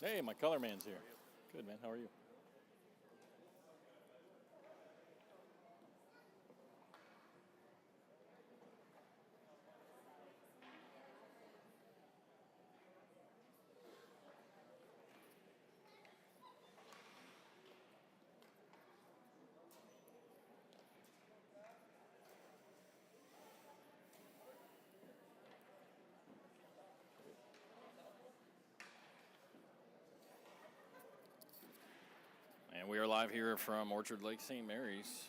Hey, my color man's here. Good, man. How are you? And we are live here from Orchard Lake St. Mary's.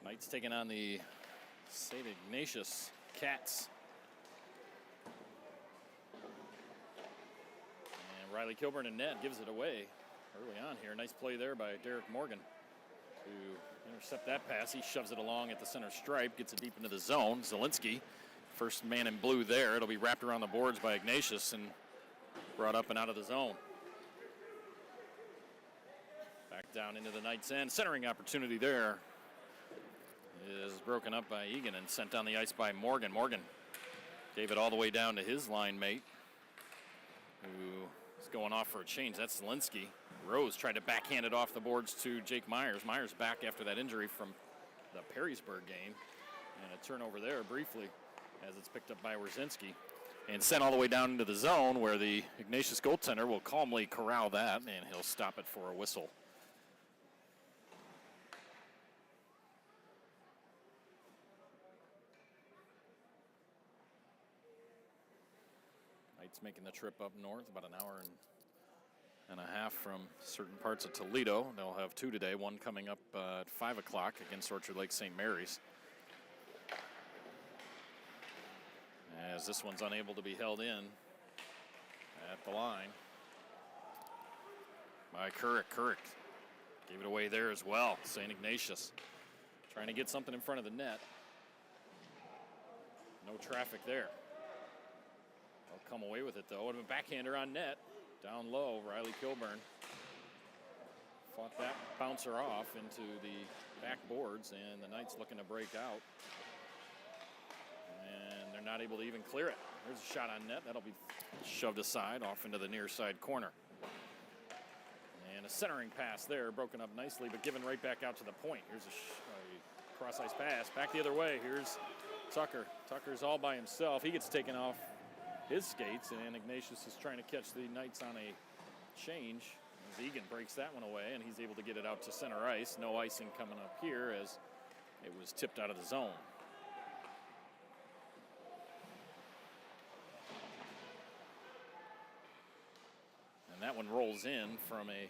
Knights taking on the St. Ignatius Cats. And Riley Kilburn in net gives it away early on here. Nice play there by Derek Morgan to intercept that pass. He shoves it along at the center stripe, gets it deep into the zone. Zielinski, first man in blue there. It'll be wrapped around the boards by Ignatius and brought up and out of the zone. Back down into the Knights' end. Centering opportunity there is broken up by Egan and sent down the ice by Morgan. Morgan gave it all the way down to his line mate, who is going off for a change. That's Zielinski. Rose tried to backhand it off the boards to Jake Myers. Myers back after that injury from the Perrysburg game. And a turnover there briefly as it's picked up by Wierzinski. And sent all the way down into the zone where the Ignatius goaltender will calmly corral that, and he'll stop it for a whistle. Knights making the trip up north, about an hour and a half from certain parts of Toledo. They'll have two today, one coming up at 5 o'clock against Orchard Lake St. Mary's. As this one's unable to be held in at the line by Couric. Couric gave it away there as well. St. Ignatius trying to get something in front of the net. No traffic there. They'll come away with it, though. And a backhander on net. Down low, Riley Kilburn fought that bouncer off into the back boards, and the Knights looking to break out. And they're not able to even clear it. There's a shot on net. That'll be shoved aside off into the near side corner. And a centering pass there, broken up nicely, but given right back out to the point. Here's a cross-ice pass. Back the other way. Here's Tucker. Tucker's all by himself. He gets taken off his skates, and Ignatius is trying to catch the Knights on a change. As Egan breaks that one away, and he's able to get it out to center ice. No icing coming up here as it was tipped out of the zone. And that one rolls in from a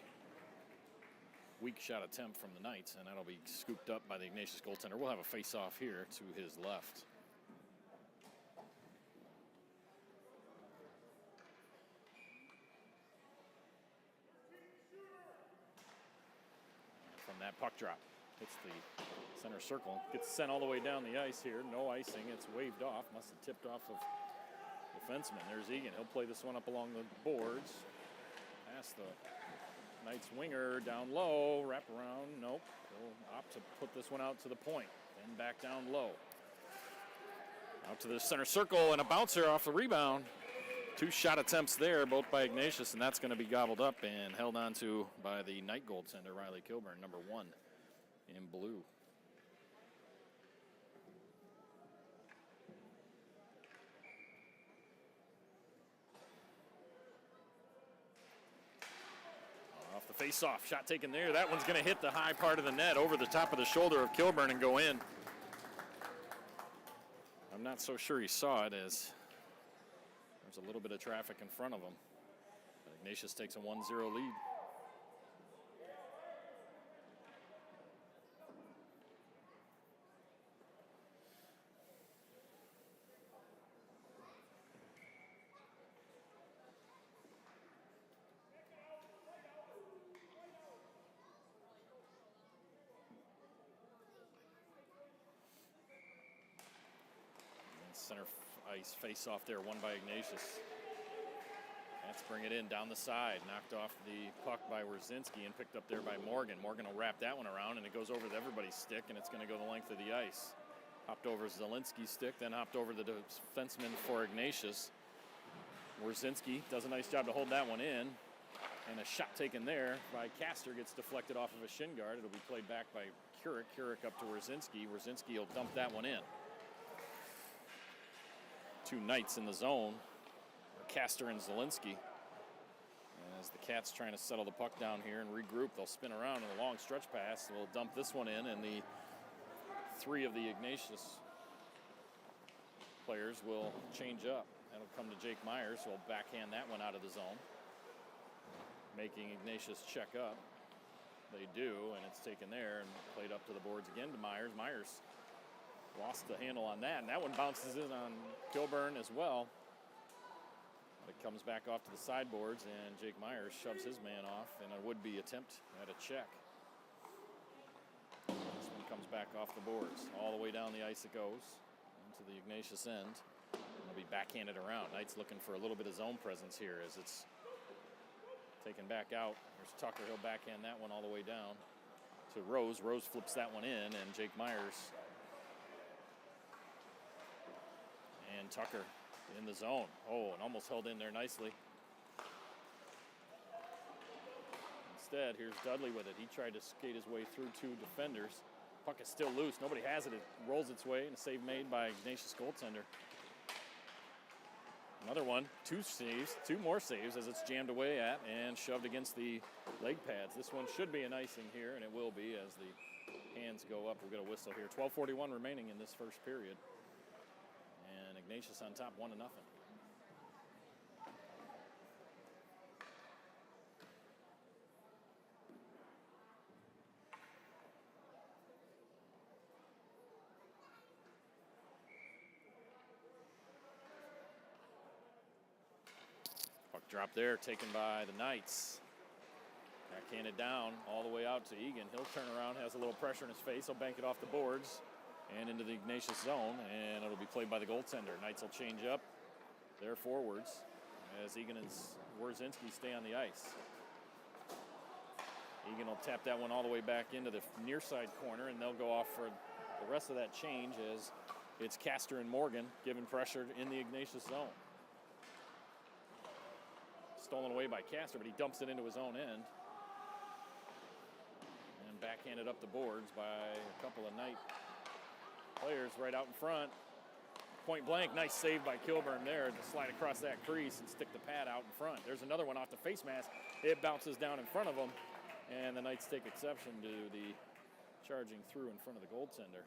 weak shot attempt from the Knights, and that'll be scooped up by the Ignatius goaltender. We'll have a face-off here to his left. From that puck drop, hits the center circle, gets sent all the way down the ice here. No icing, it's waved off. Must have tipped off of the defenseman. There's Egan. He'll play this one up along the boards. Past the Knights winger, down low, wrap around. Nope. He'll opt to put this one out to the point. Then back down low. Out to the center circle, and a bouncer off the rebound. Two shot attempts there, both by Ignatius, and that's going to be gobbled up and held on to by the Knight goaltender, Riley Kilburn, number 1 in blue. Off the face-off, shot taken there. That one's going to hit the high part of the net over the top of the shoulder of Kilburn and go in. I'm not so sure he saw it as there's a little bit of traffic in front of him. But Ignatius takes a 1-0 lead. Center ice face-off there, won by Ignatius. Let's bring it in down the side. Knocked off the puck by Wierzinski and picked up there by Morgan. Morgan will wrap that one around, and it goes over everybody's stick, and it's going to go the length of the ice. Hopped over Zielinski's stick, then hopped over the defenseman for Ignatius. Wierzinski does a nice job to hold that one in. And a shot taken there by Castor gets deflected off of a shin guard. It'll be played back by Keurig. Keurig up to Wierzinski. Wierzinski will dump that one in. Two Knights in the zone. Castor and Zielinski. And as the Cats trying to settle the puck down here and regroup, they'll spin around in a long stretch pass. They'll dump this one in, and the three of the Ignatius players will change up. That'll come to Jake Myers, who will backhand that one out of the zone, making Ignatius check up. They do, and it's taken there and played up to the boards again to Myers. Myers lost the handle on that, and that one bounces in on Kilburn as well. But it comes back off to the sideboards, and Jake Myers shoves his man off in a would-be attempt at a check. This one comes back off the boards. All the way down the ice it goes into the Ignatius end. It'll be backhanded around. Knights looking for a little bit of zone presence here as it's taken back out. There's Tucker. He'll backhand that one all the way down to Rose. Rose flips that one in, and Jake Myers and Tucker in the zone. Oh, and almost held in there nicely. Instead, here's Dudley with it. He tried to skate his way through two defenders. Puck is still loose. Nobody has it. It rolls its way, and a save made by Ignatius goaltender. Another one, two more saves as it's jammed away at and shoved against the leg pads. This one should be an icing here, and it will be as the hands go up. We'll get a whistle here. 12:41 remaining in this first period. And Ignatius on top, 1-0. Puck drop there, taken by the Knights. Backhanded down all the way out to Egan. He'll turn around, has a little pressure in his face. He'll bank it off the boards and into the Ignatius zone, and it'll be played by the goaltender. Knights will change up their forwards as Egan and Wierzinski stay on the ice. Egan will tap that one all the way back into the near side corner, and they'll go off for the rest of that change as it's Castor and Morgan giving pressure in the Ignatius zone. Stolen away by Castor, but he dumps it into his own end. And backhanded up the boards by a couple of Knight players right out in front. Point blank, nice save by Kilburn there to slide across that crease and stick the pad out in front. There's another one off the face mask. It bounces down in front of them, and the Knights take exception to the charging through in front of the goaltender.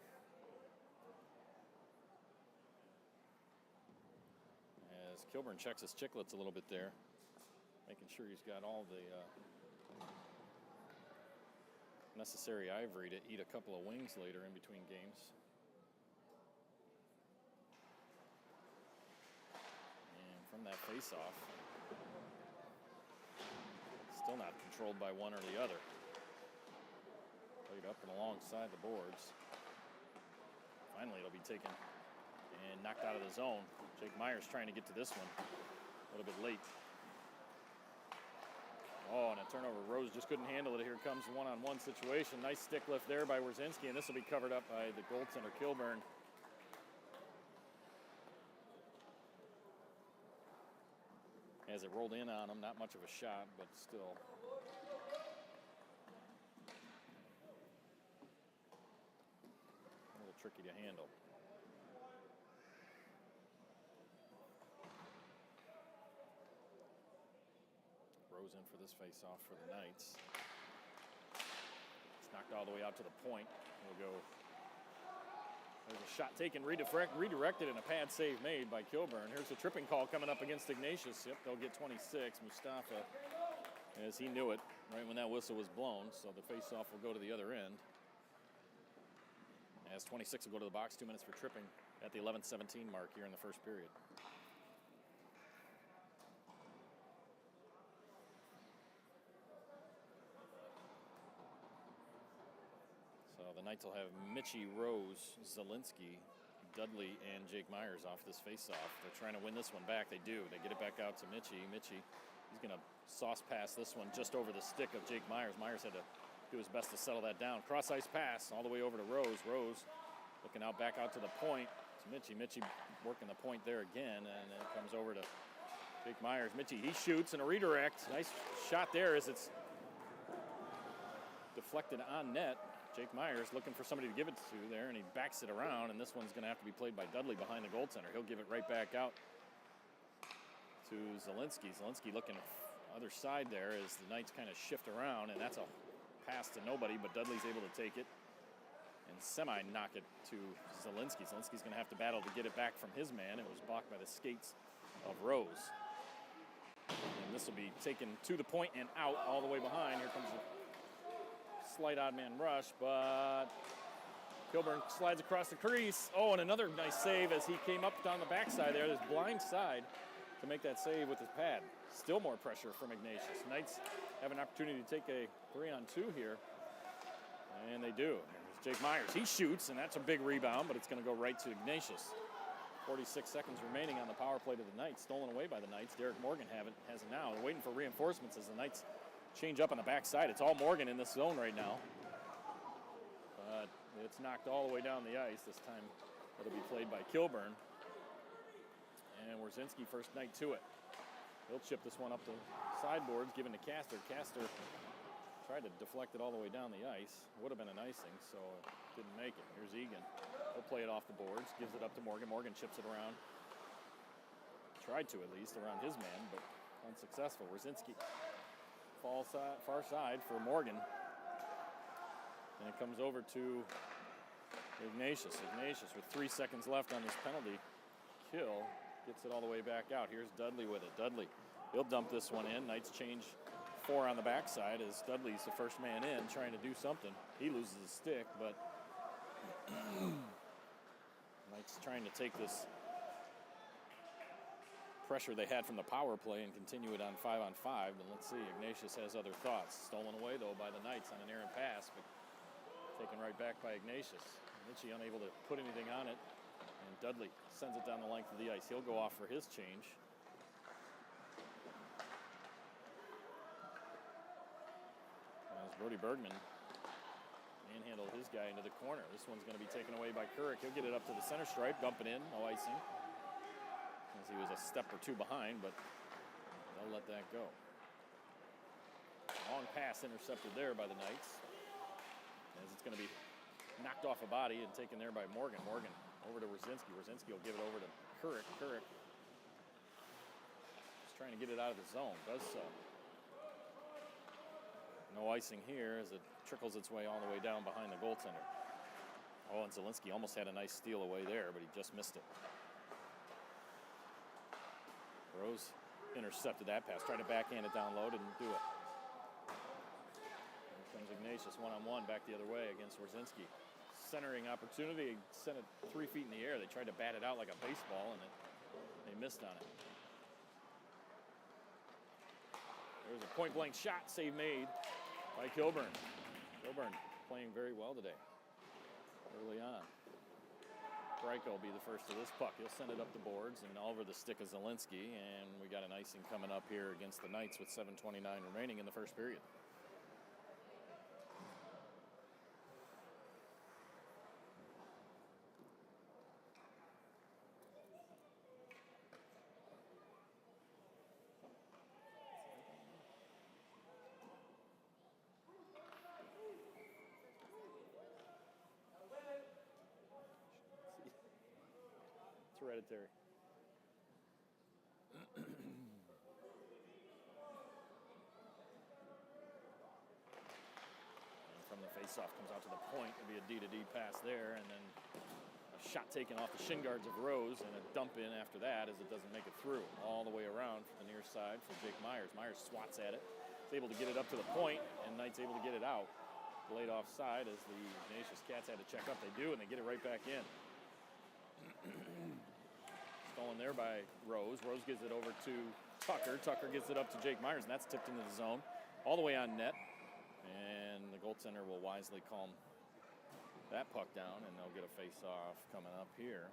As Kilburn checks his chicklets a little bit there, making sure he's got all the necessary ivory to eat a couple of wings later in between games. And from that face-off, still not controlled by one or the other. Played up and alongside the boards. Finally, it'll be taken and knocked out of the zone. Jake Myers trying to get to this one a little bit late. Oh, and a turnover. Rose just couldn't handle it. Here comes the one-on-one situation. Nice stick lift there by Wierzinski, and this will be covered up by the goaltender, Kilburn. As it rolled in on him, not much of a shot, but still. A little tricky to handle. Rose in for this face-off for the Knights. It's knocked all the way out to the point. We'll go. There's a shot taken, redirected, and a pad save made by Kilburn. Here's a tripping call coming up against Ignatius. Yep, they'll get 26. Mustafa, as he knew it right when that whistle was blown, so the face-off will go to the other end. As 26 will go to the box, 2 minutes for tripping at the 11:17 mark here in the first period. The Knights will have Mitchie, Rose, Zielinski, Dudley, and Jake Myers off this face-off. They're trying to win this one back. They do. They get it back out to Mitchie. Mitchie, he's going to sauce pass this one just over the stick of Jake Myers. Myers had to do his best to settle that down. Cross-ice pass all the way over to Rose. Rose looking out back out to the point. It's Mitchie. Mitchie working the point there again, and it comes over to Jake Myers, Mitchie, he shoots and a redirect. Nice shot there as it's deflected on net. Jake Myers looking for somebody to give it to there, and he backs it around, and this one's going to have to be played by Dudley behind the goaltender. He'll give it right back out to Zielinski. Zielinski looking other side there as the Knights kind of shift around, and that's a pass to nobody, but Dudley's able to take it and semi-knock it to Zielinski. Zielinski's going to have to battle to get it back from his man. It was blocked by the skates of Rose. And this will be taken to the point and out all the way behind. Here comes a slight odd man rush, but Kilburn slides across the crease. Oh, and another nice save as he came up down the backside there. There's blind side to make that save with his pad. Still more pressure from Ignatius. Knights have an opportunity to take a 3-on-2 here, and they do. There's Jake Myers. He shoots, and that's a big rebound, but it's going to go right to Ignatius. 46 seconds remaining on the power play to the Knights. Stolen away by the Knights. Derek Morgan has it now. They're waiting for reinforcements as the Knights change up on the backside. It's all Morgan in this zone right now. But it's knocked all the way down the ice. This time it'll be played by Kilburn. And Wierzinski first Knight to it. He'll chip this one up the sideboards, given to Castor. Castor tried to deflect it all the way down the ice. Would have been an icing, so didn't make it. Here's Egan. He'll play it off the boards, gives it up to Morgan. Morgan chips it around. Tried to, at least, around his man, but unsuccessful. Wierzinski far side for Morgan. And it comes over to Ignatius. Ignatius with 3 seconds left on his penalty kill. Gets it all the way back out. Here's Dudley with it. Dudley, he'll dump this one in. Knights change 4 on the backside as Dudley's the first man in, trying to do something. He loses his stick, but Knights trying to take this pressure they had from the power play and continue it on 5-on-5. But let's see, Ignatius has other thoughts. Stolen away, though, by the Knights on an errant pass, but taken right back by Ignatius. Mitchie unable to put anything on it, and Dudley sends it down the length of the ice. He'll go off for his change. As Brody Bergman manhandled his guy into the corner. This one's going to be taken away by Couric. He'll get it up to the center stripe, dump it in, no icing. As he was a step or two behind, but they'll let that go. Long pass intercepted there by the Knights, as it's going to be knocked off a body and taken there by Morgan. Morgan over to Wierzinski. Wierzinski will give it over to Couric. Couric just trying to get it out of the zone. Does so. No icing here as it trickles its way all the way down behind the goaltender. Oh, and Zielinski almost had a nice steal away there, but he just missed it. Rose intercepted that pass, tried to backhand it down low, didn't do it. Here comes Ignatius one-on-one back the other way against Wierzinski. Centering opportunity, sent it 3 feet in the air. They tried to bat it out like a baseball, and they missed on it. There's a point-blank shot, save made by Kilburn. Kilburn playing very well today, early on. Breiko will be the first to this puck. He'll send it up the boards and over the stick of Zielinski, and we got an icing coming up here against the Knights with 7:29 remaining in the first period. Hereditary. And from the faceoff comes out to the point. It'll be a D-to-D pass there, and then a shot taken off the shin guards of Rose, and a dump in after that as it doesn't make it through. All the way around from the near side for Jake Myers. Myers swats at it. He's able to get it up to the point, and Knight's able to get it out. Delayed offside as the Ignatius Cats had to check up. They do, and they get it right back in. Stolen there by Rose. Rose gives it over to Tucker. Tucker gives it up to Jake Myers, and that's tipped into the zone. All the way on net. And the goaltender will wisely calm that puck down, and they'll get a face-off coming up here.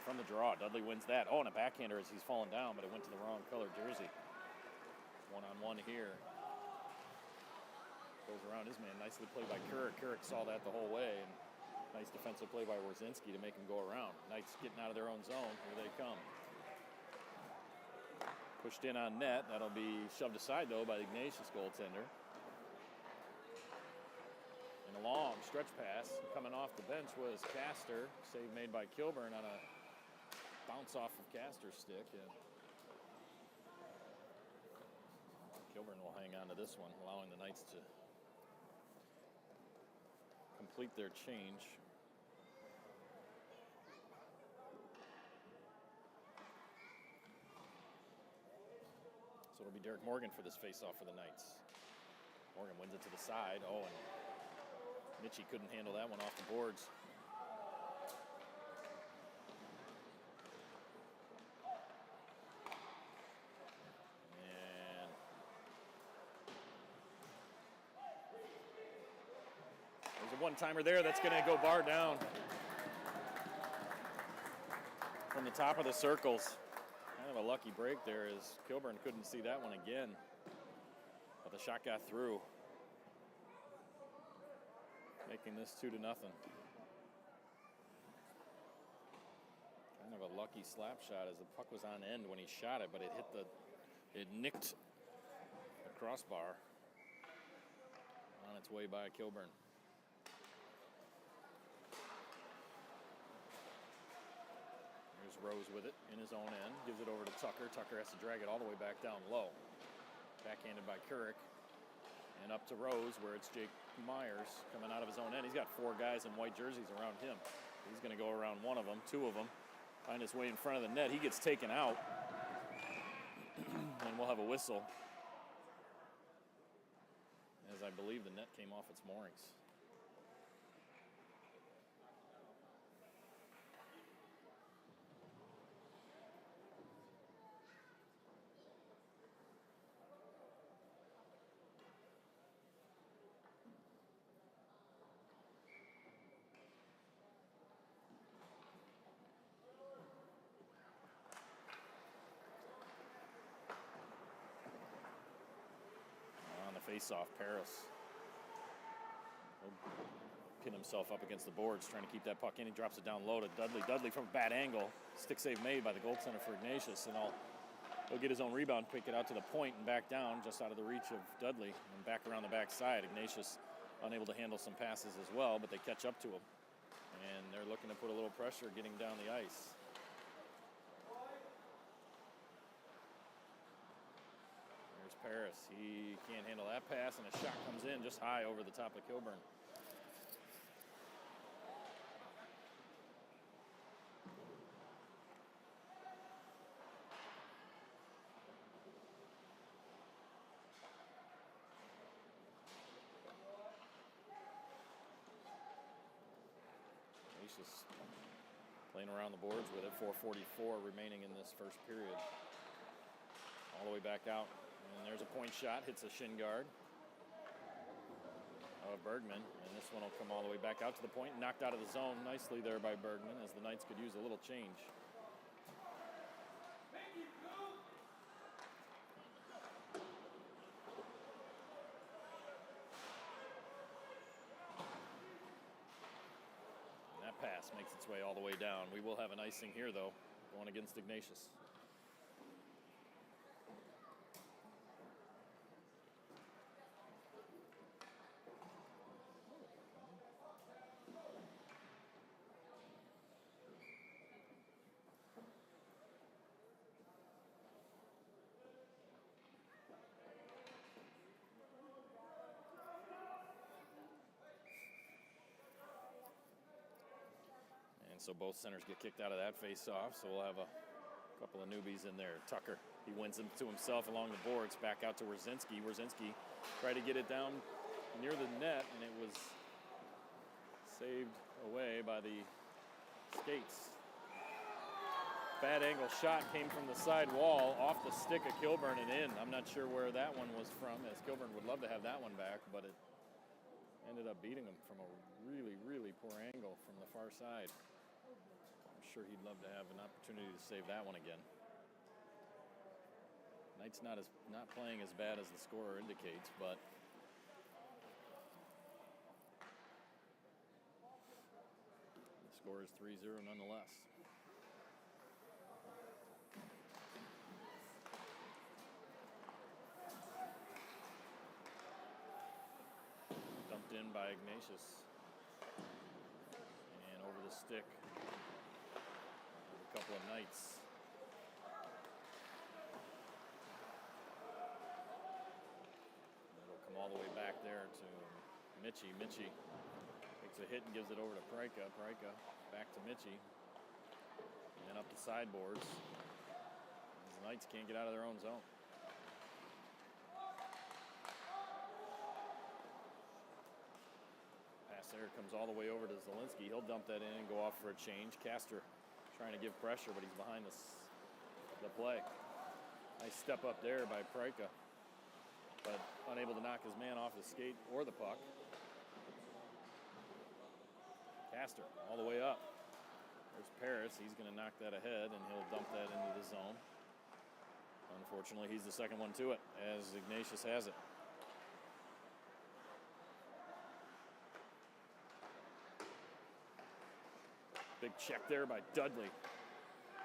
from the draw. Dudley wins that. Oh, and a backhander as he's falling down, but it went to the wrong color jersey. One-on-one here. Goes around his man. Nicely played by Kurek. Kurek saw that the whole way. And nice defensive play by Warzinski to make him go around. Knights getting out of their own zone. Here they come. Pushed in on net. That'll be shoved aside, though, by the Ignatius goaltender. And a long stretch pass. Coming off the bench was Castor. Save made by Kilburn on a bounce off of Castor's stick. And Kilburn will hang on to this one, allowing the Knights to complete their change. So it'll be Derek Morgan for this face-off for the Knights. Morgan wins it to the side. Oh, and Mitchie couldn't handle that one off the boards. And there's a one-timer there that's going to go bar down from the top of the circles. Kind of a lucky break there as Kilburn couldn't see that one again. But the shot got through, making this 2-0. Kind of a lucky slap shot as the puck was on end when he shot it, but it nicked the crossbar on its way by Kilburn. Here's Rose with it in his own end, gives it over to Tucker. Tucker has to drag it all the way back down low. Backhanded by Kurek. And up to Rose, where it's Jake Myers coming out of his own end. He's got 4 guys in white jerseys around him. He's going to go around one of them, 2 of them. Find his way in front of the net. He gets taken out. And we'll have a whistle, as I believe the net came off its moorings. Face-off, Paris will pin himself up against the boards, trying to keep that puck in. He drops it down low to Dudley. Dudley from a bad angle. Stick save made by the goaltender for Ignatius, and he'll get his own rebound, pick it out to the point, and back down just out of the reach of Dudley, and back around the backside. Ignatius unable to handle some passes as well, but they catch up to him, and they're looking to put a little pressure getting down the ice. Paris, he can't handle that pass, and a shot comes in just high over the top of Kilburn. Ignatius playing around the boards with it. 4:44 remaining in this first period. All the way back out. And there's a point shot, hits a shin guard of Bergman, and this one will come all the way back out to the point, knocked out of the zone nicely there by Bergman, as the Knights could use a little change. And that pass makes its way all the way down. We will have an icing here, though, going against Ignatius. So both centers get kicked out of that face-off, so we'll have a couple of newbies in there. Tucker, he wins it to himself along the boards, back out to Warzinski. Warzinski tried to get it down near the net, and it was saved away by the skates. Bad angle shot came from the side wall, off the stick of Kilburn and in. I'm not sure where that one was from, as Kilburn would love to have that one back, but it ended up beating him from a really, really poor angle from the far side. I'm sure he'd love to have an opportunity to save that one again. Knight's not playing as bad as the scorer indicates, but the score is 3-0 nonetheless. Dumped in by Ignatius. And over the stick. A couple of Knights. It'll come all the way back there to Mitchie. Mitchie takes a hit and gives it over to Pryka. Pryka back to Mitchie. And then up the sideboards. The Knights can't get out of their own zone. Pass there comes all the way over to Zielinski. He'll dump that in and go off for a change. Castor trying to give pressure, but he's behind the play. Nice step up there by Pryka, but unable to knock his man off his skate or the puck. Castor all the way up. There's Paris. He's going to knock that ahead, and he'll dump that into the zone. Unfortunately, he's the second one to it, as Ignatius has it. Big check there by Dudley.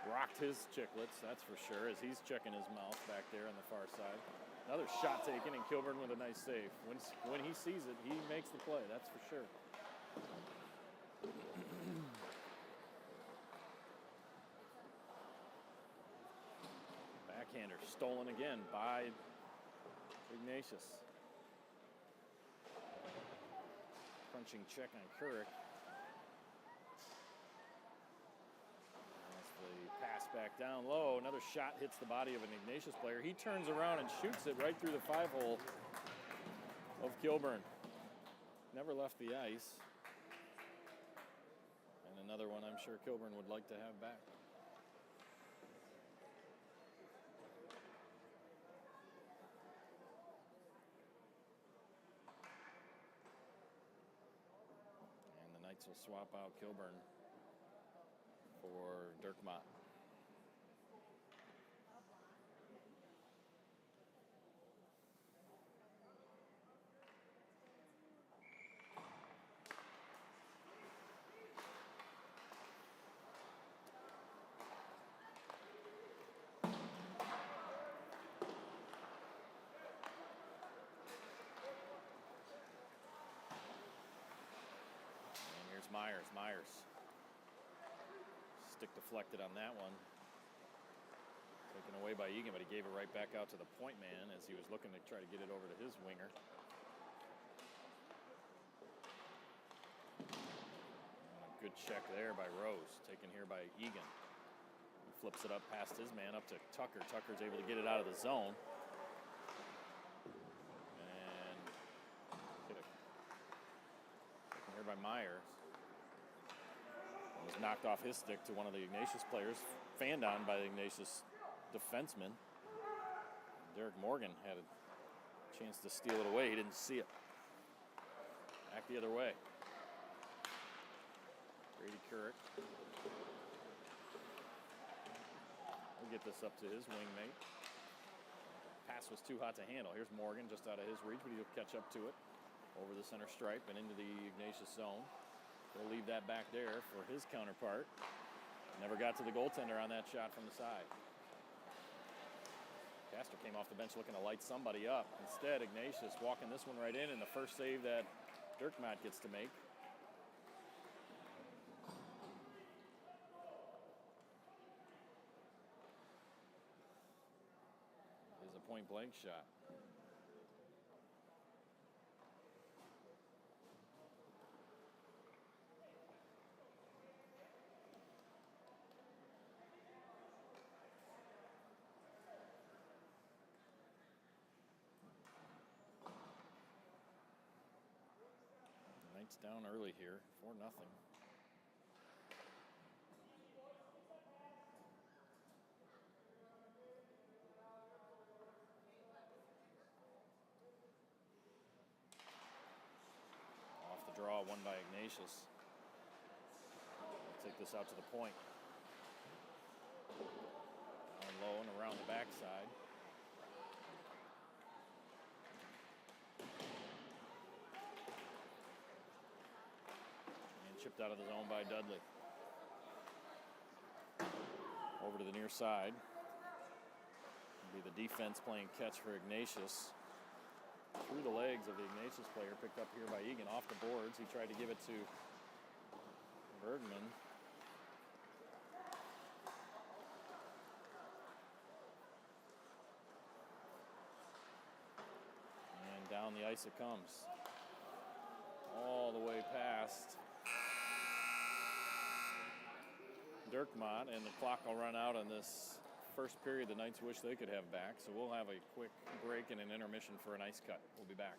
Rocked his chicklets, that's for sure, as he's checking his mouth back there on the far side. Another shot taken, and Kilburn with a nice save. When he sees it, he makes the play, that's for sure. Backhander stolen again by Ignatius. Crunching check on Couric. Pass back down low. Another shot hits the body of an Ignatius player. He turns around and shoots it right through the 5-hole of Kilburn. Never left the ice. And another one I'm sure Kilburn would like to have back. And the Knights will swap out Kilburn for Dirkmott. And here's Myers. Stick deflected on that one. Taken away by Egan, but he gave it right back out to the point man as he was looking to try to get it over to his winger. And a good check there by Rose, taken here by Egan. He flips it up past his man, up to Tucker. Tucker's able to get it out of the zone. And taken here by Myers. Was knocked off his stick to one of the Ignatius players, fanned on by the Ignatius defenseman. Derek Morgan had a chance to steal it away. He didn't see it. Back the other way. Grady Couric will get this up to his wingmate. Pass was too hot to handle. Here's Morgan just out of his reach, but he'll catch up to it over the center stripe and into the Ignatius zone. He'll leave that back there for his counterpart. Never got to the goaltender on that shot from the side. Castor came off the bench looking to light somebody up. Instead, Ignatius walking this one right in, and the first save that Dirkmott gets to make. Is a point-blank shot. Knights down early here, 4-0. Off the draw, won by Ignatius. They'll take this out to the point. low and around the backside. And chipped out of the zone by Dudley. Over to the near side. It'll be the defense playing catch for Ignatius. Through the legs of the Ignatius player, picked up here by Egan off the boards. He tried to give it to Bergman. And down the ice it comes. All the way past Dirkmont, and the clock will run out on this first period. The Knights wish they could have back, so we'll have a quick break and an intermission for an ice cut. We'll be back.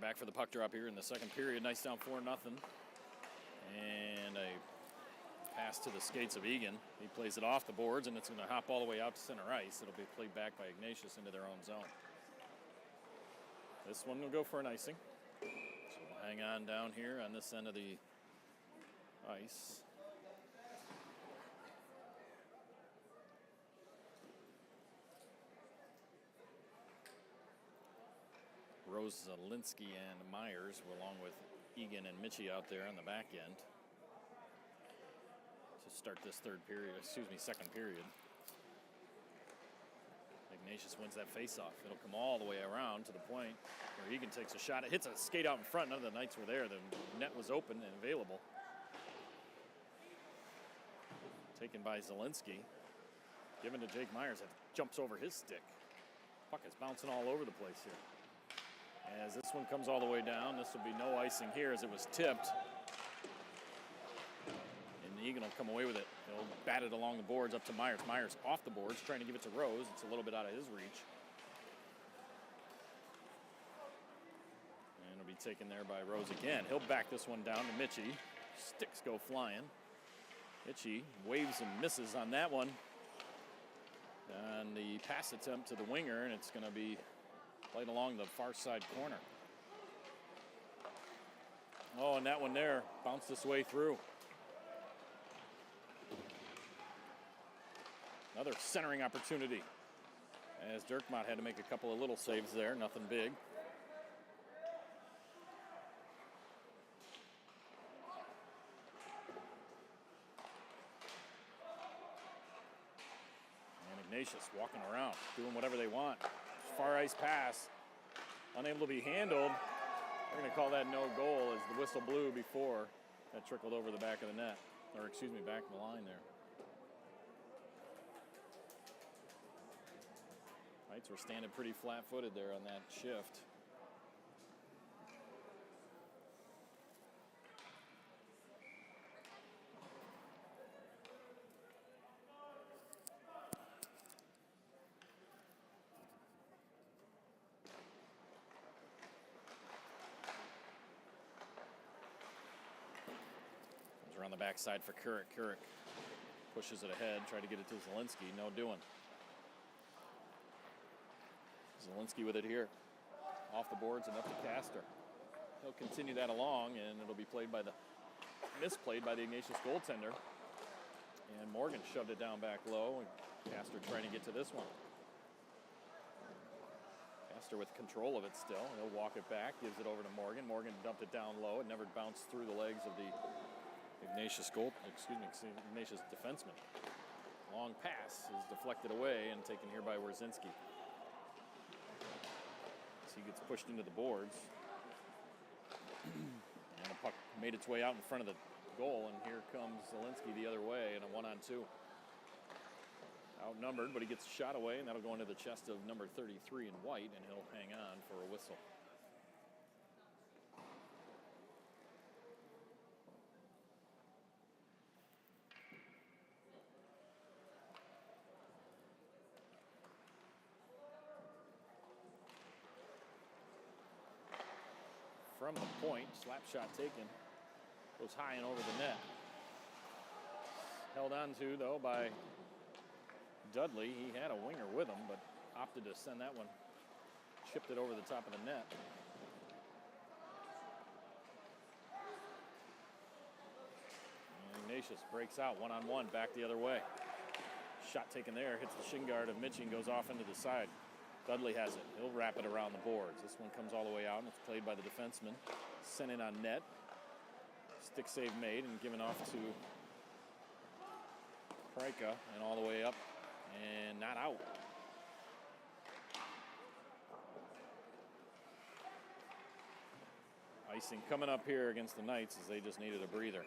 We're back for the puck drop here in the second period. Nice down 4-0. And a pass to the skates of Egan. He plays it off the boards, and it's going to hop all the way out to center ice. It'll be played back by Ignatius into their own zone. This one will go for an icing. So we'll hang on down here on this end of the ice. Rose, Zielinski, and Myers, along with Egan and Mitchie out there on the back end to start this second period. Ignatius wins that faceoff. It'll come all the way around to the point where Egan takes a shot. It hits a skate out in front. None of the Knights were there. The net was open and available. Taken by Zielinski. Given to Jake Myers. That jumps over his stick. Puck is bouncing all over the place here. As this one comes all the way down, this will be no icing here as it was tipped. And Egan will come away with it. He'll bat it along the boards up to Myers. Myers off the boards, trying to give it to Rose. It's a little bit out of his reach. And it'll be taken there by Rose again. He'll back this one down to Mitchie. Sticks go flying. Mitchie waves and misses on that one. And the pass attempt to the winger, and it's going to be played along the far side corner. Oh, and that one there bounced its way through. Another centering opportunity as Dirkmott had to make a couple of little saves there, nothing big. And Ignatius walking around, doing whatever they want. Far ice pass, unable to be handled. We're going to call that no goal as the whistle blew before that trickled over the back of the net, or excuse me, back of the line there. Knights were standing pretty flat-footed there on that shift. On the backside for Kurek. Kurek pushes it ahead, tried to get it to Zielinski. No doing. Zielinski with it here. Off the boards and up to Castor. He'll continue that along, and it'll be misplayed by the Ignatius goaltender. And Morgan shoved it down back low, and Castor trying to get to this one. Castor with control of it still. He'll walk it back, gives it over to Morgan. Morgan dumped it down low. It never bounced through the legs of the Ignatius defenseman. Long pass is deflected away and taken here by Wierzinski. As he gets pushed into the boards. And the puck made its way out in front of the goal, and here comes Zielinski the other way in a 1-on-2. Outnumbered, but he gets a shot away, and that'll go into the chest of number 33 in white, and he'll hang on for a whistle. From the point, slap shot taken, goes high and over the net. Held on to, though, by Dudley. He had a winger with him, but opted to send that one. Chipped it over the top of the net. And Ignatius breaks out, 1-on-1, back the other way. Shot taken there, hits the shin guard of Mitchie and goes off into the side. Dudley has it. He'll wrap it around the boards. This one comes all the way out, and it's played by the defenseman. Sent in on net. Stick save made and given off to Krajka, and all the way up, and not out. Icing coming up here against the Knights as they just needed a breather.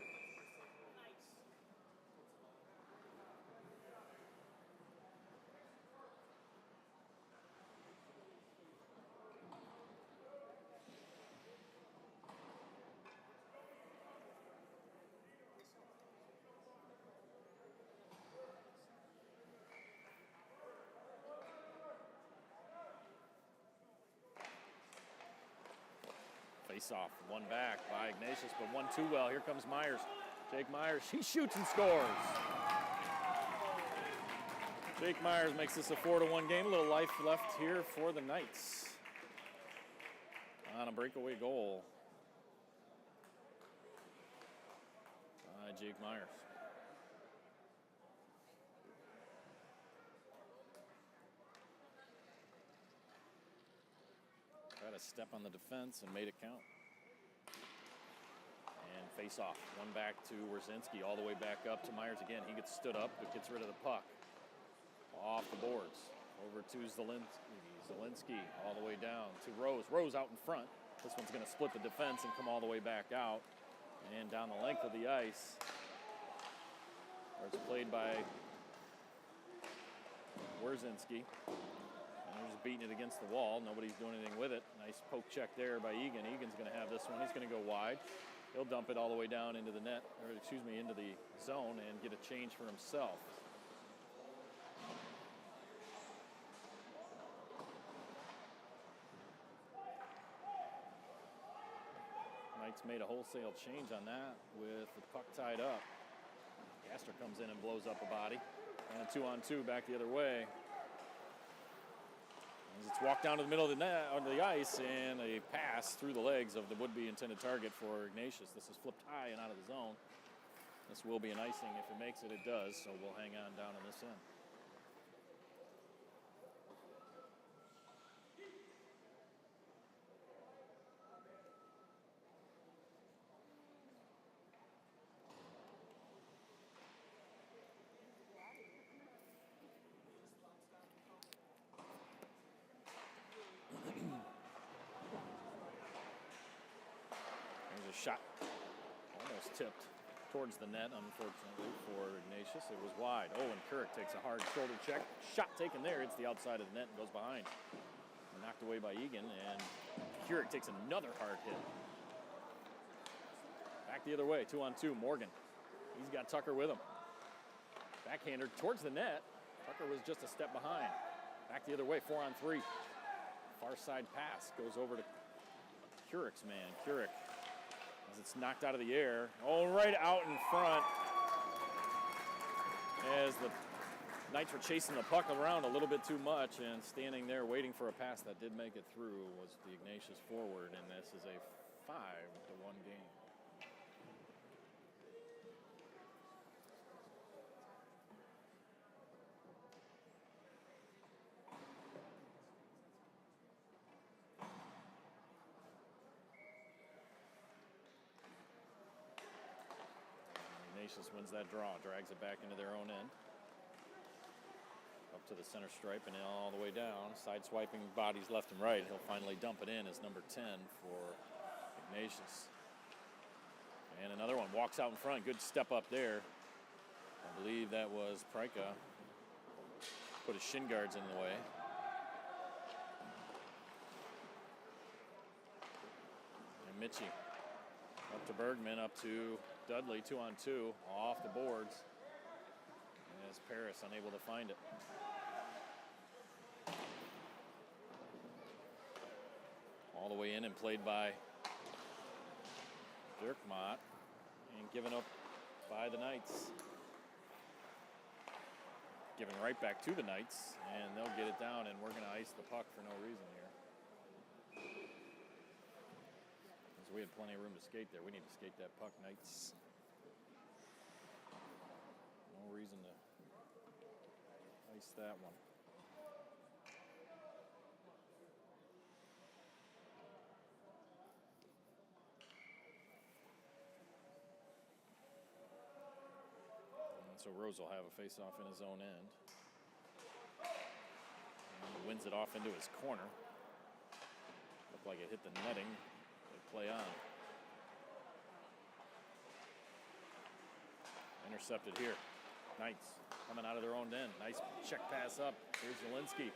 Face off, one back by Ignatius, but one too well. Here comes Myers. Jake Myers, he shoots and scores. Jake Myers makes this a 4-1 game. A little life left here for the Knights on a breakaway goal by Jake Myers. Tried to step on the defense and made it count. And face off. One back to Wierzinski, all the way back up to Myers again. He gets stood up, but gets rid of the puck. Off the boards. Over to Zielinski, all the way down to Rose. Rose out in front. This one's going to split the defense and come all the way back out. And down the length of the ice. Where it's played by Wierzinski. They're just beating it against the wall. Nobody's doing anything with it. Nice poke check there by Egan. Egan's going to have this one. He's going to go wide. He'll dump it all the way down into the net, or excuse me, into the zone and get a change for himself. Knights made a wholesale change on that with the puck tied up. Gaster comes in and blows up a body. And a 2-on-2 back the other way. As it's walked down to the middle of the net, onto the ice, and a pass through the legs of the would-be intended target for Ignatius. This is flipped high and out of the zone. This will be an icing. If it makes it, it does. So we'll hang on down on this end. Shot almost tipped towards the net, unfortunately, for Ignatius. It was wide. Owen Kurek takes a hard shoulder check. Shot taken there. It's the outside of the net and goes behind. Knocked away by Egan, and Kurek takes another hard hit. Back the other way, 2-on-2, Morgan. He's got Tucker with him. Backhander towards the net. Tucker was just a step behind. Back the other way, 4-on-3. Far side pass goes over to Kurek's man. Kurek, as it's knocked out of the air. Oh, right out in front. As the Knights were chasing the puck around a little bit too much and standing there waiting for a pass that did make it through was the Ignatius forward, and this is a 5-1 game. Ignatius wins that draw, drags it back into their own end. Up to the center stripe and all the way down. Side swiping bodies left and right. He'll finally dump it in as number 10 for Ignatius. And another one walks out in front. Good step up there. I believe that was Pryka. Put his shin guards in the way. And Mitchie. Up to Bergman, up to Dudley, 2-on-2, off the boards. As Paris unable to find it. All the way in and played by Dirkmott and given up by the Knights. Given right back to the Knights, and they'll get it down, and we're going to ice the puck for no reason here. We had plenty of room to skate there. We need to skate that puck, Knights. No reason to ice that one. And so Rose will have a face-off in his own end. And he wins it off into his corner. Looked like it hit the netting. Play on. Intercepted here. Knights coming out of their own end. Nice check pass up. Here's Zielinski.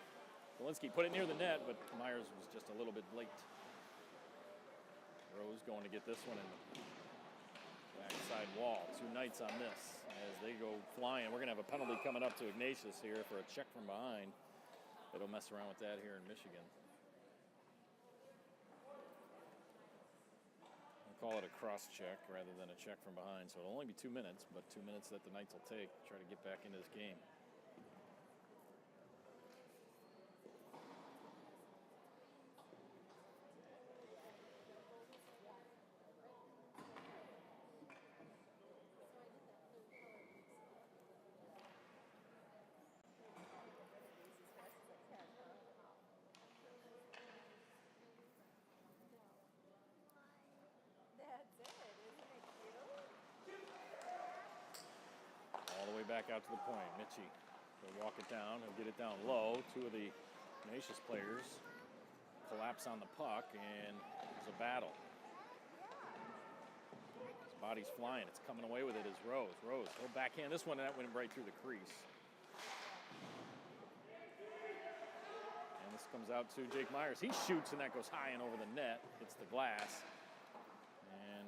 Zielinski put it near the net, but Myers was just a little bit late. Rose going to get this one in the backside wall. 2 Knights on this as they go flying. We're going to have a penalty coming up to Ignatius here for a check from behind. They don't mess around with that here in Michigan. call it a cross check rather than a check from behind. So it'll only be 2 minutes, but 2 minutes that the Knights will take to try to get back into this game. Back out to the point. Mitchie will walk it down. He'll get it down low. Two of the Ignatius players collapse on the puck, and there's a battle. His body's flying. It's coming away with it is Rose. Rose, he'll backhand this one, and that went right through the crease. And this comes out to Jake Myers. He shoots, and that goes high and over the net. Hits the glass.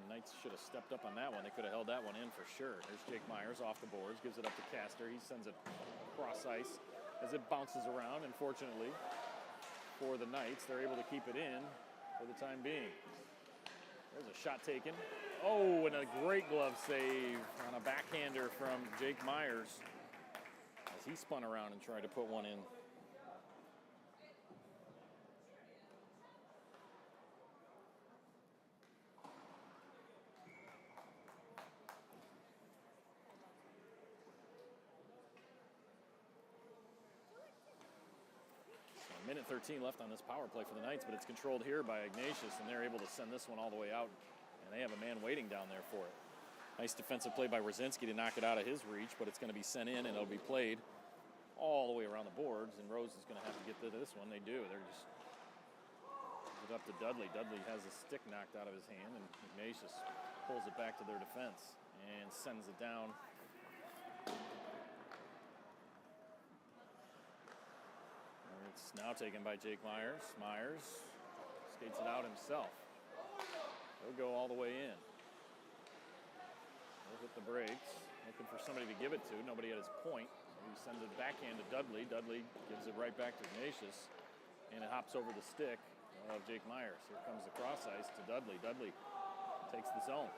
Knights should have stepped up on that one. They could have held that one in for sure. There's Jake Myers off the boards, gives it up to Castor. He sends it across ice as it bounces around. And fortunately for the Knights, they're able to keep it in for the time being. There's a shot taken. Oh, and a great glove save on a backhander from Jake Myers as he spun around and tried to put one in. Minute 13 left on this power play for the Knights, but it's controlled here by Ignatius, and they're able to send this one all the way out, and they have a man waiting down there for it. Nice defensive play by Rzinski to knock it out of his reach, but it's going to be sent in, and it'll be played all the way around the boards, and Rose is going to have to get to this one. They do. They're just give it up to Dudley. Dudley has a stick knocked out of his hand, and Ignatius pulls it back to their defense and sends it down. It's now taken by Jake Myers. Myers skates it out himself. He'll go all the way in. He'll hit the brakes, looking for somebody to give it to. Nobody at his point. So he sends it backhand to Dudley. Dudley gives it right back to Ignatius, and it hops over the stick of Jake Myers. Here comes the cross ice to Dudley. Dudley takes the zone.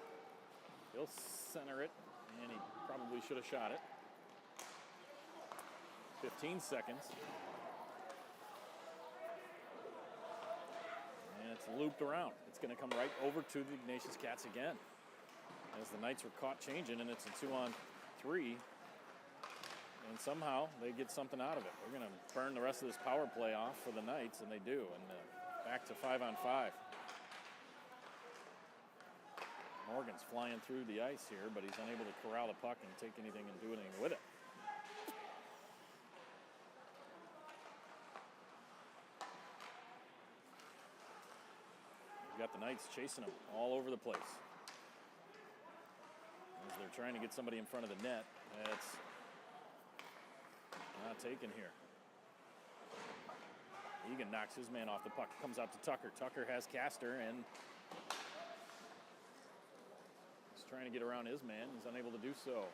He'll center it, and he probably should have shot it. 15 seconds. It's looped around. It's going to come right over to the Ignatius Cats again. As the Knights were caught changing, and it's a 2-on-3. And somehow they get something out of it. They're going to burn the rest of this power play off for the Knights, and they do. And back to 5-on-5. Morgan's flying through the ice here, but he's unable to corral the puck and take anything and do anything with it. Got the Knights chasing them all over the place as they're trying to get somebody in front of the net. That's not taken here. Egan knocks his man off the puck. Comes out to Tucker. Tucker has Castor, and he's trying to get around his man. He's unable to do so.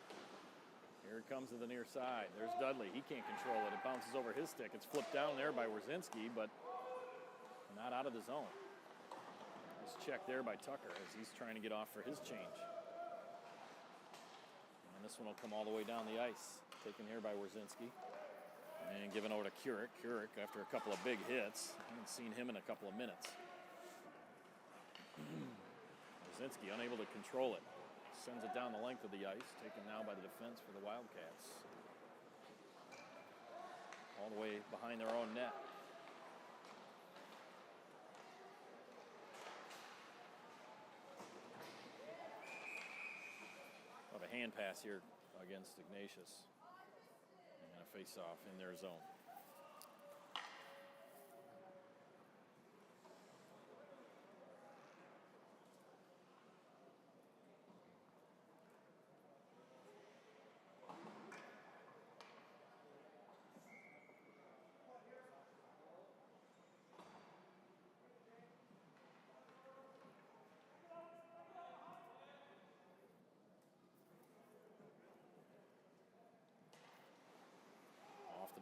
Here it comes to the near side. There's Dudley. He can't control it. It bounces over his stick. It's flipped down there by Rzinski, but not out of the zone. Check there by Tucker as he's trying to get off for his change. And this one will come all the way down the ice. Taken here by Rzinski. And given over to Kurik. Kurik, after a couple of big hits, I haven't seen him in a couple of minutes. Rzinski unable to control it. Sends it down the length of the ice. Taken now by the defense for the Wildcats. All the way behind their own net. A hand pass here against Ignatius, and a face-off in their zone.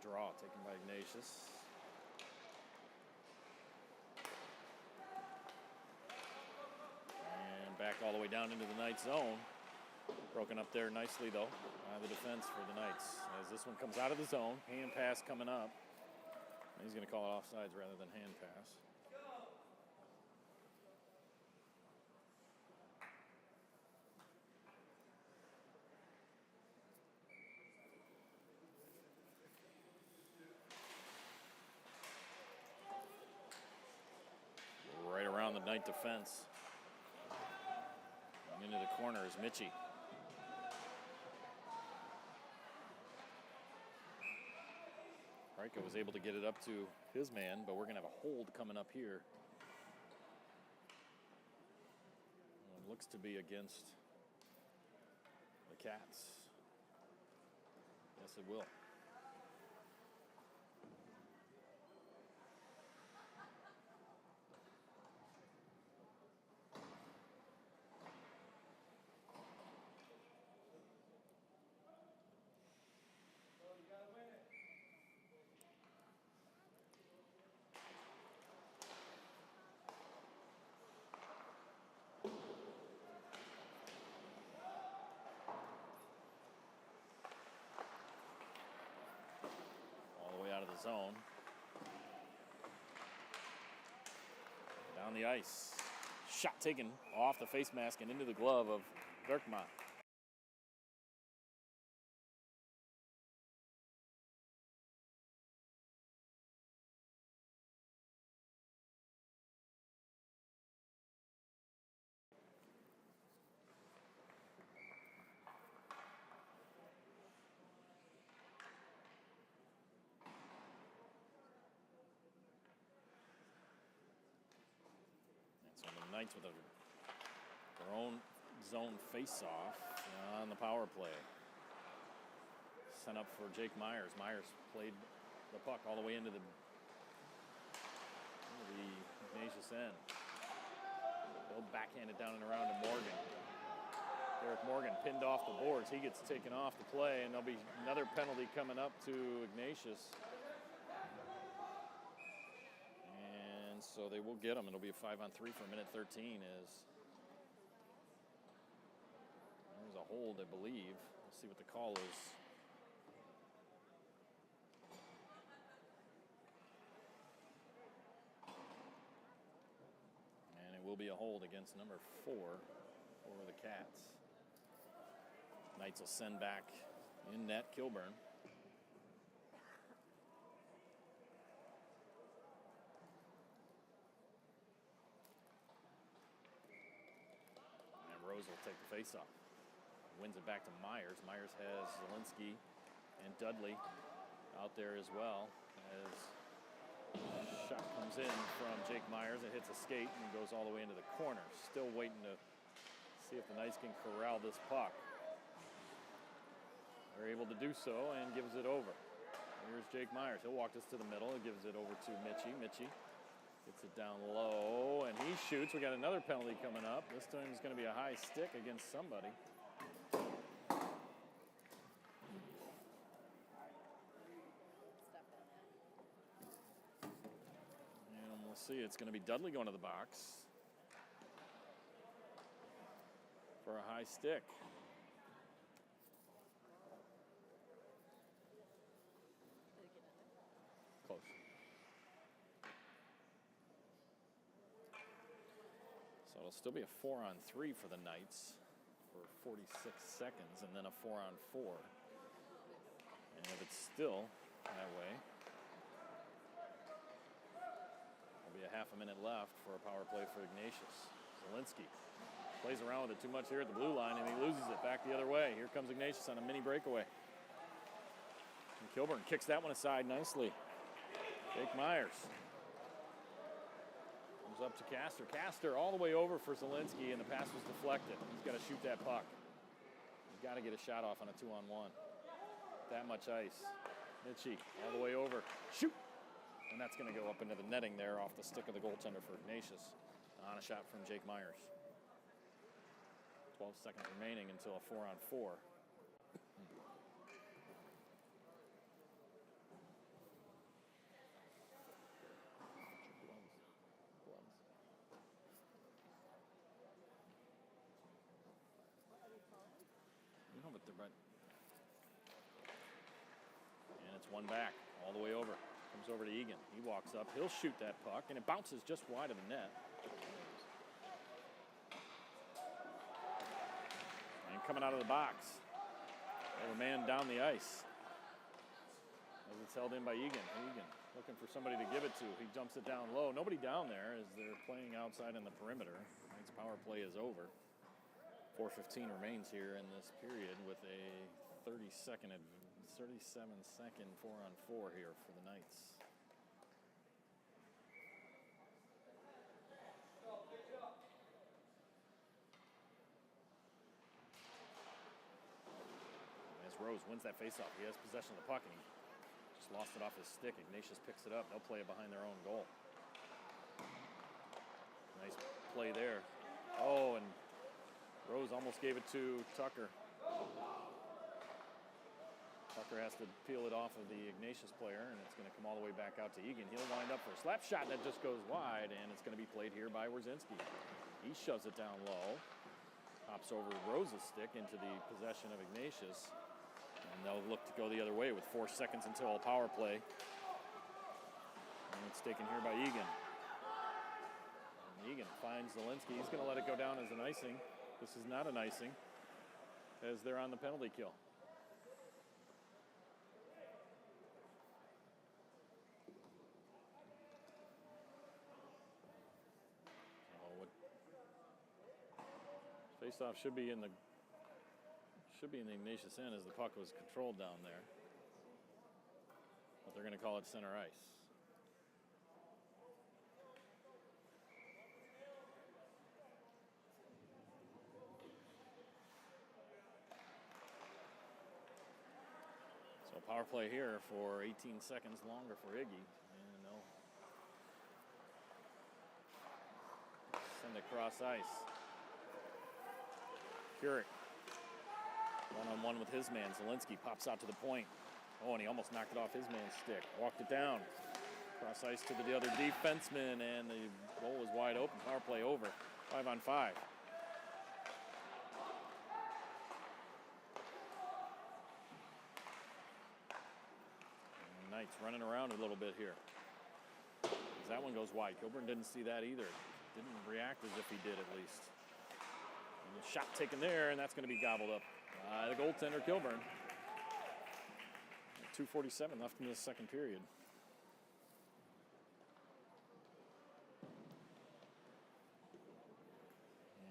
Draw taken by Ignatius. And back all the way down into the Knights' zone. Broken up there nicely, though, by the defense for the Knights. As this one comes out of the zone, hand pass coming up. He's going to call it offsides rather than hand pass. Right around the Knight defense. Into the corner is Mitchie. Reika was able to get it up to his man, but we're going to have a hold coming up here. It looks to be against the Cats. Yes, it will. Zone. Down the ice. Shot taken off the face mask and into the glove of Dirkmont. Knights with their own zone face-off on the power play. Sent up for Jake Myers. Myers played the puck all the way into the Ignatius end. They'll backhand it down and around to Morgan. Derek Morgan pinned off the boards. He gets taken off the play, and there'll be another penalty coming up to Ignatius. So they will get them. It'll be a 5-on-3 for a minute 13 as there's a hold, I believe. Let's see what the call is. And it will be a hold against number 4 for the Cats. Knights will send back in net Kilburn. Rose will take the face-off. Wins it back to Myers. Myers has Zielinski and Dudley out there as well. As shot comes in from Jake Myers. It hits a skate and goes all the way into the corner. Still waiting to see if the Knights can corral this puck. They're able to do so and gives it over. Here's Jake Myers. He'll walk this to the middle and gives it over to Mitchie. Mitchie gets it down low, and he shoots. We got another penalty coming up. This time it's going to be a high stick against somebody. And we'll see. It's going to be Dudley going to the box for a high stick. Close. So it'll still be a 4-on-3 for the Knights for 46 seconds, and then a 4-on-4. And if it's still that way, there'll be a half a minute left for a power play for Ignatius. Zielinski plays around with it too much here at the blue line, and he loses it back the other way. Here comes Ignatius on a mini breakaway. And Kilburn kicks that one aside nicely. Jake Myers comes up to Castor. Castor all the way over for Zielinski, and the pass was deflected. He's got to shoot that puck. He's got to get a shot off on a 2-on-1. That much ice. Mitchie all the way over. Shoot! And that's going to go up into the netting there off the stick of the goaltender for Ignatius. On a shot from Jake Myers. 12 seconds remaining until a 4-on-4. one back, all the way over. Comes over to Egan. He walks up. He'll shoot that puck, and it bounces just wide of the net. And coming out of the box, another man down the ice. As it's held in by Egan. Egan looking for somebody to give it to. He jumps it down low. Nobody down there as they're playing outside in the perimeter. Knight's power play is over. 4:15 remains here in this period with a 37-second 4-on-4 here for the Knights. As Rose wins that faceoff, he has possession of the puck and he just lost it off his stick. Ignatius picks it up. They'll play it behind their own goal. Nice play there. Oh, and Rose almost gave it to Tucker. Tucker has to peel it off of the Ignatius player, and it's going to come all the way back out to Egan. He'll wind up for a slap shot that just goes wide, and it's going to be played here by Wierzinski. He shoves it down low, hops over Rose's stick into the possession of Ignatius, and they'll look to go the other way with 4 seconds until a power play. And it's taken here by Egan. And Egan finds Zielinski. He's going to let it go down as an icing. This is not an icing, as they're on the penalty kill. Faceoff should be in the Ignatius end as the puck was controlled down there. But they're going to call it center ice. So power play here for 18 seconds longer for Iggy. And they'll send it cross ice. Kurek, one-on-one with his man. Zielinski pops out to the point. Oh, and he almost knocked it off his man's stick. Walked it down. Cross ice to the other defenseman, and the goal is wide open. Power play over. 5-on-5. And Knights running around a little bit here. As that one goes wide. Kilburn didn't see that either. Didn't react as if he did at least. Shot taken there, and that's going to be gobbled up by the goaltender, Kilburn. 2:47 left in the second period.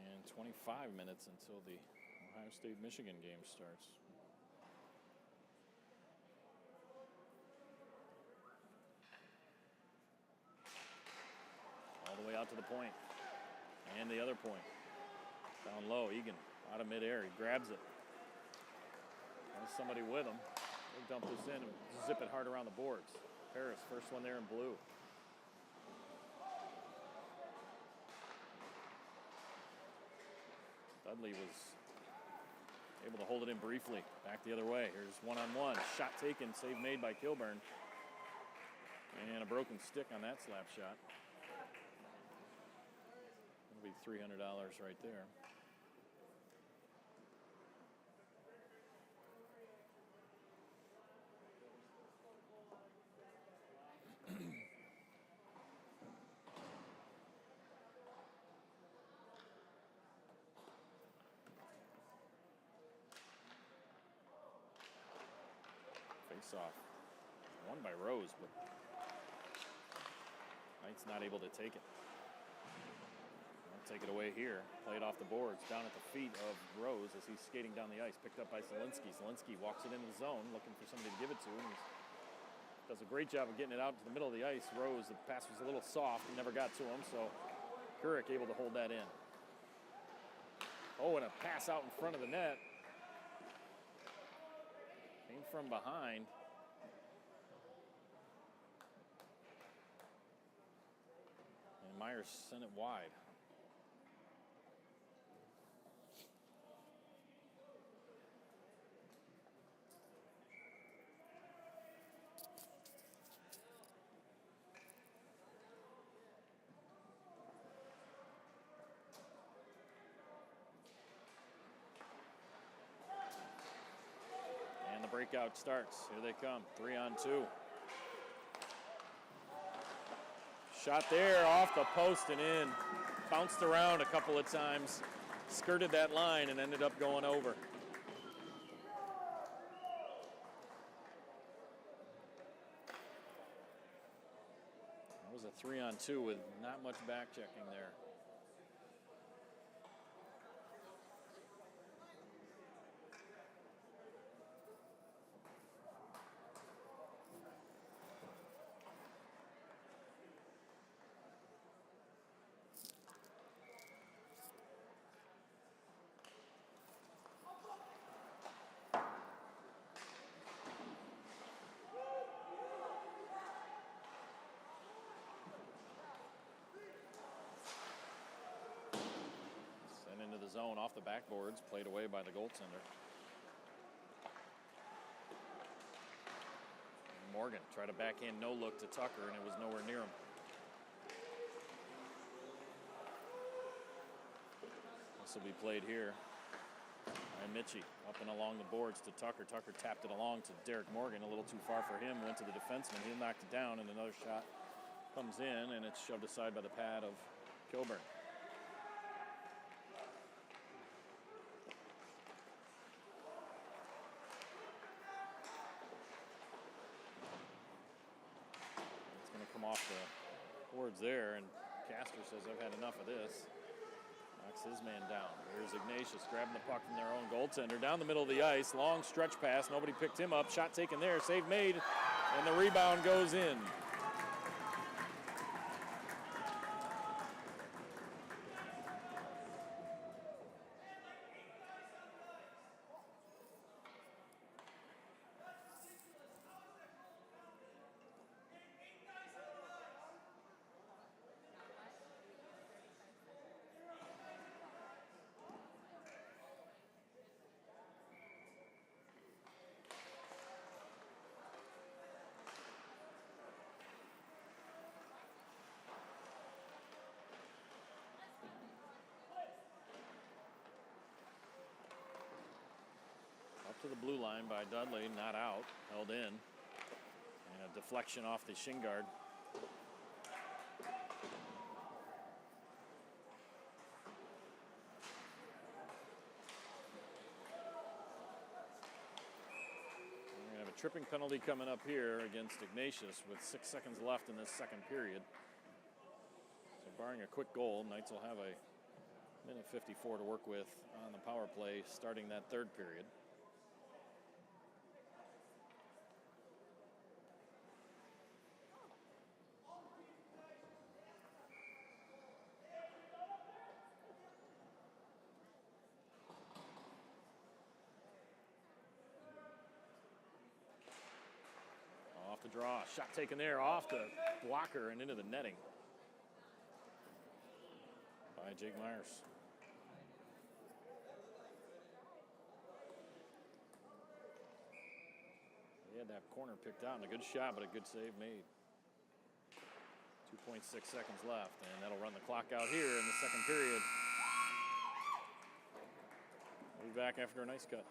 And 25 minutes until the Ohio State-Michigan game starts. All the way out to the point. And the other point. Down low, Egan out of midair. He grabs it. There's somebody with him. He'll dump this in and zip it hard around the boards. Harris, first one there in blue. Dudley was able to hold it in briefly. Back the other way. Here's one-on-one. Shot taken, save made by Kilburn. And a broken stick on that slap shot. That'll be $300 right there. Face-off. Won by Rose, but Knight's not able to take it. They'll take it away here. Play it off the boards. Down at the feet of Rose as he's skating down the ice. Picked up by Zielinski. Zielinski walks it into the zone, looking for somebody to give it to. And he does a great job of getting it out to the middle of the ice. Rose, the pass was a little soft. He never got to him, so Kurek able to hold that in. Oh, and a pass out in front of the net. Came from behind. And Myers sent it wide. breakout starts. Here they come, 3-on-2. Shot there, off the post and in. Bounced around a couple of times, skirted that line and ended up going over. That was a 3-on-2 with not much back checking there. Into the zone off the backboards, played away by the goaltender. Morgan tried a backhand no look to Tucker, and it was nowhere near him. This will be played here by Mitchie, up and along the boards to Tucker. Tucker tapped it along to Derek Morgan, a little too far for him, went to the defenseman. He knocked it down, and another shot comes in, and it's shoved aside by the pad of Kilburn. Off the boards there, and Castor says, I've had enough of this. Knocks his man down. Here's Ignatius grabbing the puck from their own goaltender. Down the middle of the ice, long stretch pass. Nobody picked him up. Shot taken there, save made, and the rebound goes in. To the blue line by Dudley, not out, held in, and a deflection off the shin guard. We're going to have a tripping penalty coming up here against Ignatius with 6 seconds left in this second period. So barring a quick goal, Knights will have a minute 54 to work with on the power play starting that third period. Draw, shot taken there off the blocker and into the netting by Jake Myers. He had that corner picked out and a good shot, but a good save made. 2.6 seconds left, and that'll run the clock out here in the second period. We'll be back after a nice cut.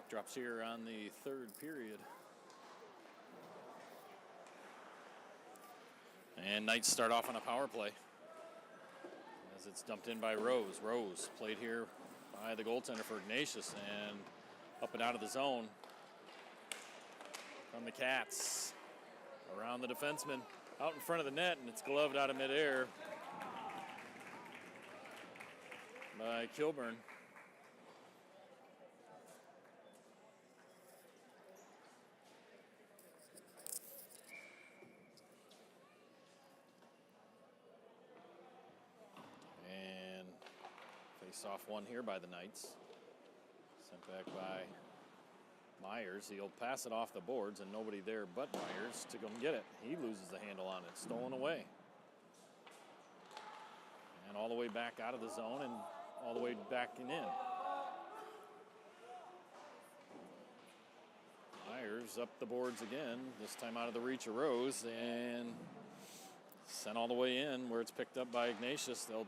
Puck drops here on the third period. And Knights start off on a power play as it's dumped in by Rose. Rose played here by the goaltender for Ignatius, and up and out of the zone from the Cats. Around the defenseman, out in front of the net, and it's gloved out of midair by Kilburn. And face off one here by the Knights. Sent back by Myers. He'll pass it off the boards, and nobody there but Myers to come get it. He loses the handle on it. Stolen away. And all the way back out of the zone and all the way back and in. Myers up the boards again, this time out of the reach of Rose, and sent all the way in where it's picked up by Ignatius. They'll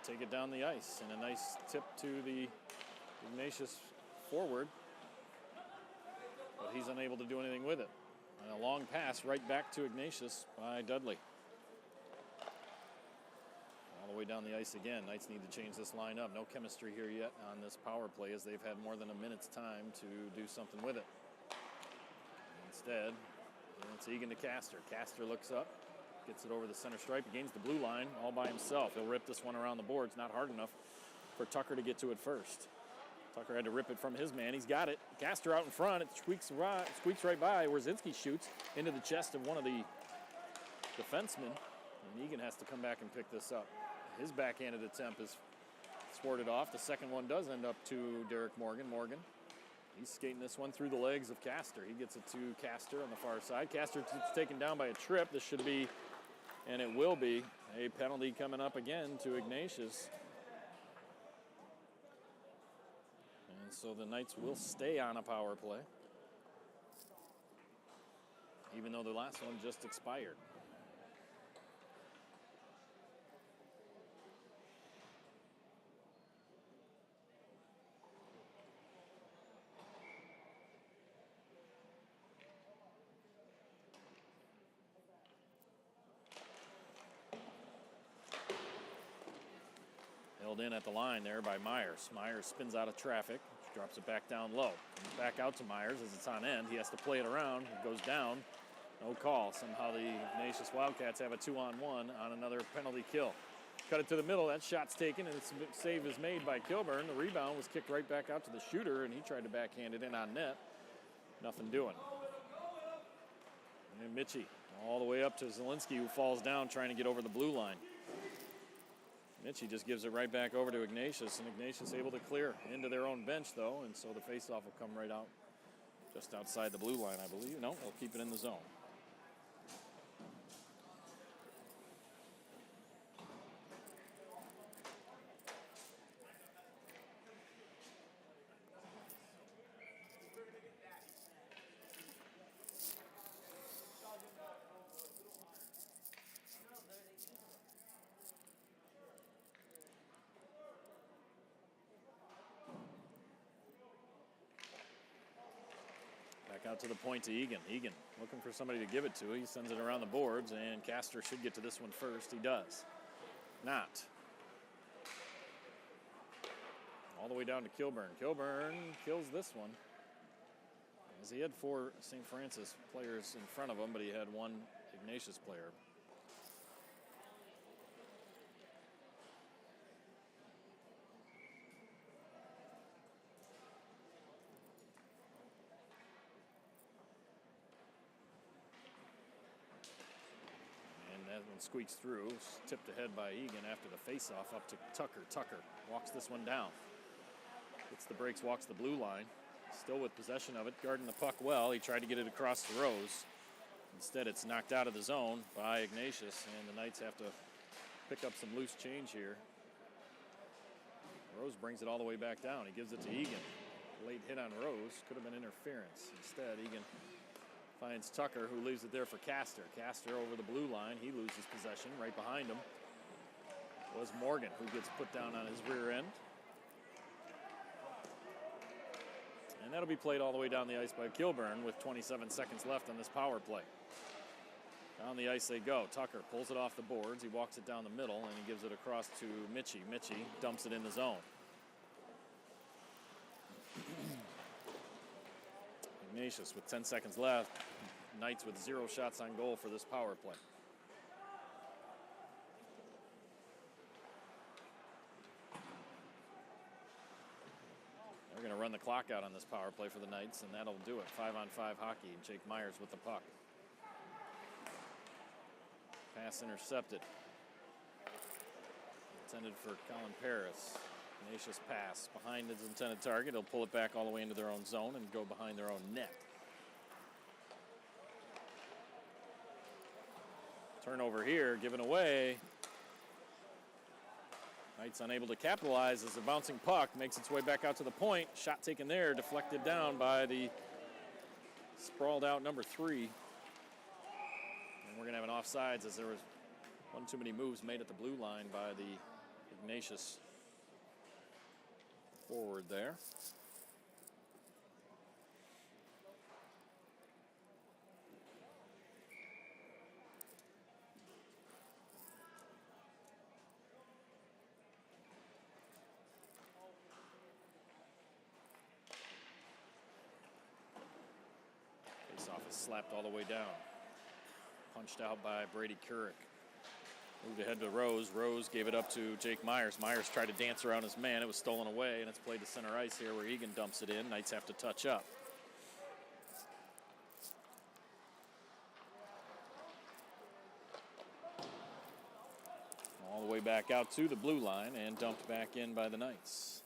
take it down the ice, and a nice tip to the Ignatius forward. But he's unable to do anything with it. And a long pass right back to Ignatius by Dudley. All the way down the ice again. Knights need to change this line up. No chemistry here yet on this power play, as they've had more than a minute's time to do something with it. Instead, it's Egan to Castor. Castor looks up, gets it over the center stripe, gains the blue line all by himself. He'll rip this one around the boards. Not hard enough for Tucker to get to it first. Tucker had to rip it from his man. He's got it. Castor out in front. It squeaks right by. Wierzinski shoots into the chest of one of the defensemen. And Egan has to come back and pick this up. His backhanded attempt is thwarted off. The second one does end up to Derek Morgan. Morgan, he's skating this one through the legs of Castor. He gets it to Castor on the far side. Castor taken down by a trip. This should be, and it will be, a penalty coming up again to Ignatius. And so the Knights will stay on a power play, even though the last one just expired. Held in at the line there by Myers. Myers spins out of traffic, drops it back down low. Comes back out to Myers as it's on end. He has to play it around. It goes down. No call. Somehow the Ignatius Wildcats have a 2-on-1 on another penalty kill. Cut it to the middle. That shot's taken, and the save is made by Kilburn. The rebound was kicked right back out to the shooter, and he tried to backhand it in on net. Nothing doing. And Mitchie all the way up to Zielinski, who falls down trying to get over the blue line. Mitchie just gives it right back over to Ignatius, and Ignatius able to clear into their own bench, though, and so the faceoff will come right out just outside the blue line, I believe. No, they'll keep it in the zone. Out to the point to Egan. Egan looking for somebody to give it to. He sends it around the boards, and Castor should get to this one first. He does. Not. All the way down to Kilburn. Kilburn kills this one, as he had 4 St. Francis players in front of him, but he had 1 Ignatius player. Squeaks through, tipped ahead by Egan after the face-off up to Tucker. Tucker walks this one down. Gets the breaks, walks the blue line. Still with possession of it, guarding the puck well. He tried to get it across the Rose. Instead, it's knocked out of the zone by Ignatius, and the Knights have to pick up some loose change here. Rose brings it all the way back down. He gives it to Egan. Late hit on Rose. Could have been interference. Instead, Egan finds Tucker, who leaves it there for Castor. Castor over the blue line. He loses possession. Right behind him was Morgan, who gets put down on his rear end. And that'll be played all the way down the ice by Kilburn with 27 seconds left on this power play. Down the ice they go. Tucker pulls it off the boards. He walks it down the middle, and he gives it across to Mitchie. Mitchie dumps it in the zone. Ignatius with 10 seconds left. Knights with 0 shots on goal for this power play. They're going to run the clock out on this power play for the Knights, and that'll do it. 5-on-5 hockey, and Jake Myers with the puck. Pass intercepted. Intended for Colin Paris. Ignatius pass behind his intended target. He'll pull it back all the way into their own zone and go behind their own net. Turnover here, given away. Knights unable to capitalize as the bouncing puck makes its way back out to the point. Shot taken there, deflected down by the sprawled out number 3. And we're going to have an offsides as there was one too many moves made at the blue line by the Ignatius forward there. Face-off is slapped all the way down. Punched out by Brady Couric. Moved ahead to Rose. Rose gave it up to Jake Myers. Myers tried to dance around his man. It was stolen away, and it's played to center ice here where Egan dumps it in. Knights have to touch up. All the way back out to the blue line and dumped back in by the Knights.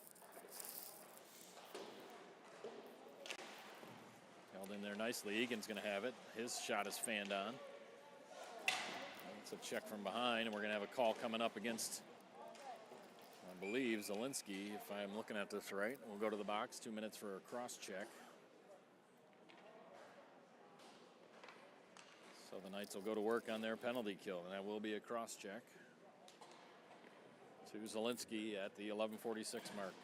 Held in there nicely. Egan's going to have it. His shot is fanned on. It's a check from behind, and we're going to have a call coming up against, I believe, Zielinski, if I'm looking at this right. We'll go to the box, 2 minutes for a cross check. So the Knights will go to work on their penalty kill, and that will be a cross check to Zielinski at the 11:46 mark.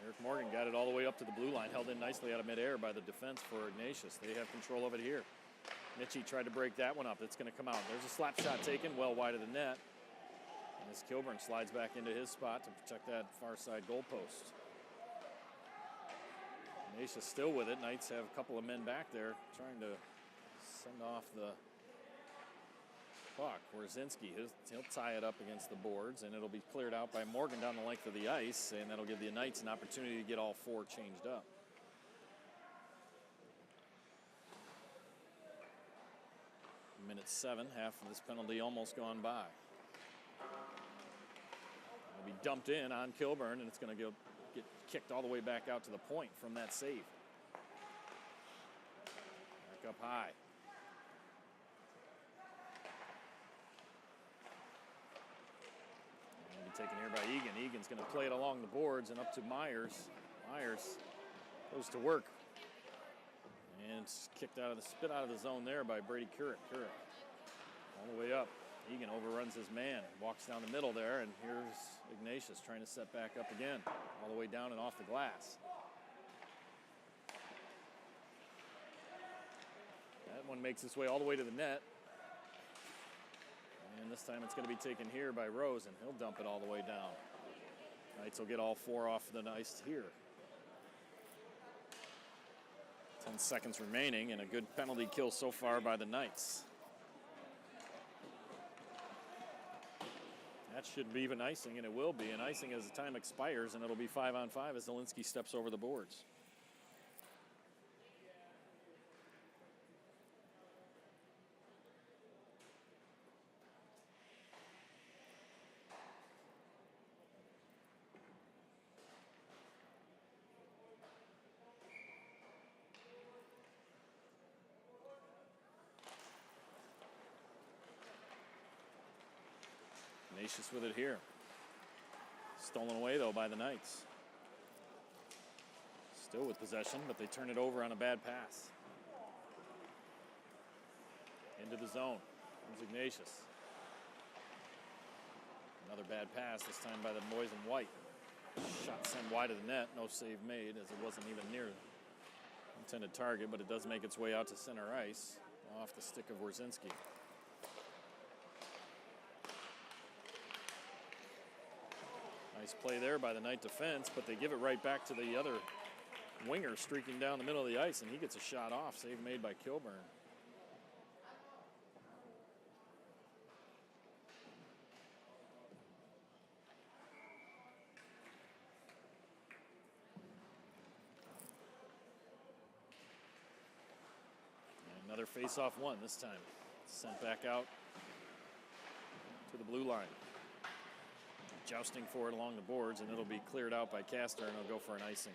Eric Morgan got it all the way up to the blue line, held in nicely out of midair by the defense for Ignatius. They have control of it here. Mitchie tried to break that one up. It's going to come out. There's a slap shot taken well wide of the net. And as Kilburn slides back into his spot to protect that far side goalpost. Ignatius still with it. Knights have a couple of men back there trying to send off the puck. Wierzinski, he'll tie it up against the boards, and it'll be cleared out by Morgan down the length of the ice, and that'll give the Knights an opportunity to get all 4 changed up. Minute 7, half of this penalty almost gone by. It'll be dumped in on Kilburn, and it's going to get kicked all the way back out to the point from that save. Back up high. Taken here by Egan. Egan's going to play it along the boards and up to Myers. Myers goes to work. And it's kicked out of the spit out of the zone there by Brady Couric. Couric all the way up. Egan overruns his man. Walks down the middle there, and here's Ignatius trying to set back up again. All the way down and off the glass. That one makes its way all the way to the net. And this time it's going to be taken here by Rose, and he'll dump it all the way down. Knights will get all 4 off the ice here. 10 seconds remaining, and a good penalty kill so far by the Knights. That should be even icing, and it will be. And icing as the time expires, and it'll be 5-on-5 as Zielinski steps over the boards. Ignatius with it here. Stolen away, though, by the Knights. Still with possession, but they turn it over on a bad pass. Into the zone. Comes Ignatius. Another bad pass, this time by the boys in white. Shot sent wide of the net. No save made, as it wasn't even near intended target, but it does make its way out to center ice. Off the stick of Wierzinski. Nice play there by the Knight defense, but they give it right back to the other winger streaking down the middle of the ice, and he gets a shot off. Save made by Kilburn. And another face-off one this time. Sent back out to the blue line. Jousting for it along the boards, and it'll be cleared out by Castor, and he'll go for an icing.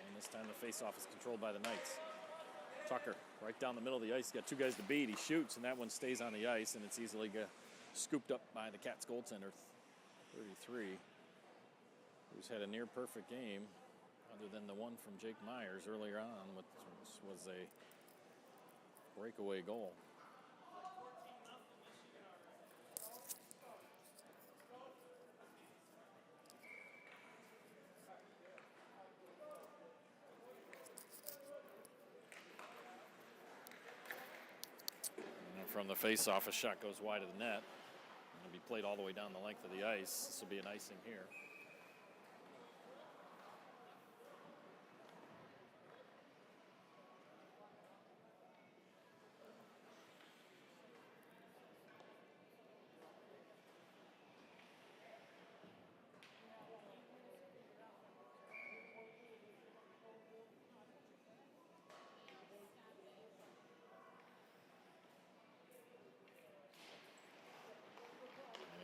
And this time the face-off is controlled by the Knights. Tucker, right down the middle of the ice. He's got two guys to beat. He shoots, and that one stays on the ice, and it's easily scooped up by the Cats goaltender, 33, who's had a near-perfect game, other than the one from Jake Myers earlier on, which was a breakaway goal. From the face-off, a shot goes wide of the net. It'll be played all the way down the length of the ice. This will be an icing here.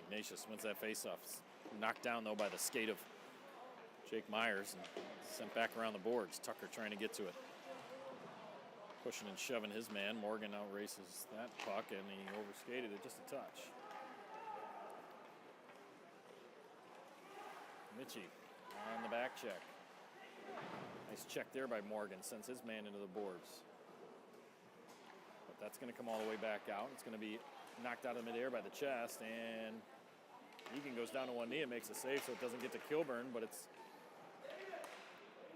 Ignatius wins that faceoff. Knocked down, though, by the skate of Jake Myers and sent back around the boards. Tucker trying to get to it. Pushing and shoving his man. Morgan outraces that puck, and he overskated it just a touch. Mitchie on the back check. Nice check there by Morgan. Sends his man into the boards. But that's going to come all the way back out. It's going to be knocked out of midair by the chest, and Egan goes down to one knee and makes a save, so it doesn't get to Kilburn, but it's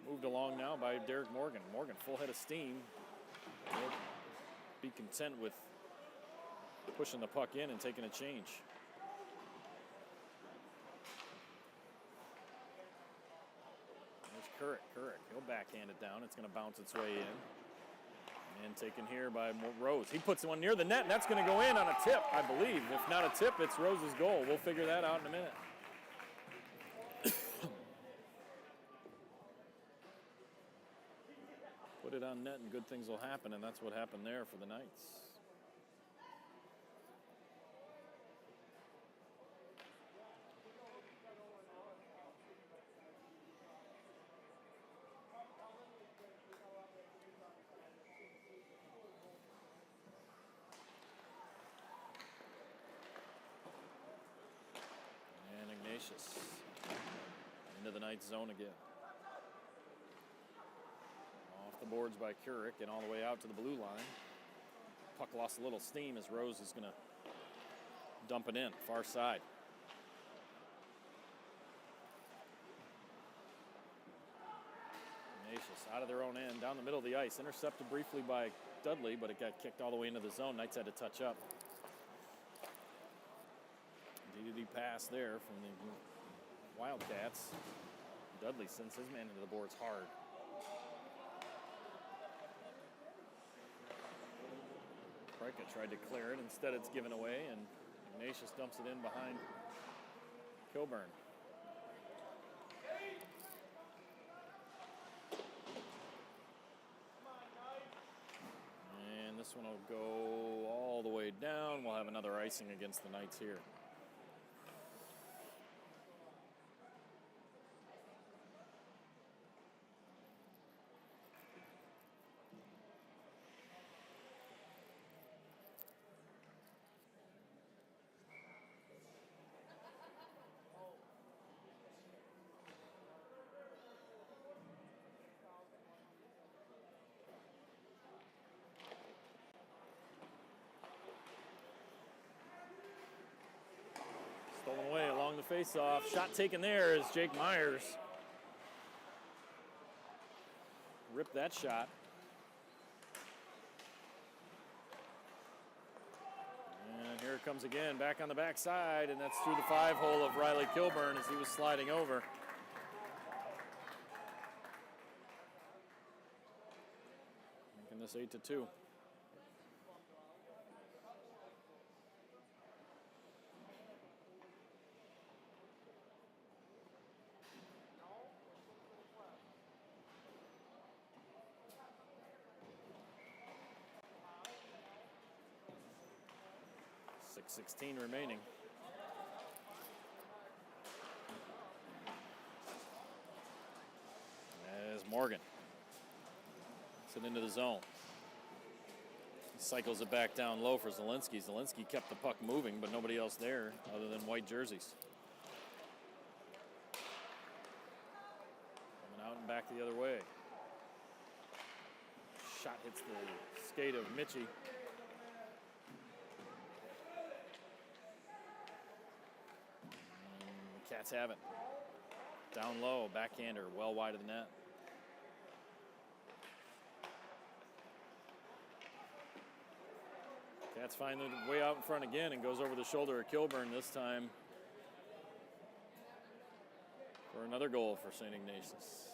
moved along now by Derek Morgan. Morgan, full head of steam. He'll be content with pushing the puck in and taking a change. There's Couric. He'll backhand it down. It's going to bounce its way in. And taken here by Rose. He puts one near the net, and that's going to go in on a tip, I believe. If not a tip, it's Rose's goal. We'll figure that out in a minute. Put it on net, and good things will happen, and that's what happened there for the Knights. Into the Knights zone again. Off the boards by Couric and all the way out to the blue line. Puck lost a little steam as Rose is going to dump it in, far side. Ignatius out of their own end, down the middle of the ice. Intercepted briefly by Dudley, but it got kicked all the way into the zone. Knights had to touch up. DDD pass there from the Wildcats. Dudley sends his man into the boards hard. Prika tried to clear it. Instead, it's given away, and Ignatius dumps it in behind Kilburn. And this one will go all all the way down. We'll have another icing against the Knights here. Stolen away along the faceoff. Shot taken there is Jake Myers. Ripped that shot. And here it comes again, back on the backside, and that's through the 5-hole of Riley Kilburn as he was sliding over. Making this 8-2. .16 remaining. As Morgan sent into the zone. He cycles it back down low for Zielinski. Zielinski kept the puck moving, but nobody else there other than white jerseys. Coming out and back the other way. Shot hits the skate of Mitchie. Cats have it. Down low, backhander, well wide of the net. Cats find the way out in front again and goes over the shoulder of Kilburn this time for another goal for St. Ignatius.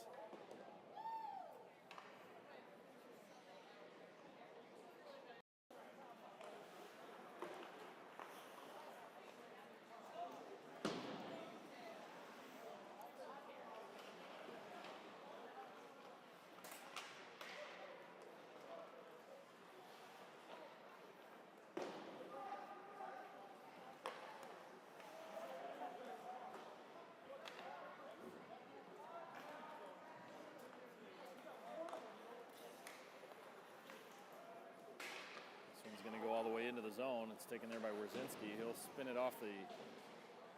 He's going to go all the way into the zone. It's taken there by Wierzinski. He'll spin it off the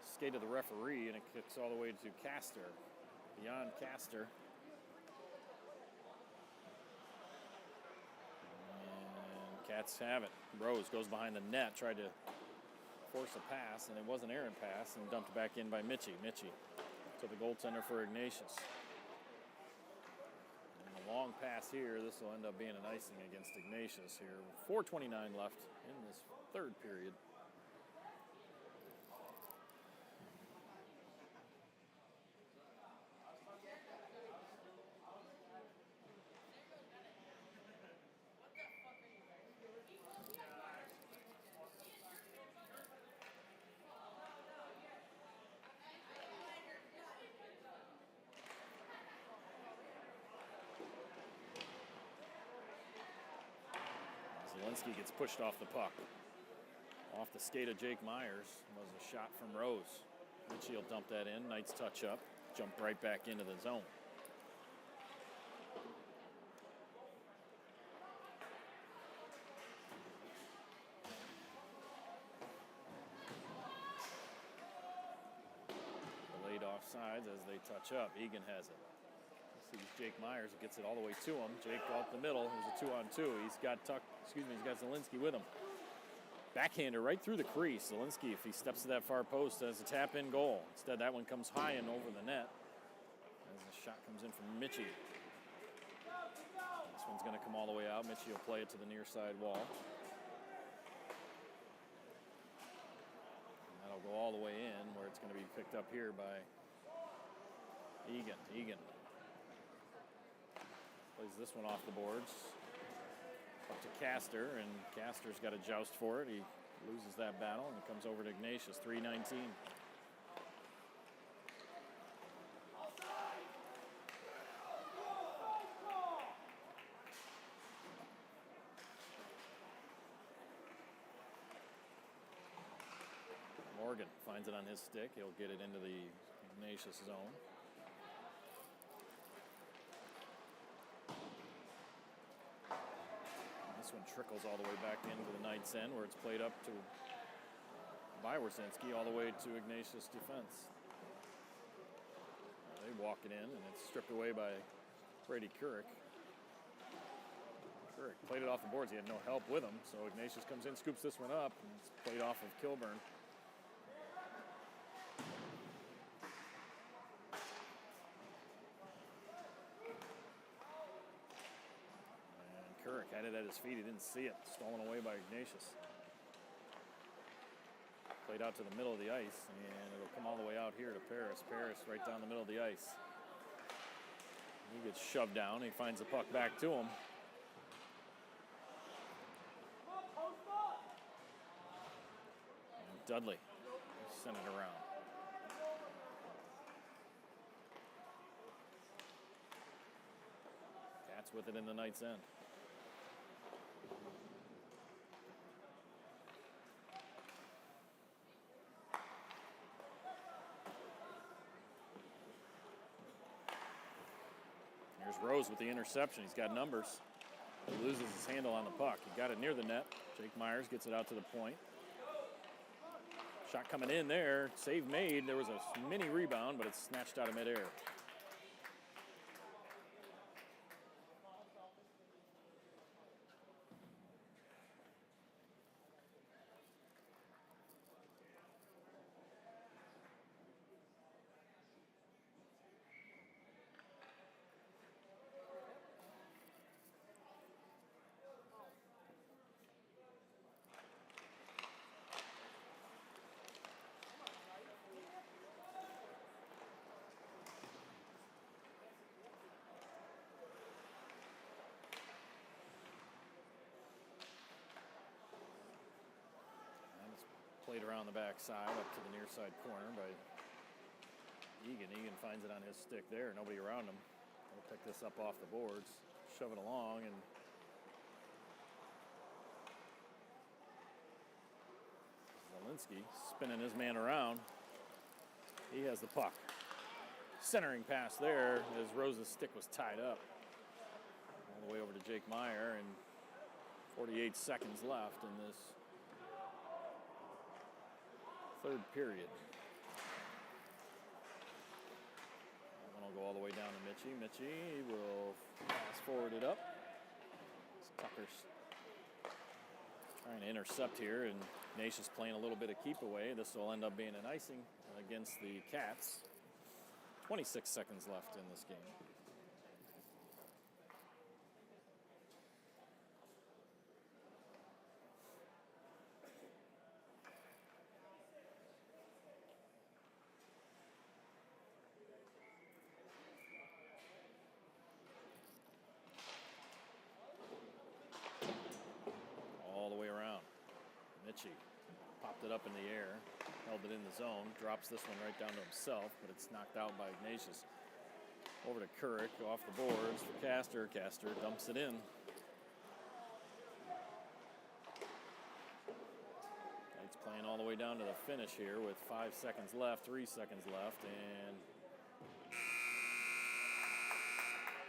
skate of the referee, and it kicks all the way to Castor. Beyond Castor. And Cats have it. Rose goes behind the net, tried to force a pass, and it was an errant pass, and dumped back in by Mitchie. Mitchie to the goaltender for Ignatius. Long pass here. This will end up being an icing against Ignatius here. 4:29 left in this third period. Zielinski gets pushed off the puck. Off the skate of Jake Myers was a shot from Rose. Mitchie will dump that in. Knights touch up. Jump right back into the zone. Delayed offsides as they touch up. Egan has it. Sees Jake Myers, gets it all the way to him. Jake up the middle. There's a 2-on-2. He's got Zielinski with him. Backhander right through the crease. Zielinski, if he steps to that far post, has a tap-in goal. Instead, that one comes high and over the net as the shot comes in from Mitchie. This one's going to come all the way out. Mitchie will play it to the near side wall. And that'll go all the way in, where it's going to be picked up here by Egan. Egan plays this one off the boards. Up to Castor, and Castor's got a joust for it. He loses that battle, and it comes over to Ignatius, 3:19. Morgan finds it on his stick. He'll get it into the Ignatius zone. This one trickles all the way back into the Knights' end, where it's played up to by Wersinski all the way to Ignatius defense. They walk it in, and it's stripped away by Brady Couric. Couric played it off the boards. He had no help with him, so Ignatius comes in, scoops this one up, and it's played off of Kilburn. Couric had it at his feet. He didn't see it. Stolen away by Ignatius. Played out to the middle of the ice, and it'll come all the way out here to Paris. Paris right down the middle of the ice. He gets shoved down. He finds the puck back to him. And Dudley sent it around. Cats with it in the Knights' end. Here's Rose with the interception. He's got numbers. He loses his handle on the puck. He got it near the net. Jake Myers gets it out to the point. Shot coming in there. Save made. There was a mini rebound, but it's snatched out of midair. Played around the backside up to the near side corner by Egan. Egan finds it on his stick there. Nobody around him. He'll pick this up off the boards, shove it along, and Zielinski spinning his man around. He has the puck. Centering pass there as Rose's stick was tied up. All the way over to Jake Meyer, and 48 seconds left in this third period. That one will go all the way down to Mitchie. Mitchie will pass forward it up. Tucker's trying to intercept here, and Ignatius playing a little bit of keep away. This will end up being an icing against the Cats. 26 seconds left in this game. Popped it up in the air, held it in the zone, drops this one right down to himself, but it's knocked out by Ignatius. Over to Couric, off the boards for Castor. Castor dumps it in. It's playing all the way down to the finish here with 5 seconds left, 3 seconds left, and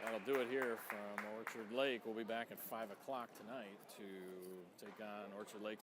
that'll do it here from Orchard Lake. We'll be back at 5 o'clock tonight to take on Orchard Lake.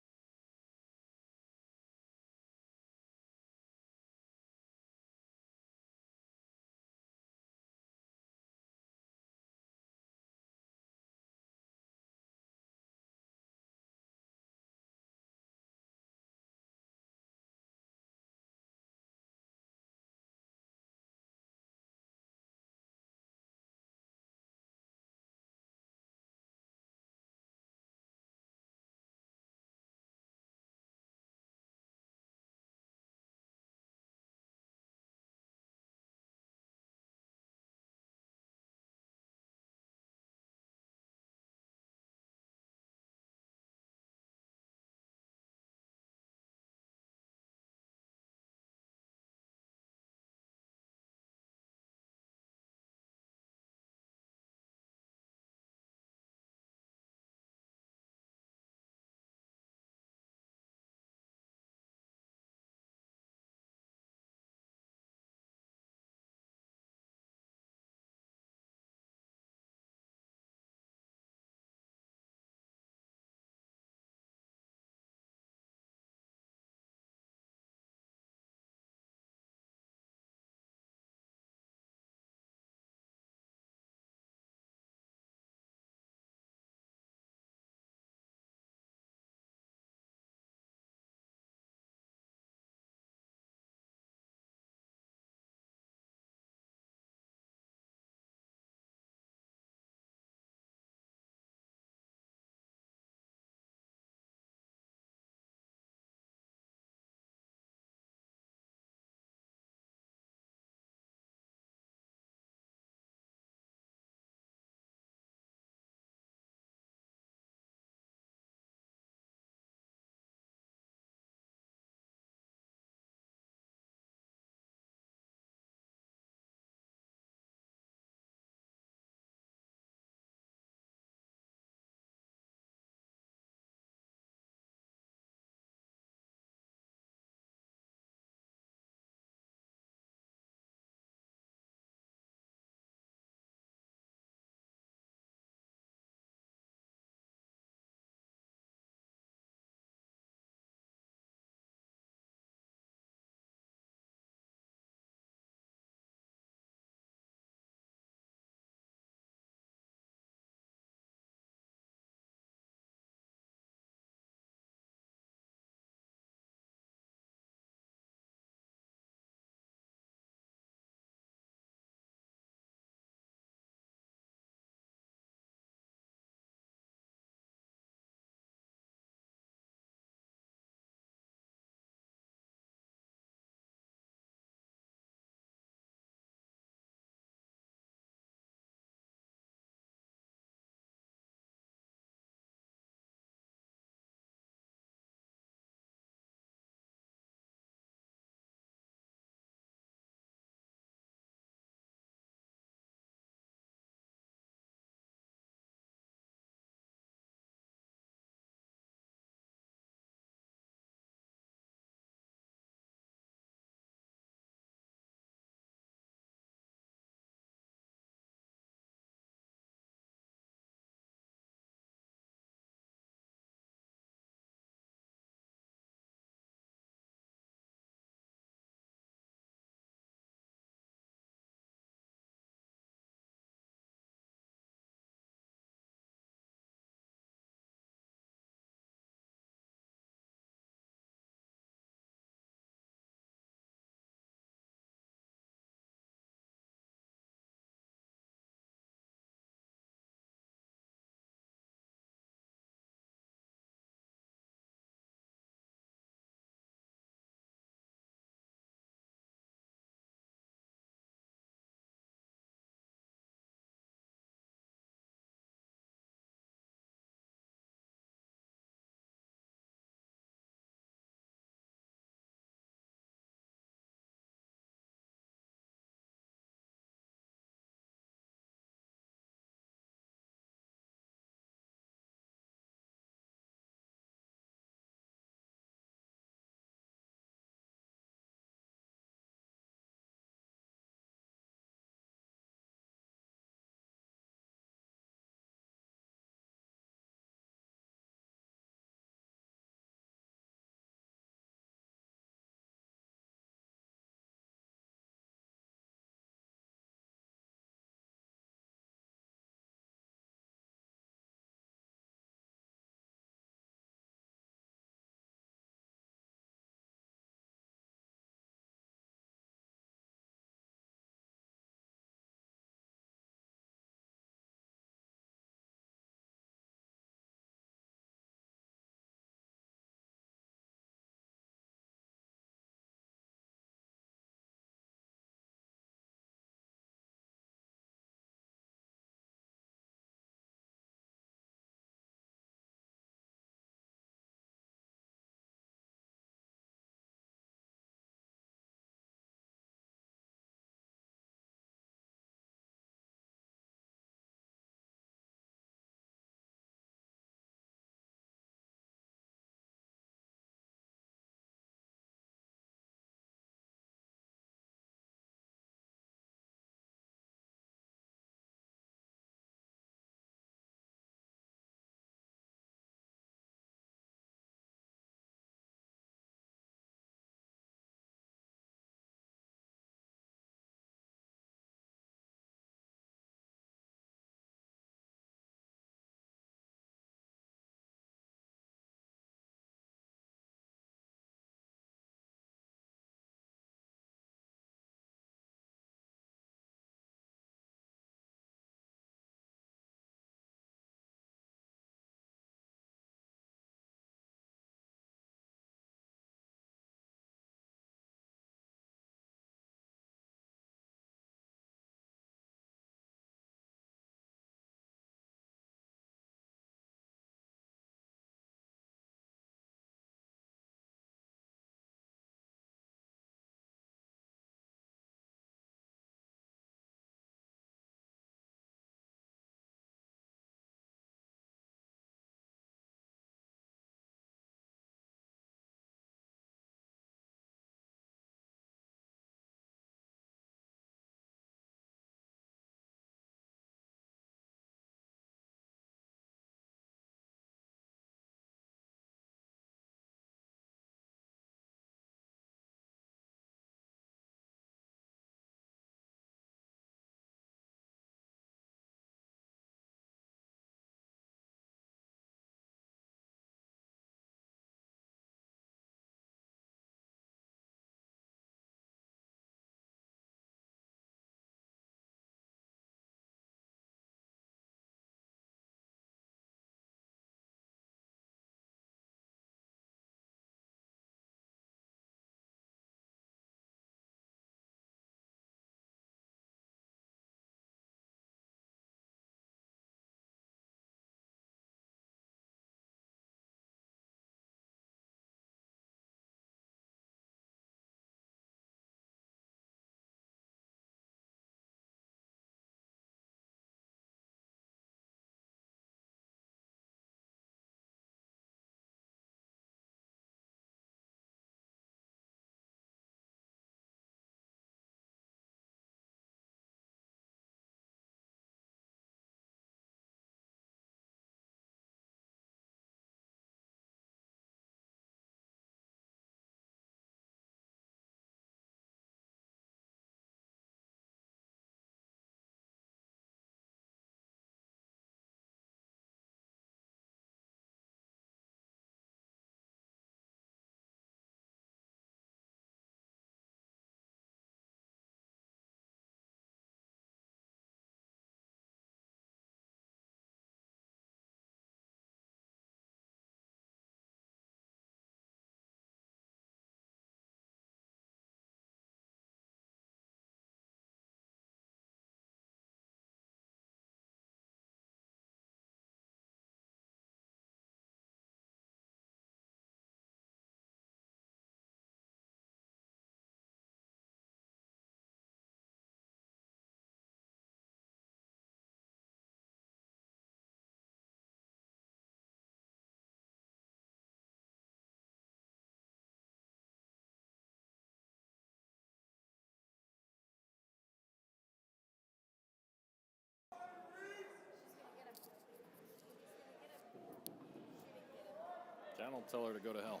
Dan will tell her to go to hell.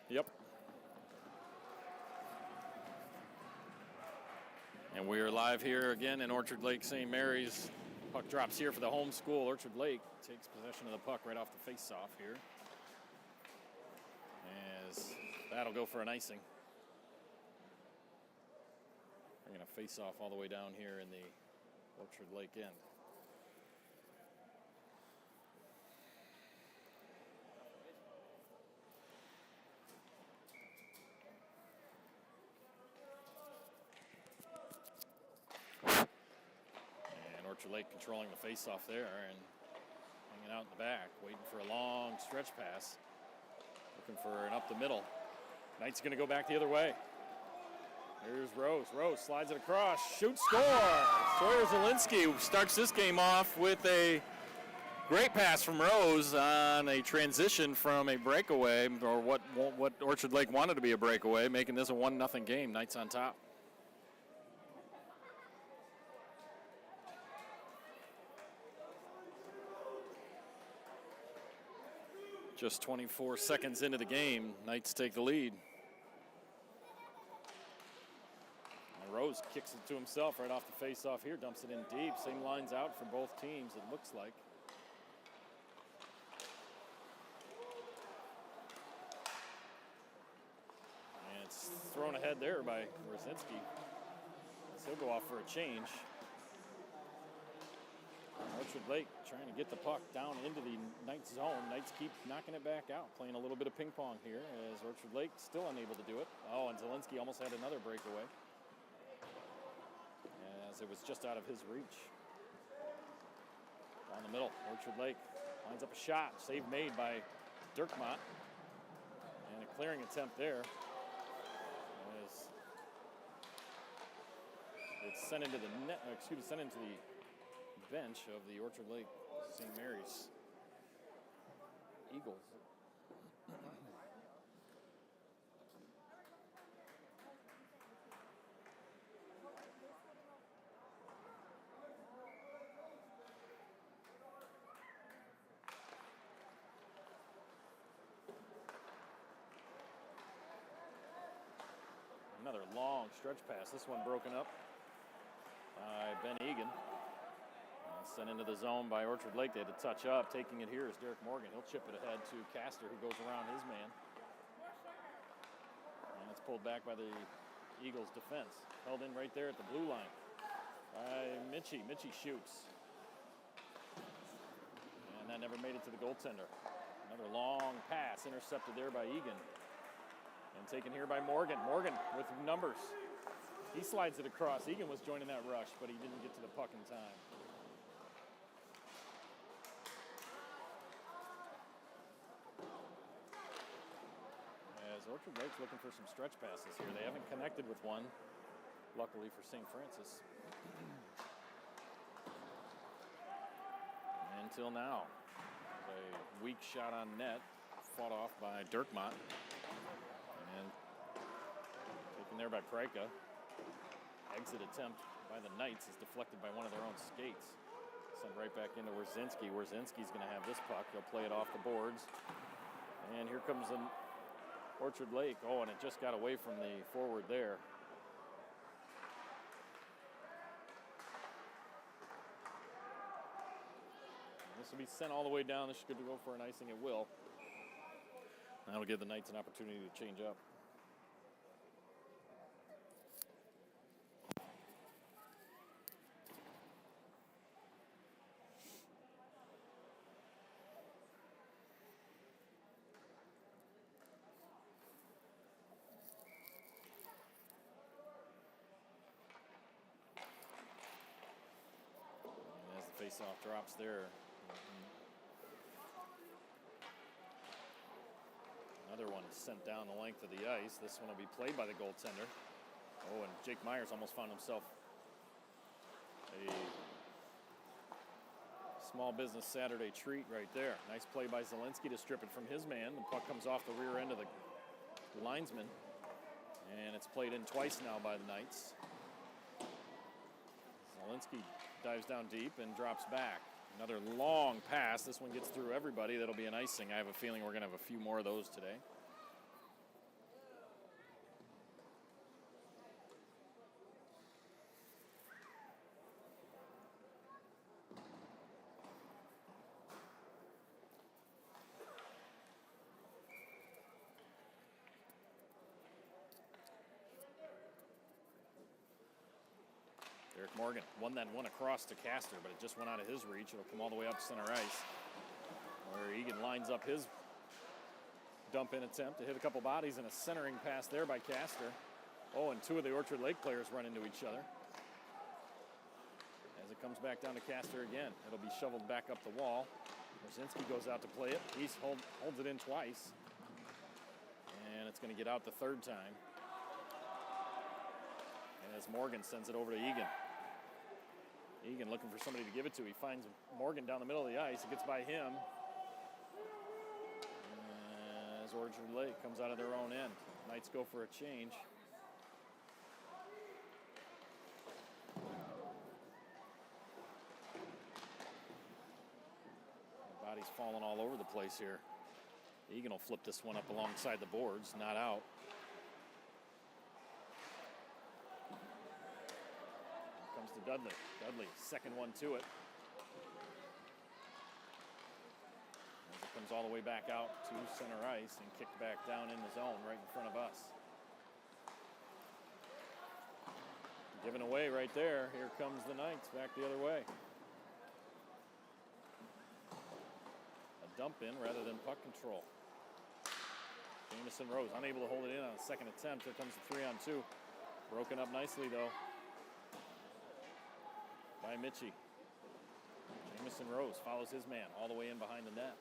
Yep. And we are live here again in Orchard Lake St. Mary's. Puck drops here for the home school. Orchard Lake takes possession of the puck right off the face-off here. As that'll go for an icing. We're going to face off all the way down here in the Orchard Lake end. And Orchard Lake controlling the face-off there and hanging out in the back, waiting for a long stretch pass. Looking for an up the middle. Knight's going to go back the other way. Here's Rose. Rose slides it across. Shoot, score! Sawyer Zielinski starts this game off with a great pass from Rose on a transition from a breakaway, or what Orchard Lake wanted to be a breakaway, making this a 1-0 game. Knights on top. Just 24 seconds into the game, Knights take the lead. Rose kicks it to himself right off the face-off here, dumps it in deep. Same lines out for both teams, it looks like. And it's thrown ahead there by Rosinski. So he'll go off for a change. Orchard Lake trying to get the puck down into the Knights zone. Knights keep knocking it back out, playing a little bit of ping pong here as Orchard Lake still unable to do it. Oh, and Zielinski almost had another breakaway, as it was just out of his reach. Down the middle, Orchard Lake lines up a shot. Save made by Dirkmont. And a clearing attempt there. As it's sent into the net, sent into the bench of the Orchard Lake St. Mary's Eagles. Another long stretch pass. This one broken up by Ben Egan. Sent into the zone by Orchard Lake. They had to touch up. Taking it here is Derek Morgan. He'll chip it ahead to Castor, who goes around his man. And it's pulled back by the Eagles defense. Held in right there at the blue line by Mitchie. Mitchie shoots. And that never made it to the goaltender. Another long pass intercepted there by Egan. And taken here by Morgan. Morgan with numbers. He slides it across. Egan was joining that rush, but he didn't get to the puck in time. As Orchard Lake's looking for some stretch passes here. They haven't connected with one, luckily for St. Francis. Until now. A weak shot on net, fought off by Dirkmont. And taken there by Prika. Exit attempt by the Knights is deflected by one of their own skates. Sent right back into Wierzinski. Wierzinski's going to have this puck. He'll play it off the boards. And here comes an Orchard Lake. Oh, and it just got away from the forward there. And this will be sent all the way down. This is good to go for an icing. It will. That'll give the Knights an opportunity to change up. Face-off drops there. Another one is sent down the length of the ice. This one will be played by the goaltender. Oh, and Jake Myers almost found himself a small business Saturday treat right there. Nice play by Zielinski to strip it from his man. The puck comes off the rear end of the linesman. And it's played in twice now by the Knights. Zielinski dives down deep and drops back. Another long pass. This one gets through everybody. That'll be an icing. I have a feeling we're going to have a few more of those today. Derek Morgan won that one across to Castor, but it just went out of his reach. It'll come all the way up center ice, where Egan lines up his dump-in attempt to hit a couple bodies, and a centering pass there by Castor. Oh, and two of the Orchard Lake players run into each other. As it comes back down to Castor again, it'll be shoveled back up the wall. Brzezinski goes out to play it. He holds it in twice, and it's going to get out the third time. And as Morgan sends it over to Egan. Egan looking for somebody to give it to. He finds Morgan down the middle of the ice. It gets by him. As Orchard Lake comes out of their own end. Knights go for a change. The body's falling all over the place here. Egan will flip this one up alongside the boards, not out. Comes to Dudley. Dudley, second one to it. As it comes all the way back out to center ice and kicked back down in the zone right in front of us. Given away right there. Here comes the Knights back the other way. A dump in rather than puck control. Jamison Rose unable to hold it in on a second attempt. Here comes the 3-on-2. Broken up nicely though by Mitchie. Jamison Rose follows his man all the way in behind the net.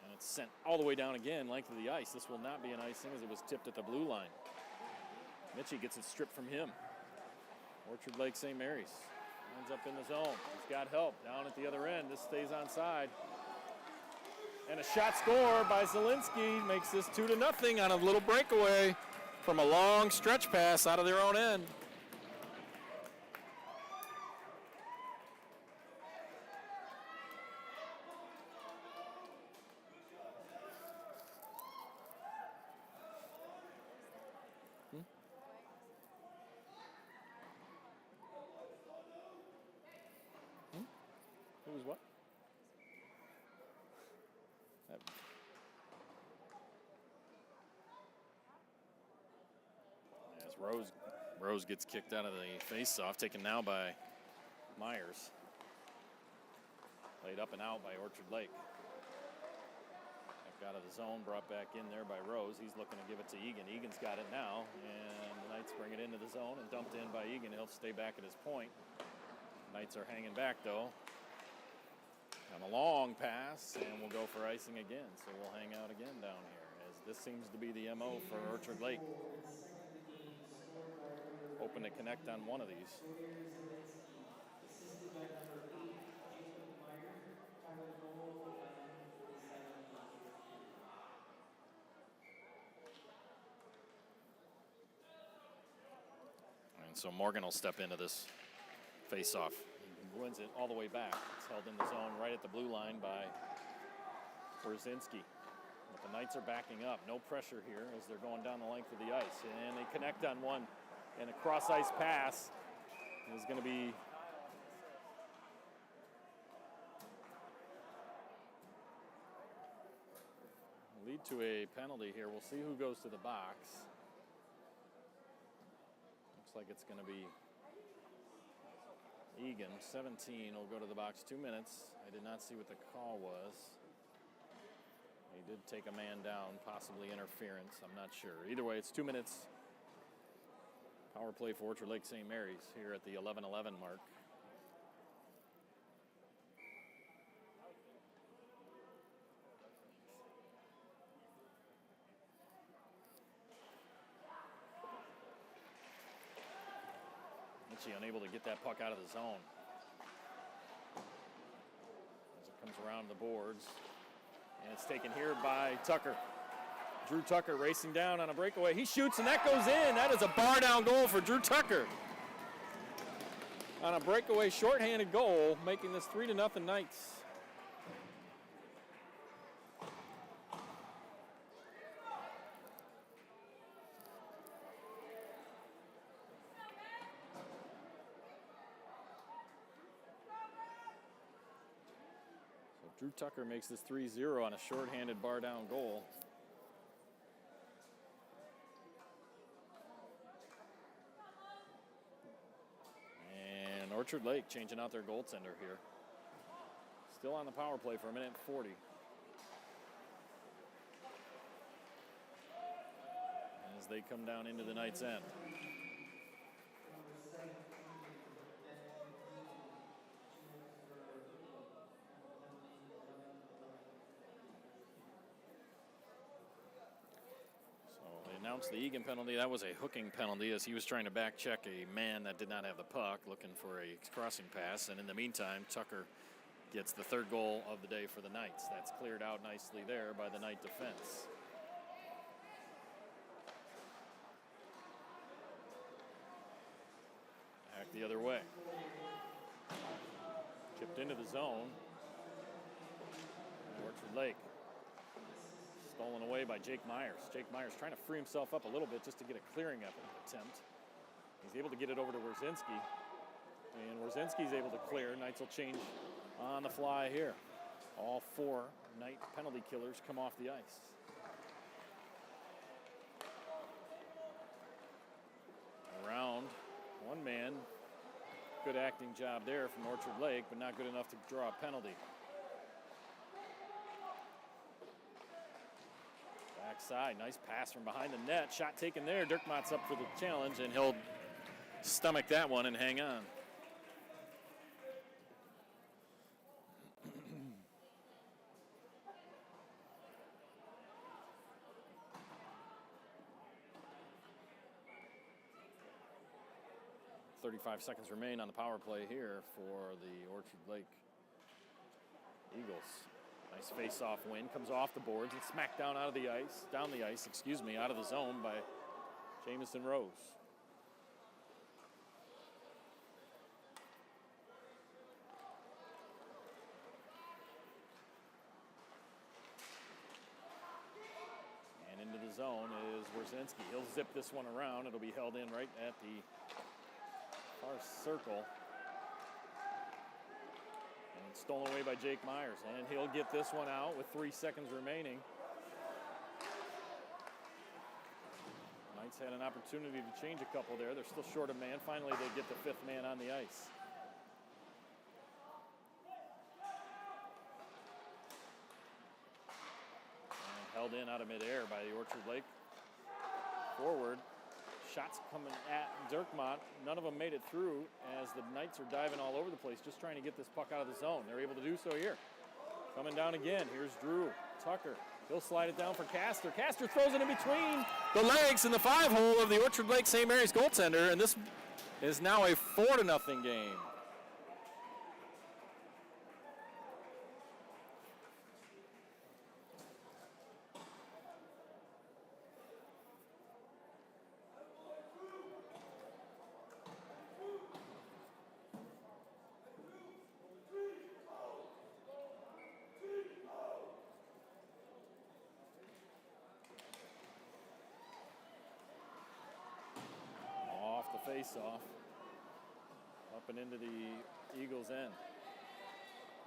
And it's sent all the way down again, length of the ice. This will not be an icing as it was tipped at the blue line. Mitchie gets it stripped from him. Orchard Lake St. Mary's ends up in the zone. He's got help down at the other end. This stays onside. And a shot score by Zielinski makes this 2-0 on a little breakaway from a long stretch pass out of their own end. Who was what? As Rose gets kicked out of the face-off, taken now by Myers. Laid up and out by Orchard Lake. Back out of the zone, brought back in there by Rose. He's looking to give it to Egan. Egan's got it now, and the Knights bring it into the zone and dumped in by Egan. He'll stay back at his point. Knights are hanging back though. On a long pass, and we'll go for icing again. So we'll hang out again down here, as this seems to be the MO for Orchard Lake. Hoping to connect on one of these. And so Morgan will step into this face-off. He wins it all the way back. It's held in the zone right at the blue line by Brzezinski. But the Knights are backing up. No pressure here as they're going down the length of the ice. And they connect on one. And a cross-ice pass is going to be lead to a penalty here. We'll see who goes to the box. Looks like it's going to be Egan. 17 will go to the box. 2 minutes. I did not see what the call was. He did take a man down, possibly interference. I'm not sure. Either way, it's 2 minutes. Power play for Orchard Lake St. Mary's here at the 11:11 mark. Mitchie unable to get that puck out of the zone. As it comes around the boards. And it's taken here by Tucker. Drew Tucker racing down on a breakaway. He shoots and that goes in. That is a bar down goal for Drew Tucker. on a breakaway shorthanded goal, making this 3-0 Knights. So Drew Tucker makes this 3-0 on a shorthanded bar down goal. Orchard Lake changing out their goaltender here. Still on the power play for 1:40. As they come down into the Knights' end. Announced the Egan penalty. That was a hooking penalty as he was trying to back check a man that did not have the puck, looking for a crossing pass. And in the meantime, Tucker gets the third goal of the day for the Knights. That's cleared out nicely there by the Knight defense. Back the other way. Chipped into the zone. Orchard Lake. Stolen away by Jake Myers. Jake Myers trying to free himself up a little bit just to get a clearing attempt. He's able to get it over to Wierzynski. And Wierzynski's able to clear. Knights will change on the fly here. All 4 Knight penalty killers come off the ice. Around one man. Good acting job there from Orchard Lake, but not good enough to draw a penalty. Backside, nice pass from behind the net. Shot taken there. Dirkmott's up for the challenge, and he'll stomach that one and hang on. .35 seconds remain on the power play here for the Orchard Lake Eagles. Nice face-off win, comes off the boards and smacked down out of the ice, out of the zone by Jamison Rose. And into the zone is Wierzynski. He'll zip this one around. It'll be held in right at the far circle. Stolen away by Jake Myers, and he'll get this one out with 3 seconds remaining. Knights had an opportunity to change a couple there. They're still short a man. Finally, they get the 5th man on the ice. And held in out of midair by the Orchard Lake forward. Shots coming at Dirkmott. None of them made it through as the Knights are diving all over the place, just trying to get this puck out of the zone. They're able to do so here. Coming down again. Here's Drew Tucker. He'll slide it down for Castor. Castor throws it in between the legs in the 5-hole of the Orchard Lake St. Mary's goaltender, and this is now a 4-0 game. Face-off up and into the Eagles' end.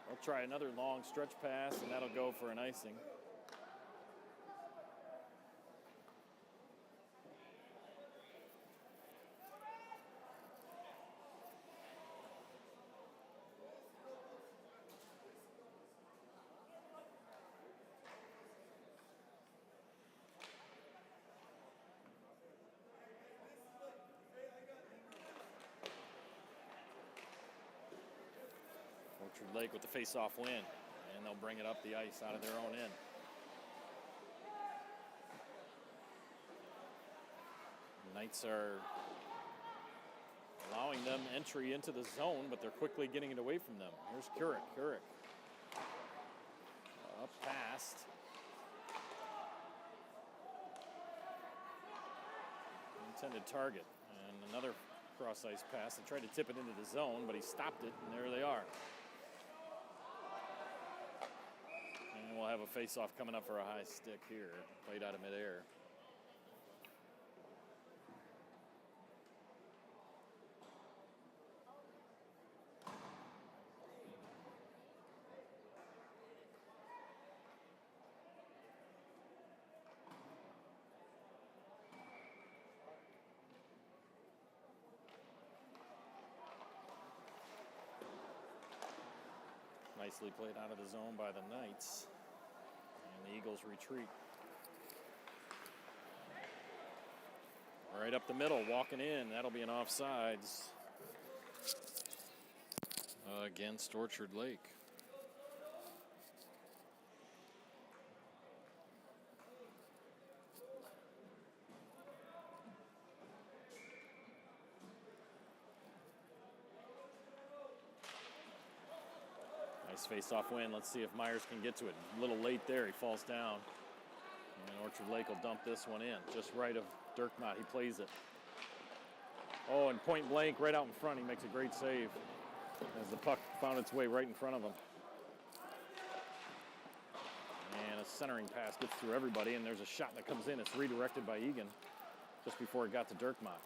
They'll try another long stretch pass, and that'll go for an icing. Orchard Lake with the face-off win, and they'll bring it up the ice out of their own end. The Knights are allowing them entry into the zone, but they're quickly getting it away from them. Here's Kurik. Up past. Intended target, and another cross-ice pass. They tried to tip it into the zone, but he stopped it, and there they are. And we'll have a face-off coming up for a high stick here, played out of midair. Nicely played out of the zone by the Knights. And the Eagles retreat. Right up the middle, walking in. That'll be an offsides against Orchard Lake. Nice face-off win. Let's see if Myers can get to it. A little late there. He falls down. And Orchard Lake will dump this one in. Just right of Dirkmott. He plays it. Oh, and point blank right out in front. He makes a great save as the puck found its way right in front of him. And a centering pass gets through everybody, and there's a shot that comes in. It's redirected by Egan just before it got to Dirkmott.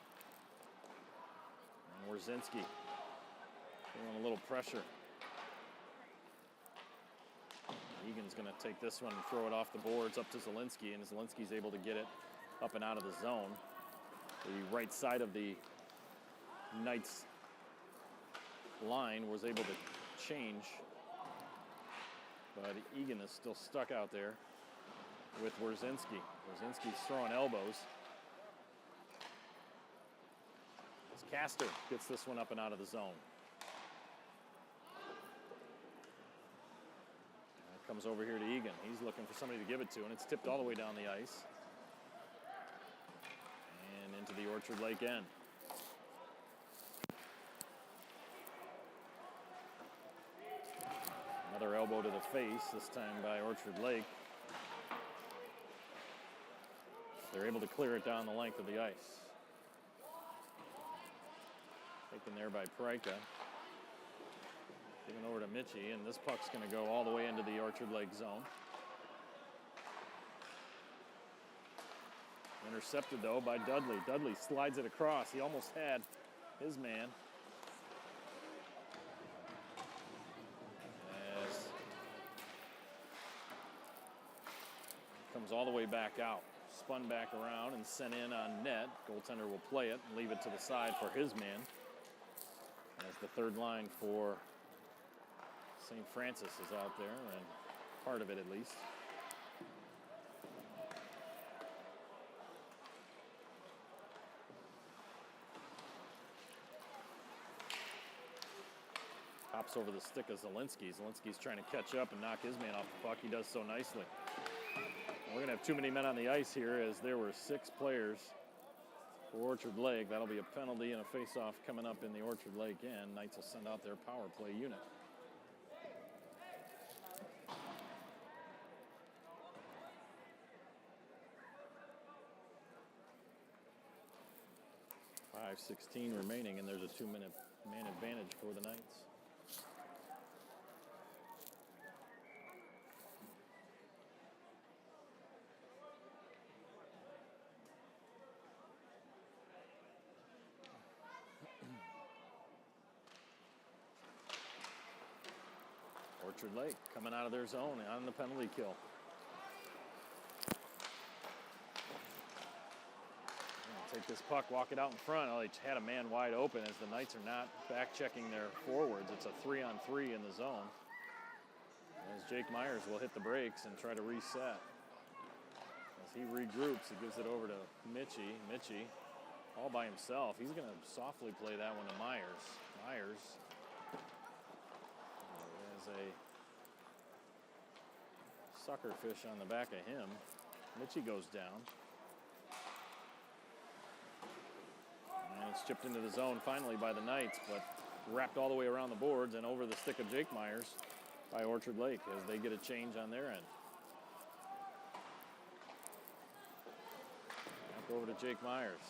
And Wierzynski feeling a little pressure. Egan's going to take this one and throw it off the boards up to Zielinski, and Zielinski's able to get it up and out of the zone. The right side of the Knights line was able to change, but Egan is still stuck out there with Wierzynski. Wierzynski's throwing elbows. As Castor gets this one up and out of the zone. Comes over here to Egan. He's looking for somebody to give it to, and it's tipped all the way down the ice and into the Orchard Lake end. Another elbow to the face, this time by Orchard Lake. They're able to clear it down the length of the ice. Taken there by Pryka. Given over to Mitchie, and this puck's going to go all the way into the Orchard Lake zone. Intercepted, though, by Dudley. Dudley slides it across. He almost had his man. As comes all the way back out. Spun back around and sent in on net. Goaltender will play it and leave it to the side for his man. As the third line for St. Francis is out there, and part of it at least. Hops over the stick of Zielinski. Zielinski's trying to catch up and knock his man off the puck. He does so nicely. We're going to have too many men on the ice here, as there were 6 players for Orchard Lake. That'll be a penalty and a face-off coming up in the Orchard Lake end. Knights will send out their power play unit. .5:16 remaining, and there's a 2-minute man advantage for the Knights. Orchard Lake coming out of their zone on the penalty kill. Take this puck, walk it out in front. Oh, they had a man wide open, as the Knights are not back-checking their forwards. It's a 3-on-3 in the zone. As Jake Myers will hit the brakes and try to reset. As he regroups, he gives it over to Mitchie. Mitchie, all by himself. He's going to softly play that one to Myers. Myers has a sucker fish on the back of him. Mitchie goes down. And it's chipped into the zone finally by the Knights, but wrapped all the way around the boards and over the stick of Jake Myers by Orchard Lake as they get a change on their end. Back over to Jake Myers.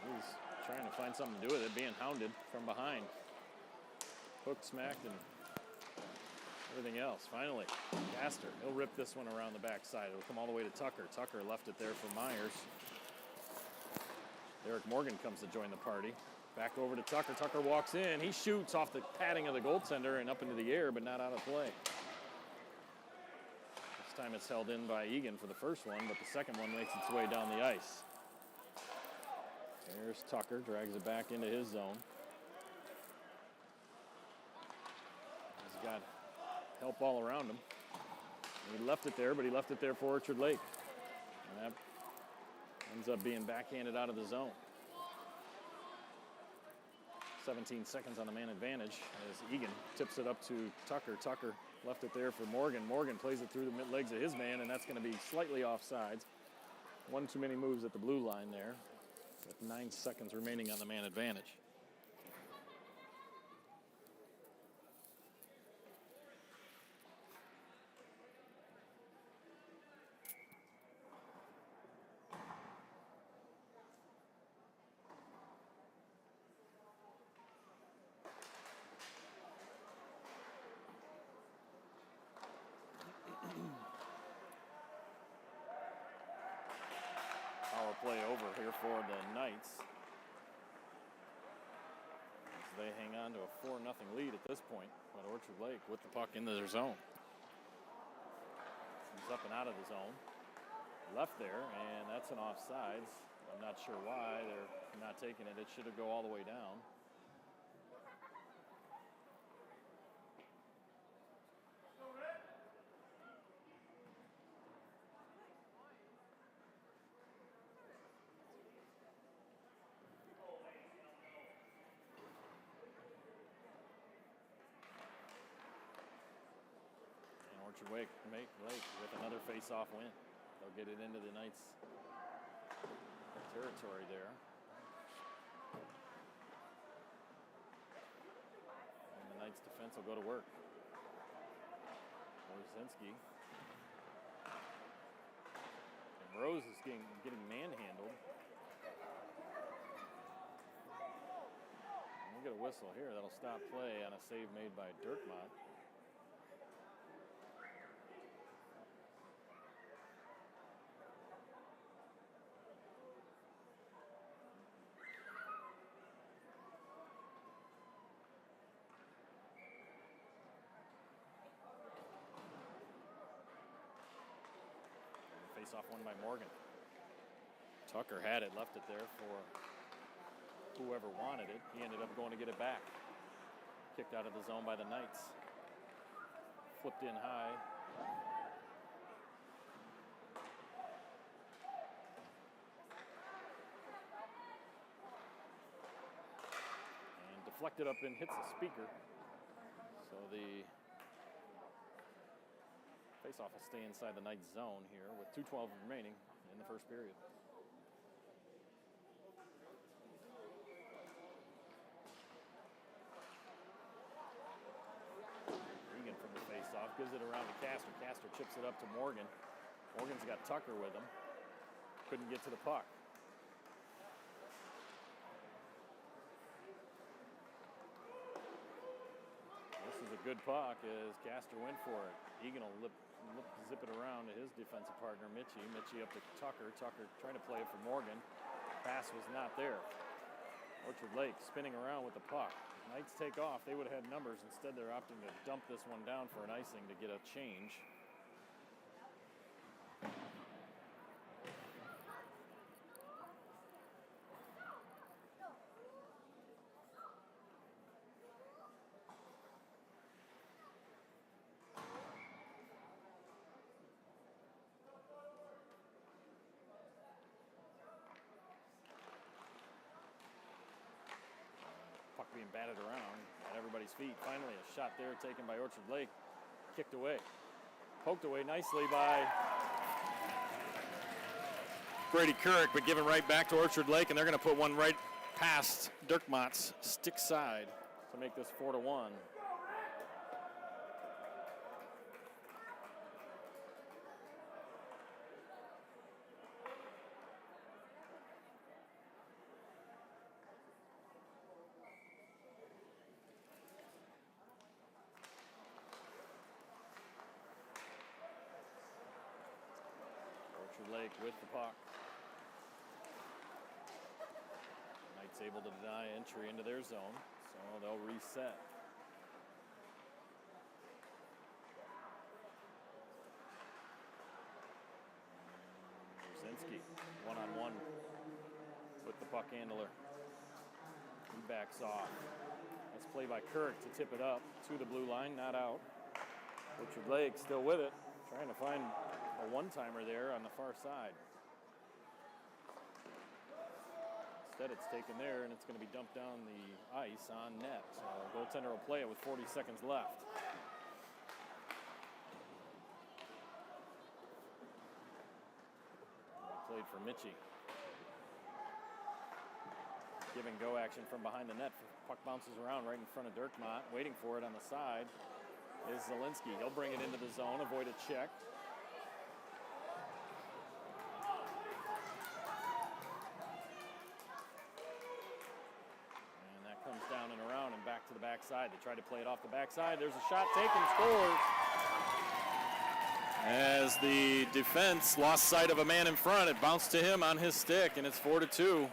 He's trying to find something to do with it, being hounded from behind. Hooked, smacked, and everything else. Finally, Castor, he'll rip this one around the backside. It'll come all the way to Tucker. Tucker left it there for Myers. Eric Morgan comes to join the party. Back over to Tucker. Tucker walks in. He shoots off the padding of the goaltender and up into the air, but not out of play. This time it's held in by Egan for the first one, but the second one makes its way down the ice. There's Tucker, drags it back into his zone. He's got help all around him. He left it there, but he left it there for Orchard Lake. And that ends up being backhanded out of the zone. 17 seconds on the man advantage as Egan tips it up to Tucker. Tucker left it there for Morgan. Morgan plays it through the legs of his man, and that's going to be slightly offsides. One too many moves at the blue line there, with 9 seconds remaining on the man advantage. Power play over here for the Knights, as they hang on to a 4-0 lead at this point. But Orchard Lake with the puck into their zone. He's up and out of the zone. Left there, and that's an offsides. I'm not sure why they're not taking it. It should go all the way down. Orchard Lake with another face-off win. They'll get it into the Knights' territory there. And the Knights' defense will go to work. Rosinski. And Rose is getting manhandled. And we'll get a whistle here. That'll stop play on a save made by Dirkmont. Face-off won by Morgan. Tucker had it, left it there for whoever wanted it. He ended up going to get it back. Kicked out of the zone by the Knights. Flipped in high. And deflected up and hits the speaker. So the face-off will stay inside the Knights' zone here with 2:12 remaining in the first period. Egan from the face-off gives it around to Castor. Castor chips it up to Morgan. Morgan's got Tucker with him. Couldn't get to the puck. This is a good puck as Castor went for it. Egan will zip it around to his defensive partner, Mitchie. Mitchie up to Tucker. Tucker trying to play it for Morgan. Pass was not there. Orchard Lake spinning around with the puck. Knights take off. They would have had numbers. Instead, they're opting to dump this one down for an icing to get a change. Puck being batted around at everybody's feet. Finally, a shot there taken by Orchard Lake. Kicked away. Poked away nicely by Brady Couric, but given right back to Orchard Lake, and they're going to put one right past Dirkmont's stick side to make this 4-1. Orchard Lake with the puck. Knight's able to deny entry into their zone, so they'll reset. Brzezinski, one-on-one with the puck handler. He backs off. Nice play by Kirk to tip it up to the blue line, not out. Orchard Lake still with it, trying to find a one-timer there on the far side. Instead, it's taken there, and it's going to be dumped down the ice on net. So goaltender will play it with 40 seconds left. Played for Mitchie. Give and go action from behind the net. Puck bounces around right in front of Dirkmont. Waiting for it on the side is Zielinski. He'll bring it into the zone, avoid a check. And that comes down and around and back to the backside. They tried to play it off the backside. There's a shot taken, scores. As the defense lost sight of a man in front, it bounced to him on his stick, and it's 4-2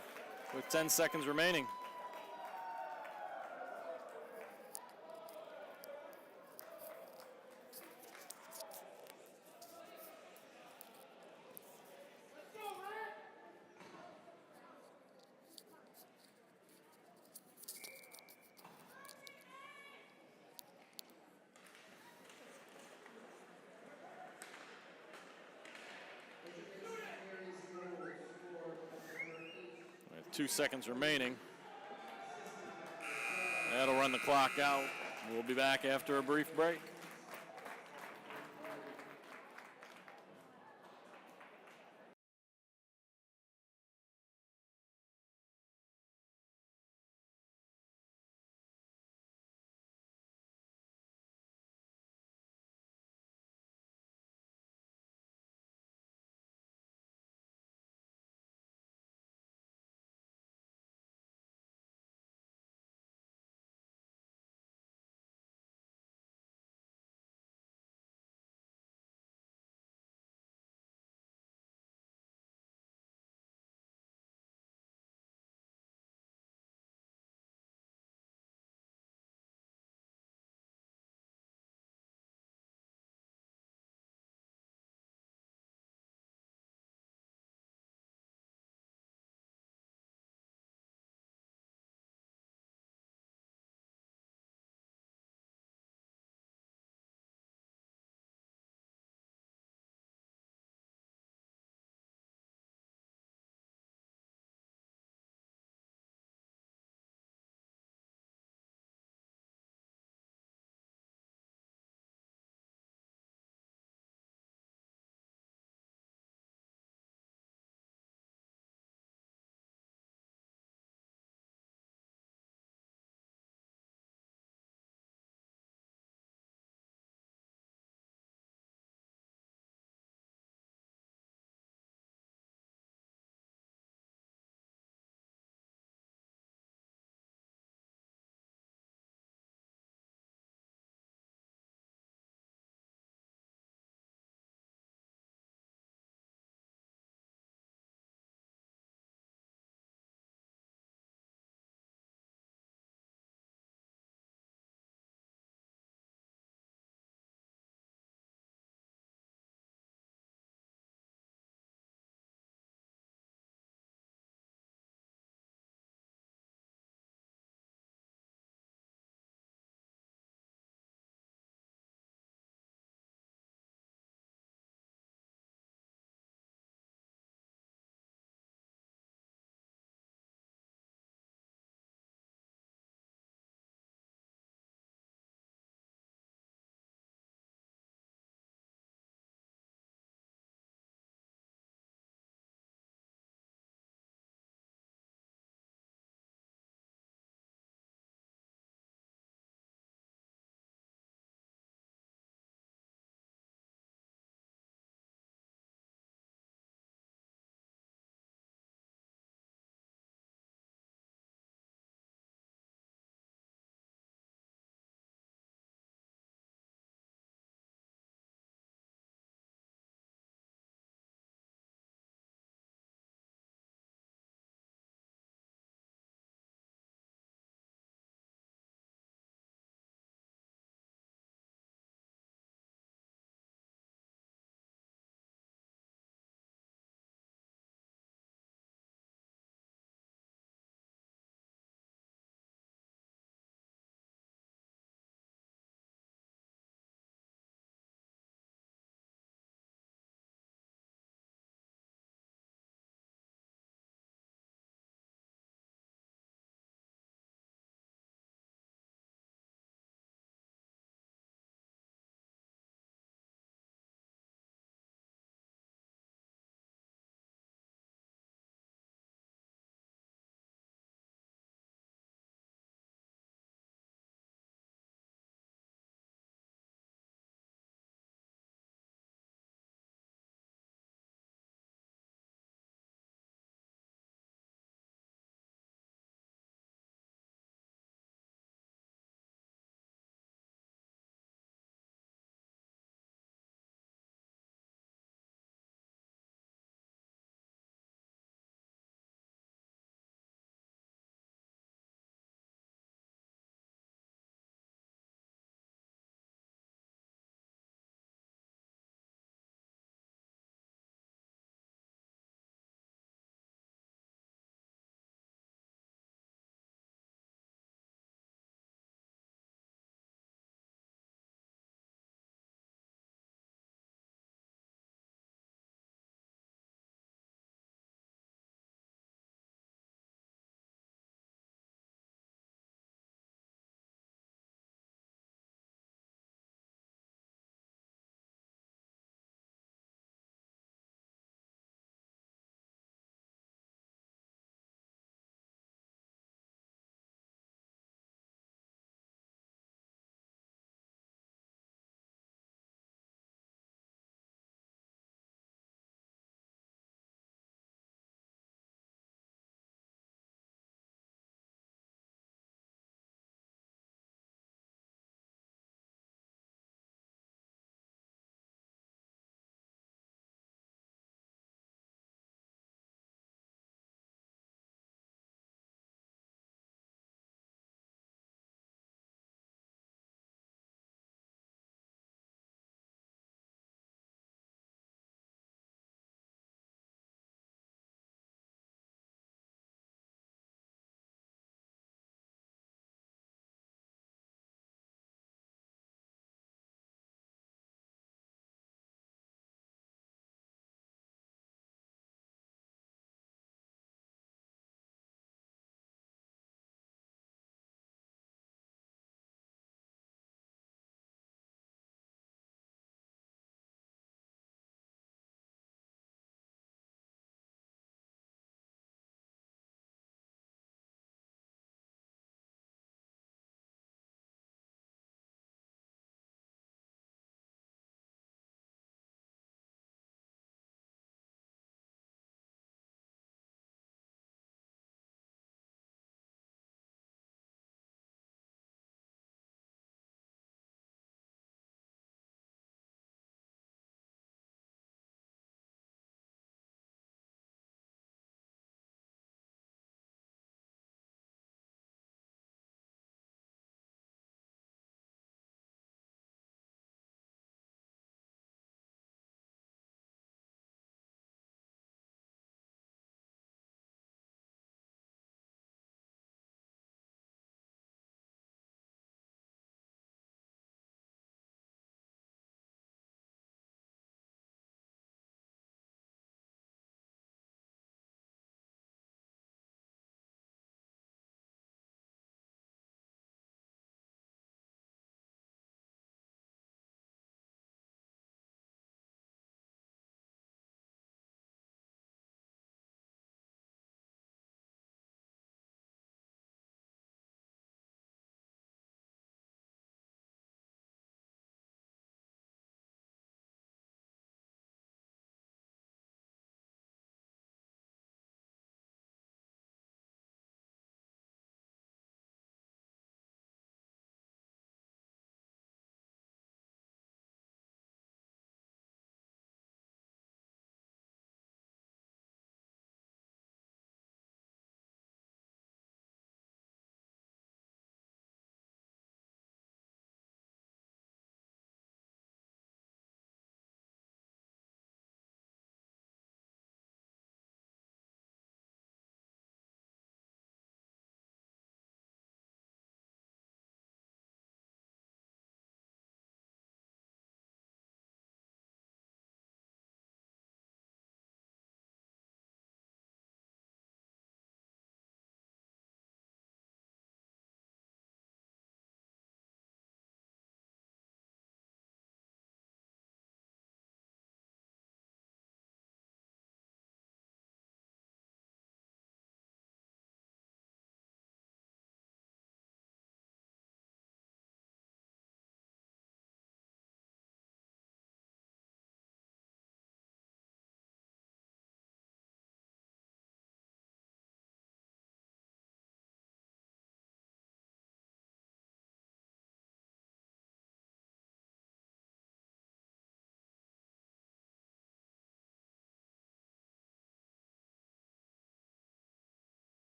with 10 seconds remaining. With 2 seconds remaining. That'll run the clock out. We'll be back after a brief break.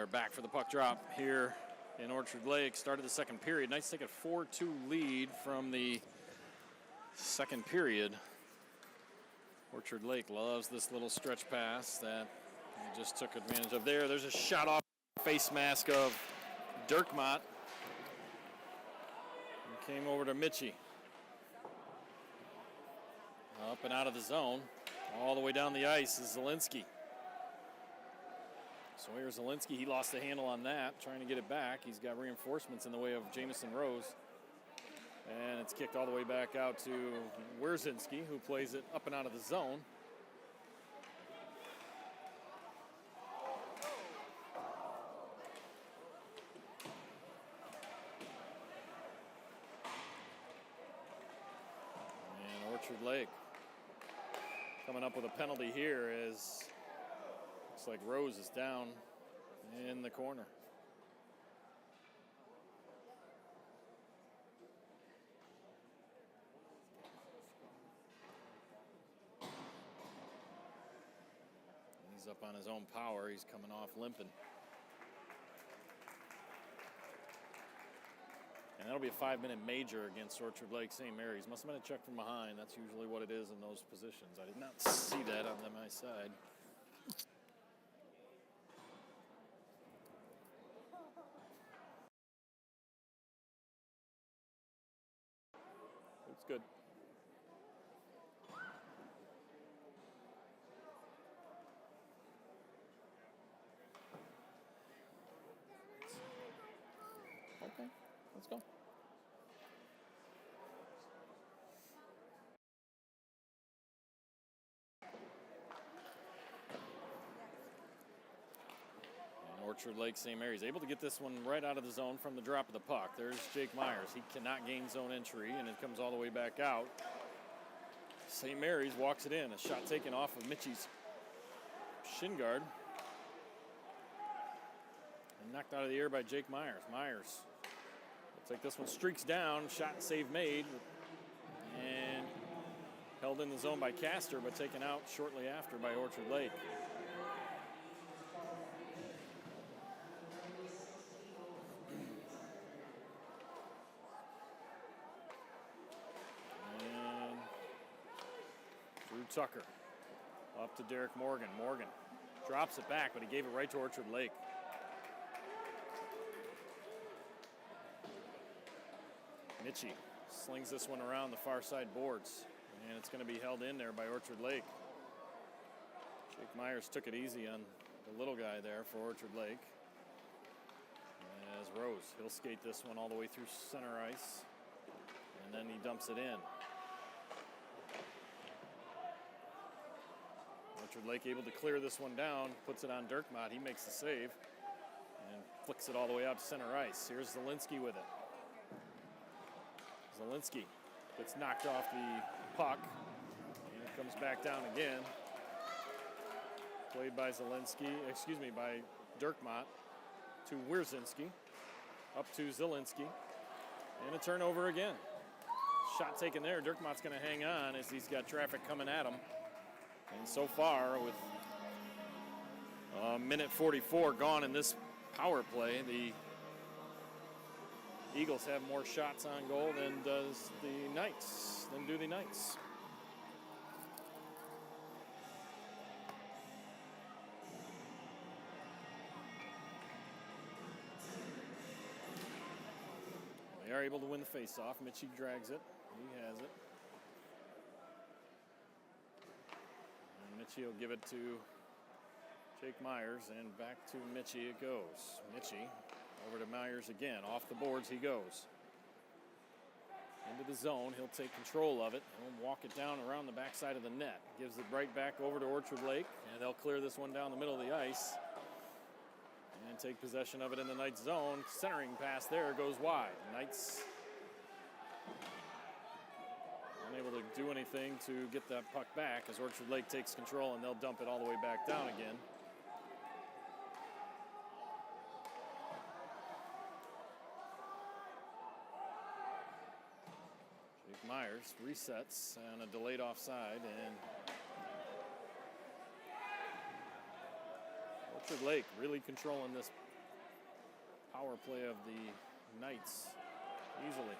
are back for the puck drop here in Orchard Lake. Started the second period. Knights take a 4-2 lead from the second period. Orchard Lake loves this little stretch pass that he just took advantage of there. There's a shot off face mask of Dirkmott. And came over to Mitchie. Up and out of the zone. All the way down the ice is Zielinski. Sawyer Zielinski, he lost the handle on that, trying to get it back. He's got reinforcements in the way of Jamison Rose. And it's kicked all the way back out to Wierzinski, who plays it up and out of the zone. And Orchard Lake coming up with a penalty here as looks like Rose is down in the corner. He's up on his own power. He's coming off limping. And that'll be a 5-minute major against Orchard Lake St. Mary's. Must have been a check from behind. That's usually what it is in those positions. I did not see that on my side. It's good. Okay, let's go. And Orchard Lake St. Mary's able to get this one right out of the zone from the drop of the puck. There's Jake Myers. He cannot gain zone entry, and it comes all the way back out. St. Mary's walks it in. A shot taken off of Mitchie's shin guard. And knocked out of the air by Jake Myers. Myers looks like this one streaks down. Shot and save made. And held in the zone by Castor, but taken out shortly after by Orchard Lake. And Drew Tucker up to Derek Morgan. Morgan drops it back, but he gave it right to Orchard Lake. Mitchie slings this one around the far side boards, and it's going to be held in there by Orchard Lake. Jake Myers took it easy on the little guy there for Orchard Lake. As Rose, he'll skate this one all the way through center ice, and then he dumps it in. Orchard Lake able to clear this one down, puts it on Dirkmott. He makes the save and flicks it all the way out to center ice. Here's Zielinski with it. Zielinski gets knocked off the puck, and it comes back down again. Played by by Dirkmott to Wierzinski, up to Zielinski, and a turnover again. Shot taken there. Dirkmott's going to hang on as he's got traffic coming at him. And so far, with a minute 44 gone in this power play, the Eagles have more shots on goal than do the Knights. They are able to win the face-off. Mitchie drags it. He has it. And Mitchie will give it to Jake Myers, and back to Mitchie it goes. Mitchie over to Myers again. Off the boards he goes. Into the zone. He'll take control of it. He'll walk it down around the backside of the net. Gives it right back over to Orchard Lake, and they'll clear this one down the middle of the ice and take possession of it in the Knights zone. Centering pass there goes wide. Knights unable to do anything to get that puck back as Orchard Lake takes control, and they'll dump it all the way back down again. Jake Myers resets on a delayed offside, and Orchard Lake really controlling this power play of the Knights easily.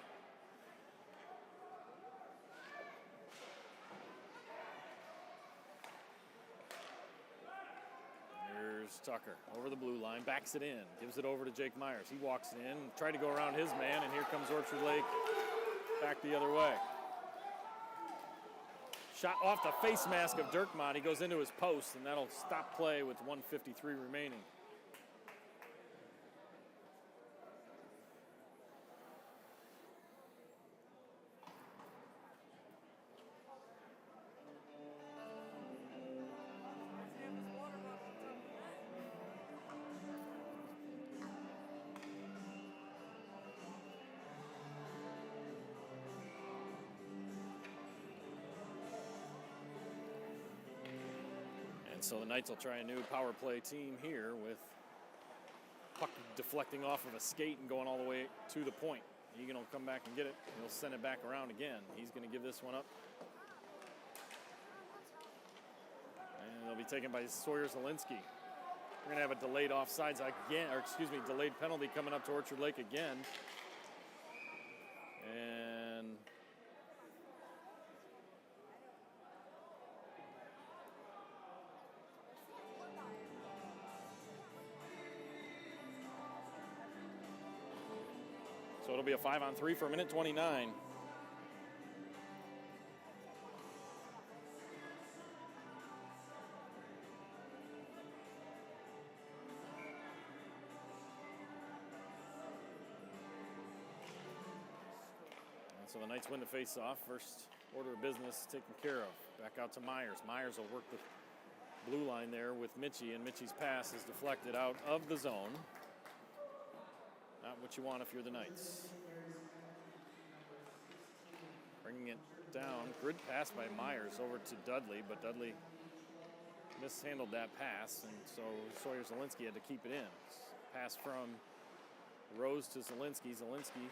Here's Tucker over the blue line, backs it in, gives it over to Jake Myers. He walks in, tried to go around his man, and here comes Orchard Lake back the other way. Shot off the face mask of Dirkmont. He goes into his post, and that'll stop play with 1:53 remaining. And so the Knights will try a new power play team here with puck deflecting off of a skate and going all the way to the point. Egan will come back and get it. He'll send it back around again. He's going to give this one up. And it'll be taken by Sawyer Zielinski. We're going to have a delayed offsides again, or excuse me, delayed penalty coming up to Orchard Lake again. And so it'll be a 5-on-3 for a minute 29. And so the Knights win the face-off. First order of business taken care of. Back out to Myers. Myers will work the blue line there with Mitchie, and Mitchie's pass is deflected out of the zone. Not what you want if you're the Knights. Bringing it down. Grid pass by Myers over to Dudley, but Dudley mishandled that pass, and so Sawyer Zielinski had to keep it in. Pass from Rose to Zielinski. Zielinski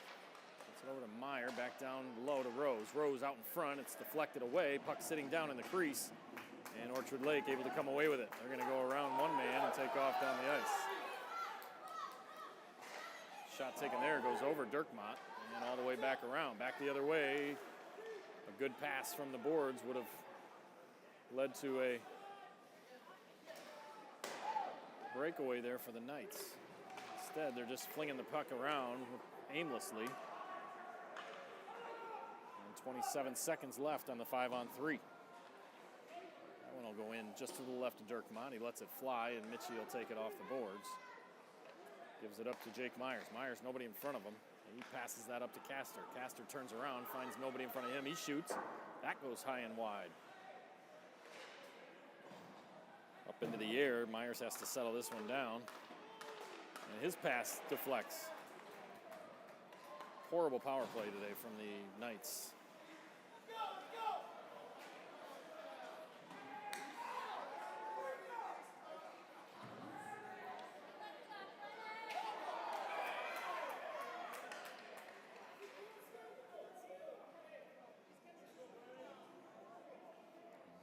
gets it over to Meyer, back down low to Rose. Rose out in front. It's deflected away. Puck sitting down in the crease, and Orchard Lake able to come away with it. They're going to go around one man and take off down the ice. Shot taken there, goes over Dirkmont, and all the way back around. Back the other way. A good pass from the boards would have led to a breakaway there for the Knights. Instead, they're just flinging the puck around aimlessly. And 27 seconds left on the 5-on-3. That one will go in just to the left of Dirkmont. He lets it fly, and Mitchie will take it off the boards. Gives it up to Jake Myers. Myers, nobody in front of him. And he passes that up to Castor. Castor turns around, finds nobody in front of him. He shoots. That goes high and wide. Up into the air. Myers has to settle this one down. And his pass deflects. Horrible power play today from the Knights.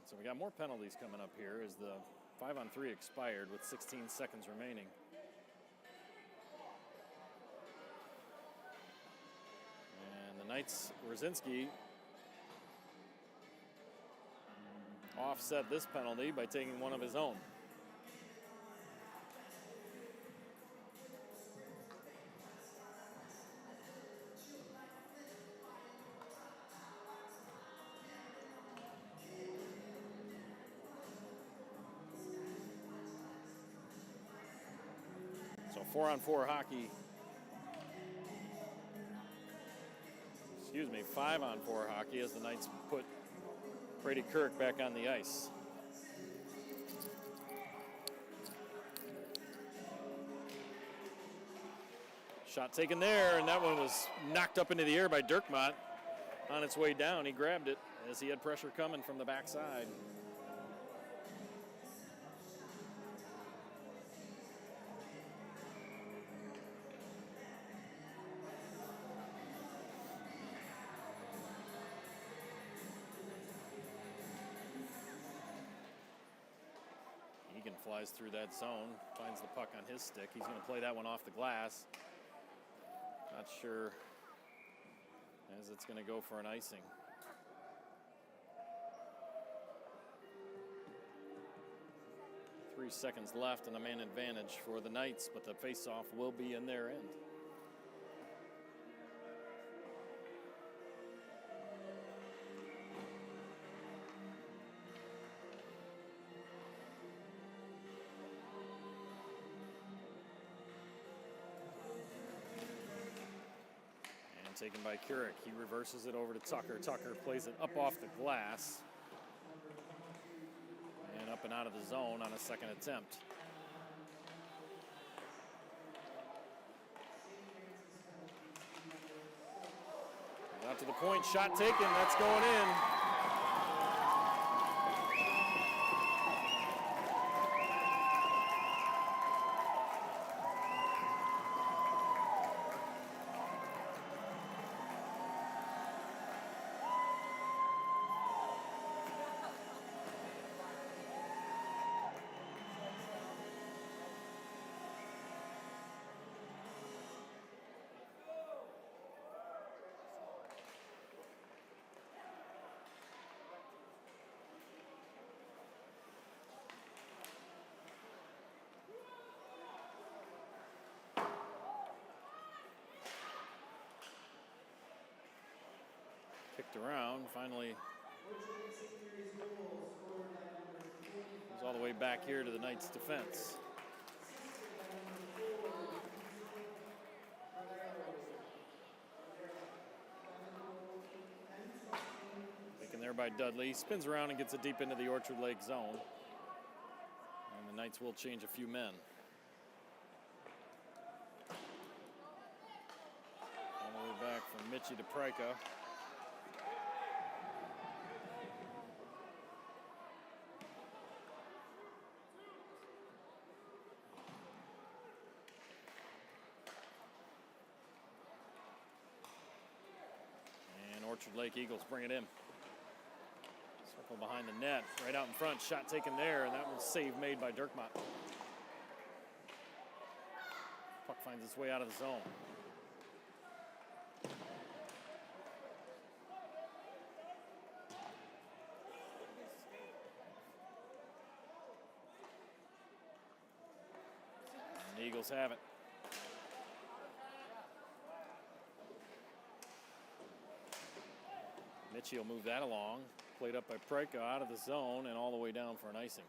So we got more penalties coming up here as the 5-on-3 expired with 16 seconds remaining. And the Knights, Rzazinski offset this penalty by taking one of his own. So 4-on-4 hockey. Excuse me, 5-on-4 hockey as the Knights put Brady Kirk back on the ice. Shot taken there, and that one was knocked up into the air by Dirkmont. On its way down, he grabbed it as he had pressure coming from the backside. Egan flies through that zone, finds the puck on his stick. He's going to play that one off the glass. Not sure as it's going to go for an icing. Three seconds left and a man advantage for the Knights, but the face-off will be in their end. And taken by Kurek. He reverses it over to Tucker. Tucker plays it up off the glass. And up and out of the zone on a second attempt. Out to the point, shot taken, that's going in. Kicked around, finally goes all the way back here to the Knights' defense. Taken there by Dudley, spins around and gets it deep into the Orchard Lake zone. And the Knights will change a few men. All the way back from Mitchie to Pryka. Orchard Lake Eagles bring it in. Circle behind the net, right out in front. Shot taken there, and that was save made by Dirkmott. Puck finds its way out of the zone. And the Eagles have it. Mitchie will move that along. Played up by Pryka out of the zone and all the way down for an icing.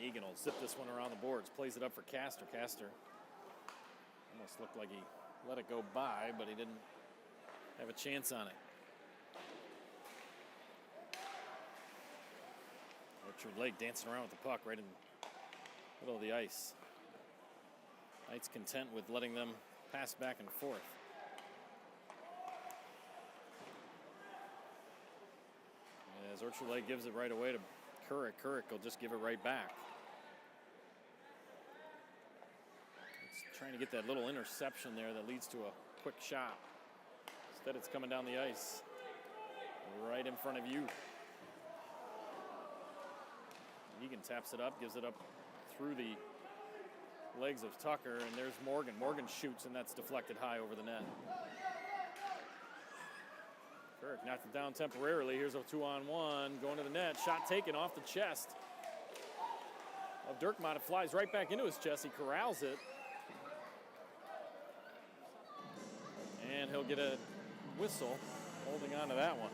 Egan will zip this one around the boards, plays it up for Castor. Castor almost looked like he let it go by, but he didn't have a chance on it. Orchard Lake dancing around with the puck right in the middle of the ice. Knights content with letting them pass back and forth. As Orchard Lake gives it right away to Kurek. Kurek will just give it right back. It's trying to get that little interception there that leads to a quick shot. Instead, it's coming down the ice right in front of you. Egan taps it up, gives it up through the legs of Tucker, and there's Morgan. Morgan shoots, and that's deflected high over the net. Kurek knocks it down temporarily. Here's a 2-on-1 going to the net. Shot taken off the chest of Dirkmott. It flies right back into his chest. He corrals it. And he'll get a whistle holding on to that one.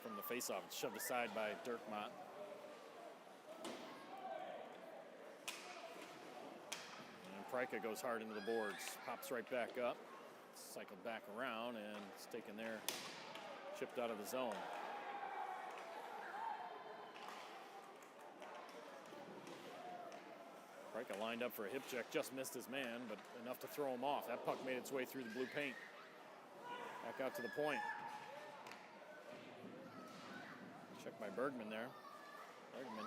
From the face-off, it's shoved aside by Dirkmott. Rika goes hard into the boards, pops right back up, cycled back around, and it's taken there, chipped out of the zone. Rika lined up for a hip check, just missed his man, but enough to throw him off. That puck made its way through the blue paint. Back out to the point. Check by Bergman there. Bergman.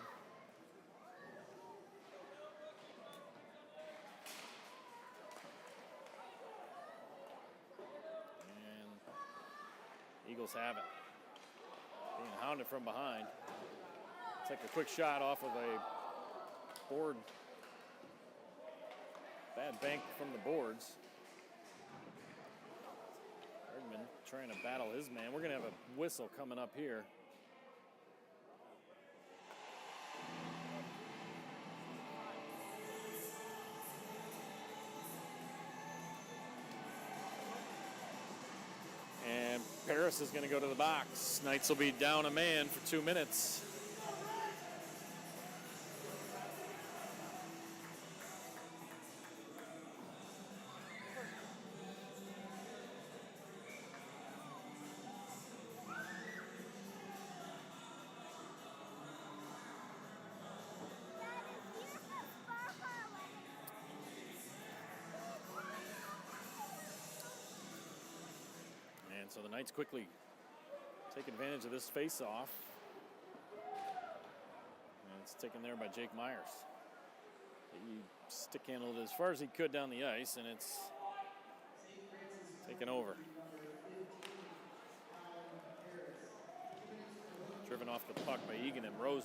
And Eagles have it. Being hounded from behind. Take a quick shot off of a board. Bad bank from the boards. Bergman trying to battle his man. We're going to have a whistle coming up here. And Paris is going to go to the box. Knights will be down a man for 2 minutes. And so the Knights quickly take advantage of this face-off. And it's taken there by Jake Myers. He stick-handled as far as he could down the ice, and it's taken over. Driven off the puck by Egan, and Rose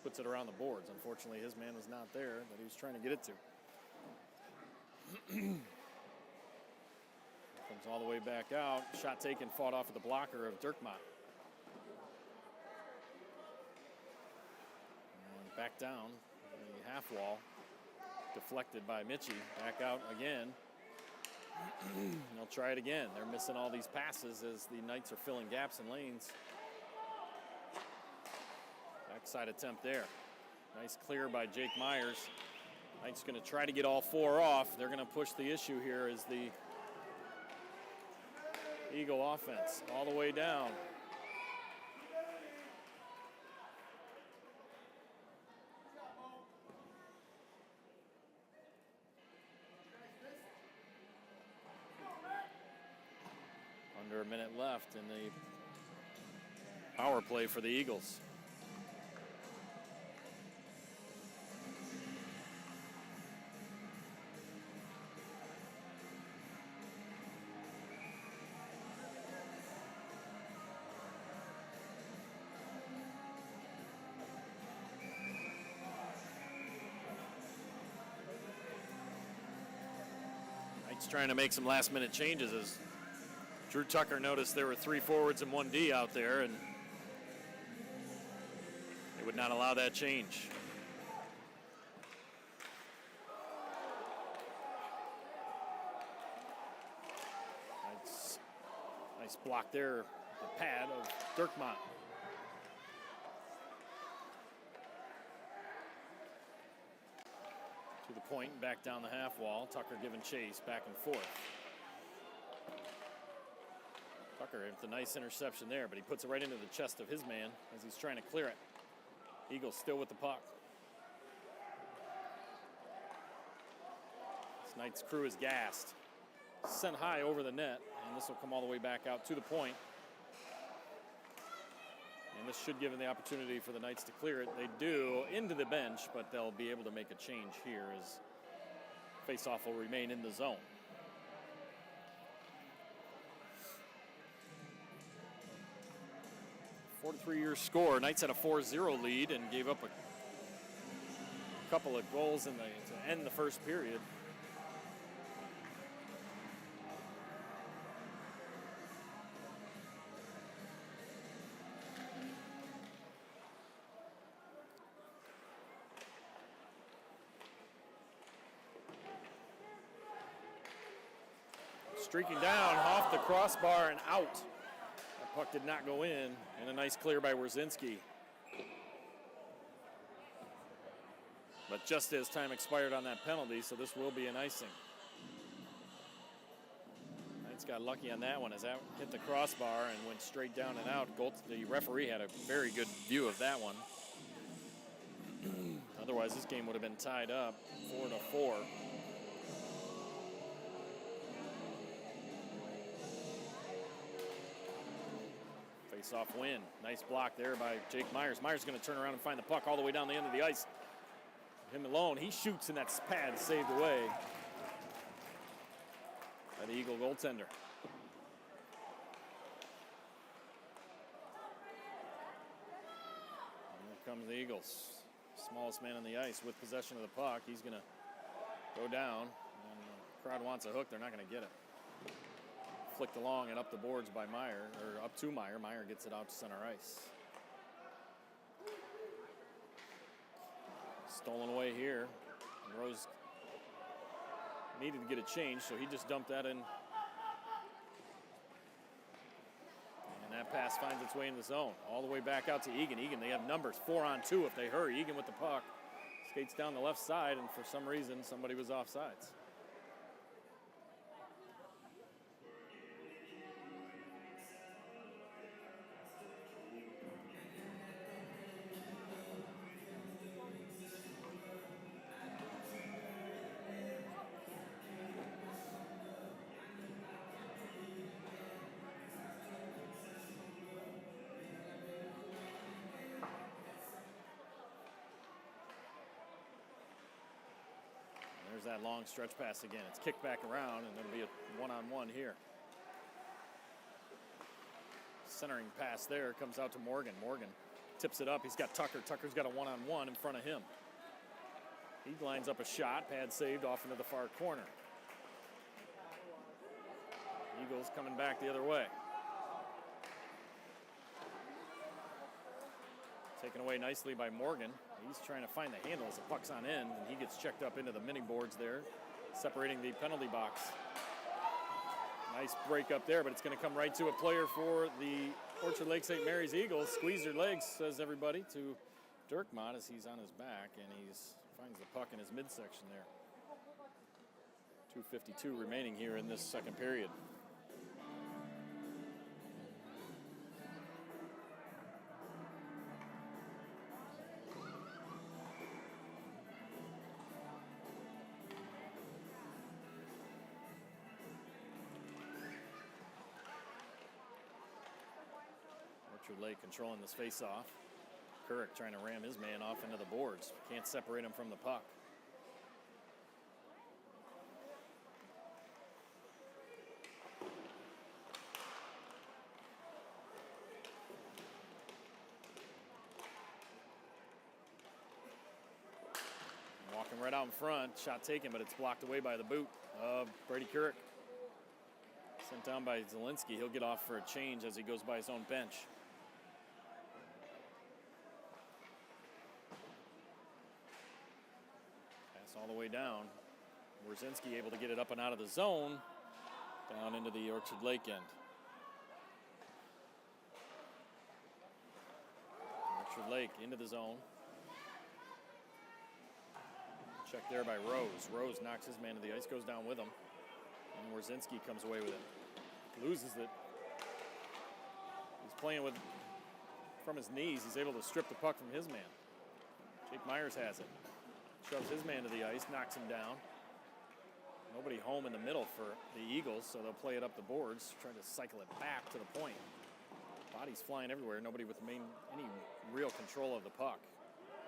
puts it around the boards. Unfortunately, his man was not there that he was trying to get it to. Comes all the way back out. Shot taken, fought off of the blocker of Dirkmaat. And back down the half wall. Deflected by Mitchie. Back out again. They'll try it again. They're missing all these passes as the Knights are filling gaps and lanes. Backside attempt there. Nice clear by Jake Myers. Knights going to try to get all four off. They're going to push the issue here as the Eagle offense all the way down. Under a minute left in the power play for the Eagles. Trying to make some last-minute changes as Drew Tucker noticed there were 3 forwards and 1 D out there, and they would not allow that change. Nice block there, the pad of Dirkmaat. To the point and back down the half wall. Tucker giving chase back and forth. Tucker with a nice interception there, but he puts it right into the chest of his man as he's trying to clear it. Eagles still with the puck. This Knights crew is gassed. Sent high over the net, and this will come all the way back out to the point. And this should give them the opportunity for the Knights to clear it. They do into the bench, but they'll be able to make a change here as faceoff will remain in the zone. Four to 3 year score. Knights had a 4-0 lead and gave up a couple of goals to end the first period. Streaking down off the crossbar and out. That puck did not go in, and a nice clear by Wierzinski. But just as time expired on that penalty, so this will be an icing. Knights got lucky on that one as that hit the crossbar and went straight down and out. The referee had a very good view of that one. Otherwise, this game would have been tied up 4-4. Face-off win. Nice block there by Jake Myers. Myers going to turn around and find the puck all the way down the end of the ice. Him alone. He shoots, and that pad saved away by the Eagle goaltender. And here comes the Eagles. Smallest man on the ice with possession of the puck. He's going to go down. And the crowd wants a hook. They're not going to get it. Flicked along and up the boards by Meyer, or up to Meyer. Meyer gets it out to center ice. Stolen away here. And Rose needed to get a change, so he just dumped that in. And that pass finds its way in the zone. All the way back out to Egan. Egan, they have numbers 4-on-2 if they hurry. Egan with the puck. Skates down the left side, and for some reason, somebody was offsides. There's that long stretch pass again. It's kicked back around, and it'll be a one-on-one here. Centering pass there comes out to Morgan. Morgan tips it up. He's got Tucker. Tucker's got a one-on-one in front of him. He lines up a shot. Pad saved off into the far corner. Eagles coming back the other way. Taken away nicely by Morgan. He's trying to find the handle as the puck's on end, and he gets checked up into the mini boards there, separating the penalty box. Nice break up there, but it's going to come right to a player for the Orchard Lake St. Mary's Eagles. Squeeze your legs, says everybody, to Dirkmott as he's on his back, and he finds the puck in his midsection there. 2:52 remaining here in this second period. Lake controlling this face-off. Kurek trying to ram his man off into the boards. Can't separate him from the puck. Walking right out in front. Shot taken, but it's blocked away by the boot of Brady Kurek. Sent down by Zielinski. He'll get off for a change as he goes by his own bench. All the way down. Wierzinski able to get it up and out of the zone, down into the Orchard Lake end. Orchard Lake into the zone. Check there by Rose. Rose knocks his man to the ice, goes down with him. And Wierzinski comes away with it. Loses it. He's playing with, from his knees, he's able to strip the puck from his man. Jake Myers has it. Shoves his man to the ice, knocks him down. Nobody home in the middle for the Eagles, so they'll play it up the boards, try to cycle it back to the point. Bodies flying everywhere, nobody with any real control of the puck.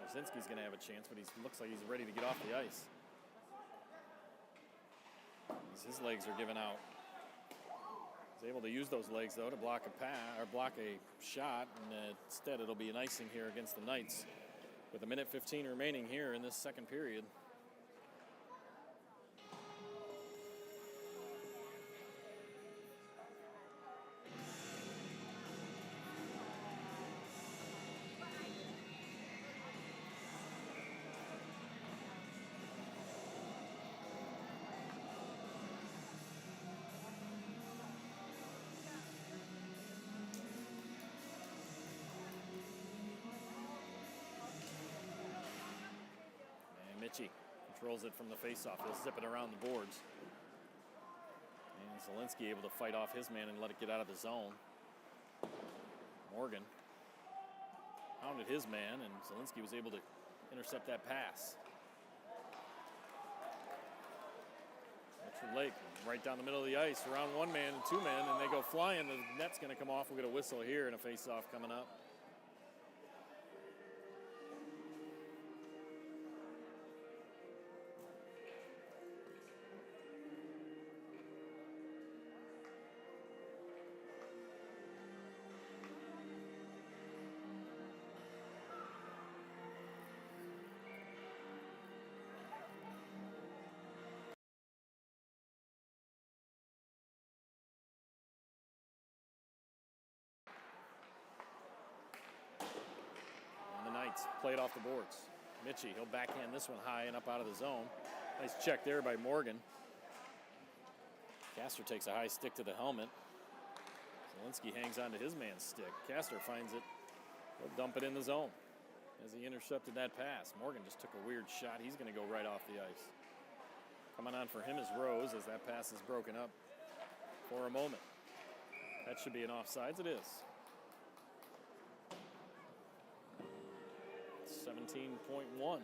Wierzinski's going to have a chance, but he looks like he's ready to get off the ice. His legs are giving out. He's able to use those legs, though, to block a pass or block a shot, and instead it'll be an icing here against the Knights. With 1:15 remaining here in this second period. Mitchie controls it from the faceoff. He'll zip it around the boards. And Zielinski able to fight off his man and let it get out of the zone. Morgan hounded his man, and Zielinski was able to intercept that pass. Orchard Lake right down the middle of the ice, around one man and two men, and they go flying. The net's going to come off. We'll get a whistle here and a face-off coming up. Play it off the boards. Mitchie, he'll backhand this one high and up out of the zone. Nice check there by Morgan. Castor takes a high stick to the helmet. Zielinski hangs onto his man's stick. Castor finds it. He'll dump it in the zone as he intercepted that pass. Morgan just took a weird shot. He's going to go right off the ice. Coming on for him is Rose as that pass is broken up for a moment. That should be an offsides. It is. 17.1.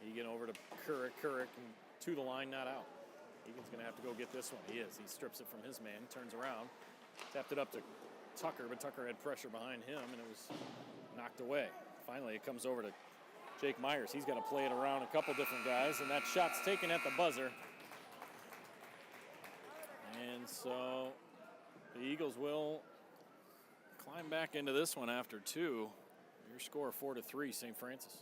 Egan over to Couric, and to the line, not out. Egan's going to have to go get this one. He is. He strips it from his man, turns around, tapped it up to Tucker, but Tucker had pressure behind him, and it was knocked away. Finally, it comes over to Jake Myers. He's got to play it around a couple different guys, and that shot's taken at the buzzer. And so the Eagles will climb back into this one after two. Your score 4-3, St. Francis.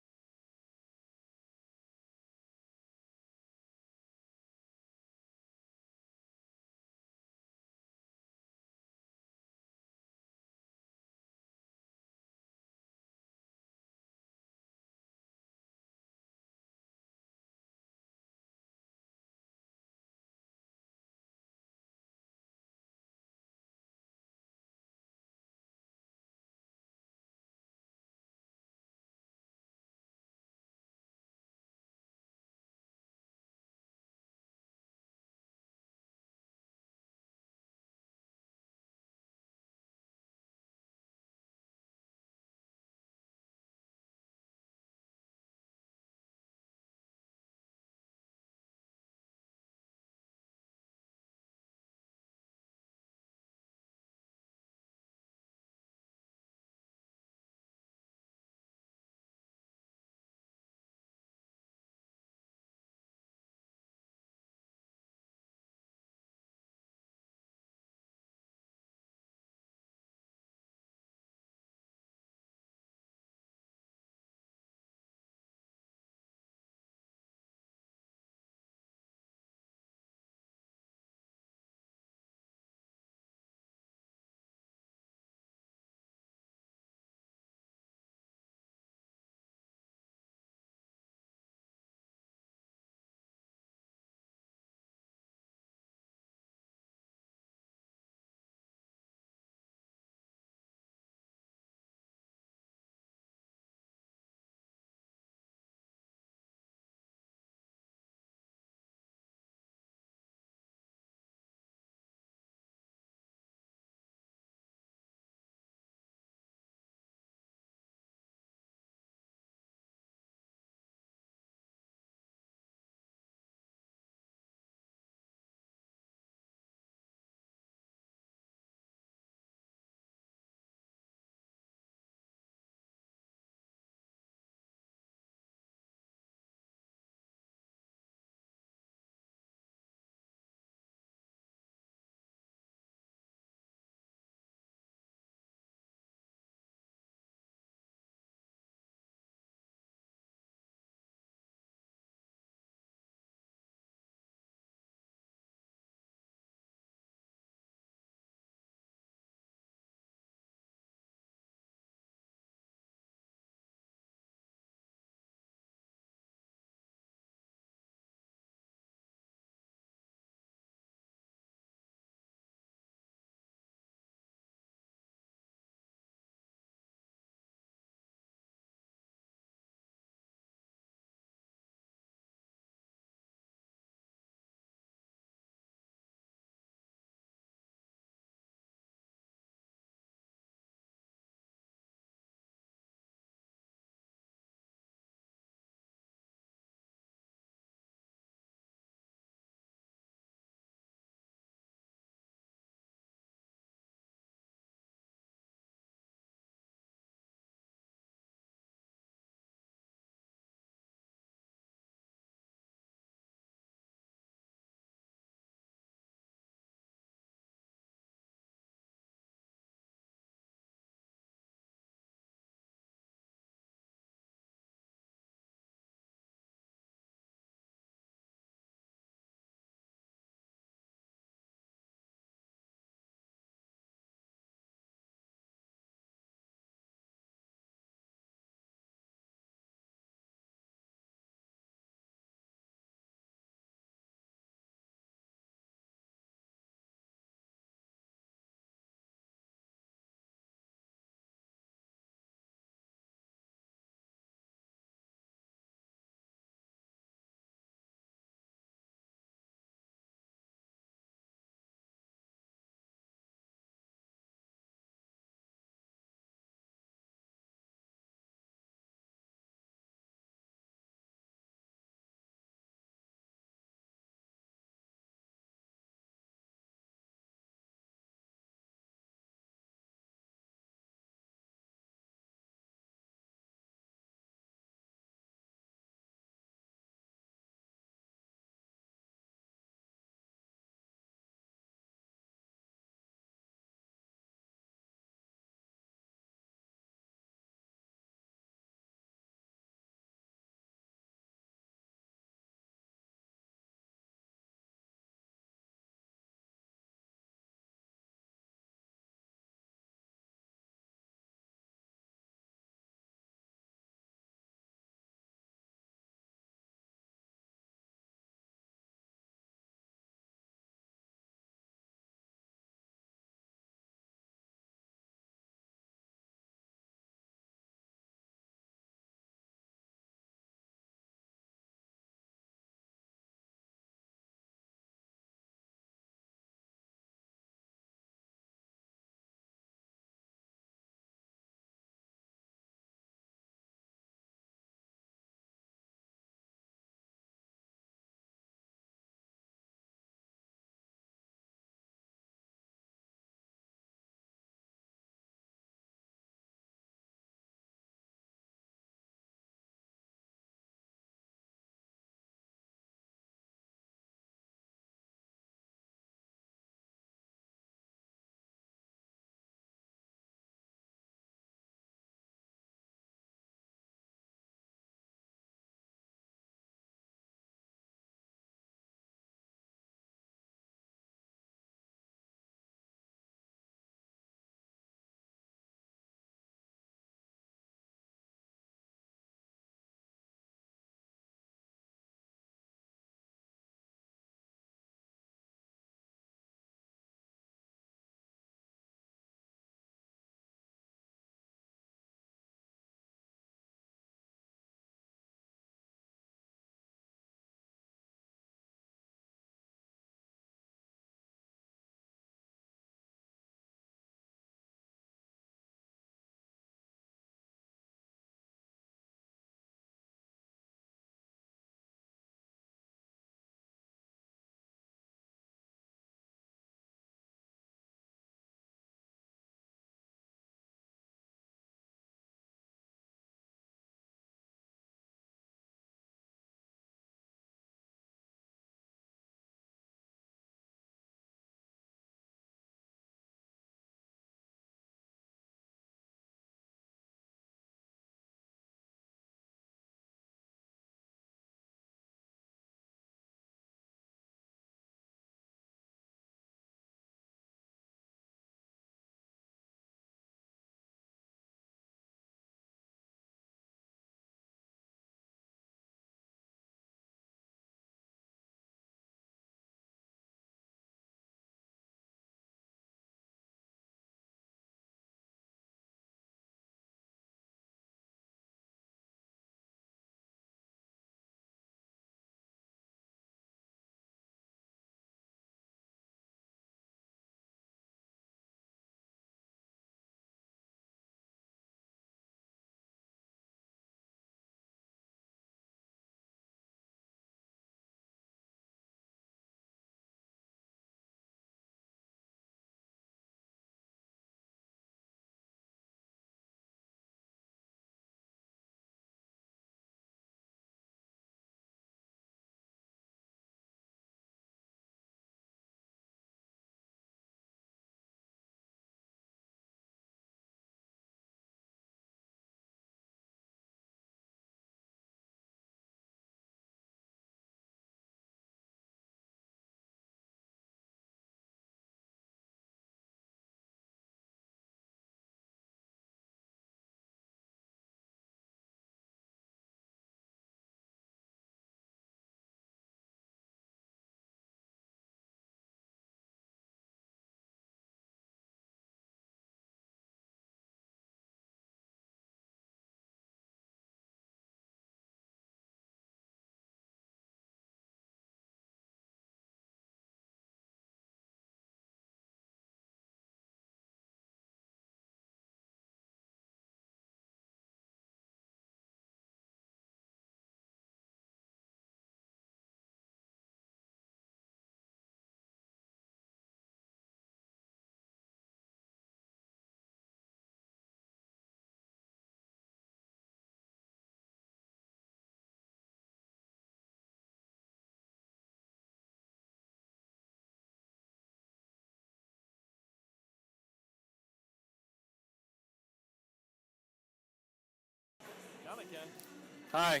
Hi.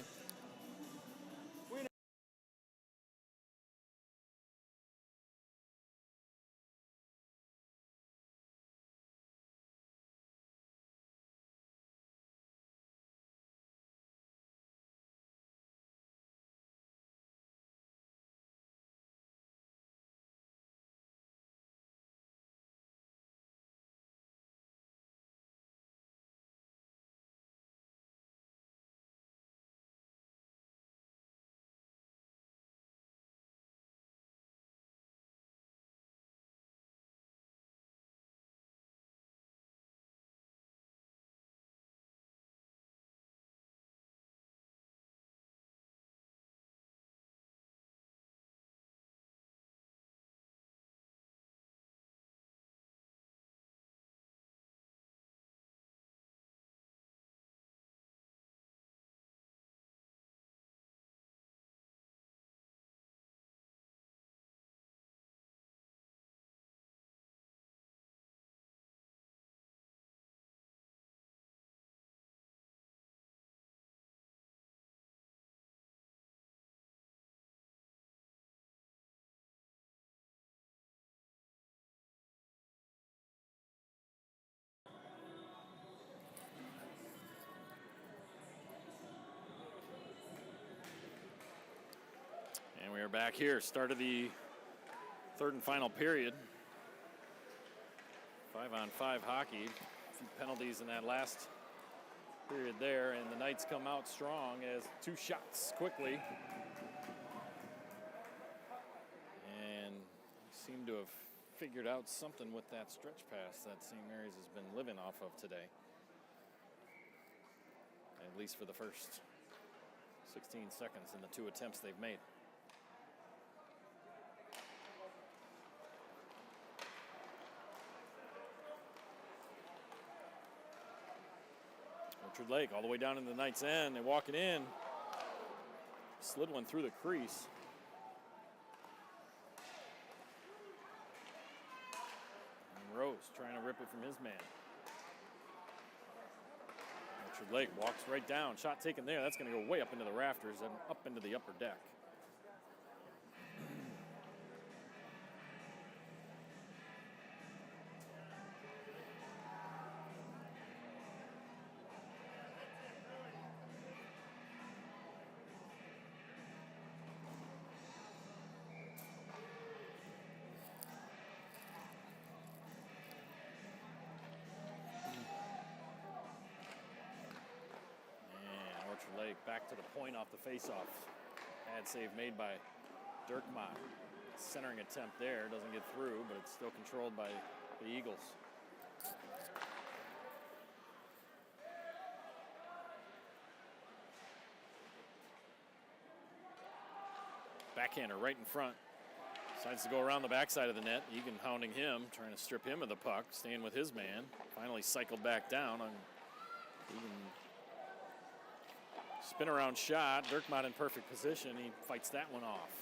And we are back here. Start of the third and final period. 5-on-5 hockey. A few penalties in that last period there, and the Knights come out strong as 2 shots quickly. And seem to have figured out something with that stretch pass that St. Mary's has been living off of today. At least for the first 16 seconds in the 2 attempts they've made. Orchard Lake all the way down in the Knights' end. They walk it in. Slid one through the crease. And Rose trying to rip it from his man. Orchard Lake walks right down. Shot taken there. That's going to go way up into the rafters and up into the upper deck. Lake back to the point off the faceoff. Bad save made by Dirkmott. Centering attempt there, doesn't get through, but it's still controlled by the Eagles. Backhander right in front. Decides to go around the backside of the net. Egan hounding him, trying to strip him of the puck, staying with his man. Finally cycled back down on Egan. Spin around shot. Dirkmott in perfect position. He fights that one off.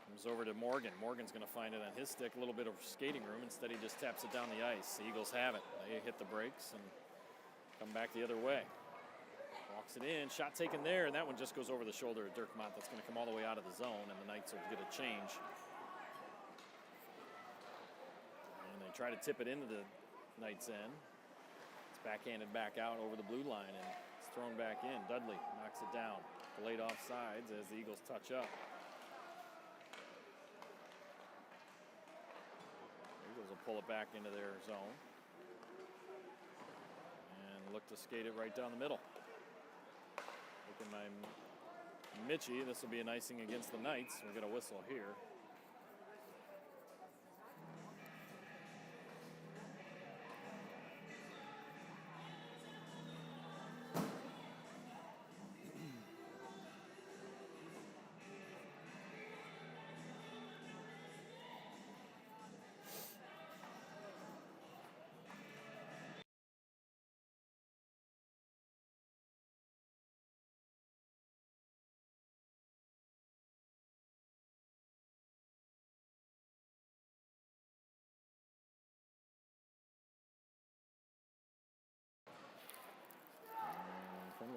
Comes over to Morgan. Morgan's going to find it on his stick. A little bit of skating room. Instead, he just taps it down the ice. The Eagles have it. They hit the brakes and come back the other way. Walks it in. Shot taken there, and that one just goes over the shoulder of Dirkmott. That's going to come all the way out of the zone, and the Knights will get a change. And they try to tip it into the Knights' end. It's backhanded back out over the blue line, and thrown back in. Dudley knocks it down. Delayed offsides as the Eagles touch up. The Eagles will pull it back into their zone. And look to skate it right down the middle. Looking by Mitchie. This will be an icing against the Knights. We'll get a whistle here.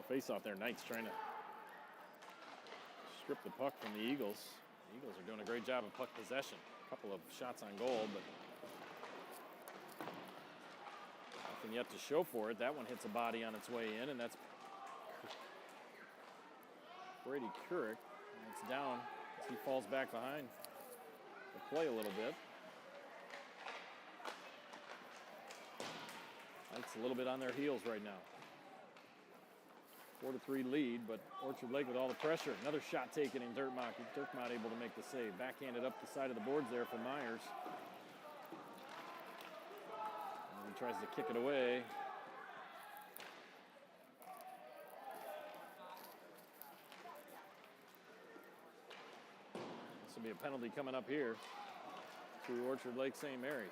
face-off there. Knights trying to strip the puck from the Eagles. The Eagles are doing a great job of puck possession. A couple of shots on goal, but nothing yet to show for it. That one hits a body on its way in, and that's Brady Couric. And it's down as he falls back behind the play a little bit. It's a little bit on their heels right now. 4-3 lead, but Orchard Lake with all the pressure. Another shot taken in Dirkmaat. Dirkmaat able to make the save. Backhanded up the side of the boards there for Myers. And he tries to kick it away. This will be a penalty coming up here to Orchard Lake St. Mary's.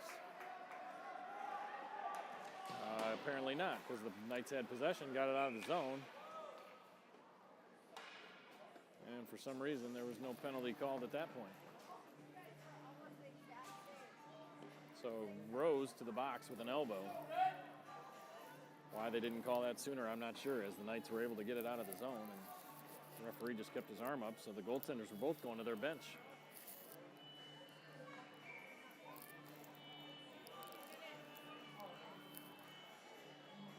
Apparently not, because the Knights had possession, got it out of the zone. And for some reason, there was no penalty called at that point. So Rose to the box with an elbow. Why they didn't call that sooner, I'm not sure, as the Knights were able to get it out of the zone. And the referee just kept his arm up, so the goaltenders were both going to their bench.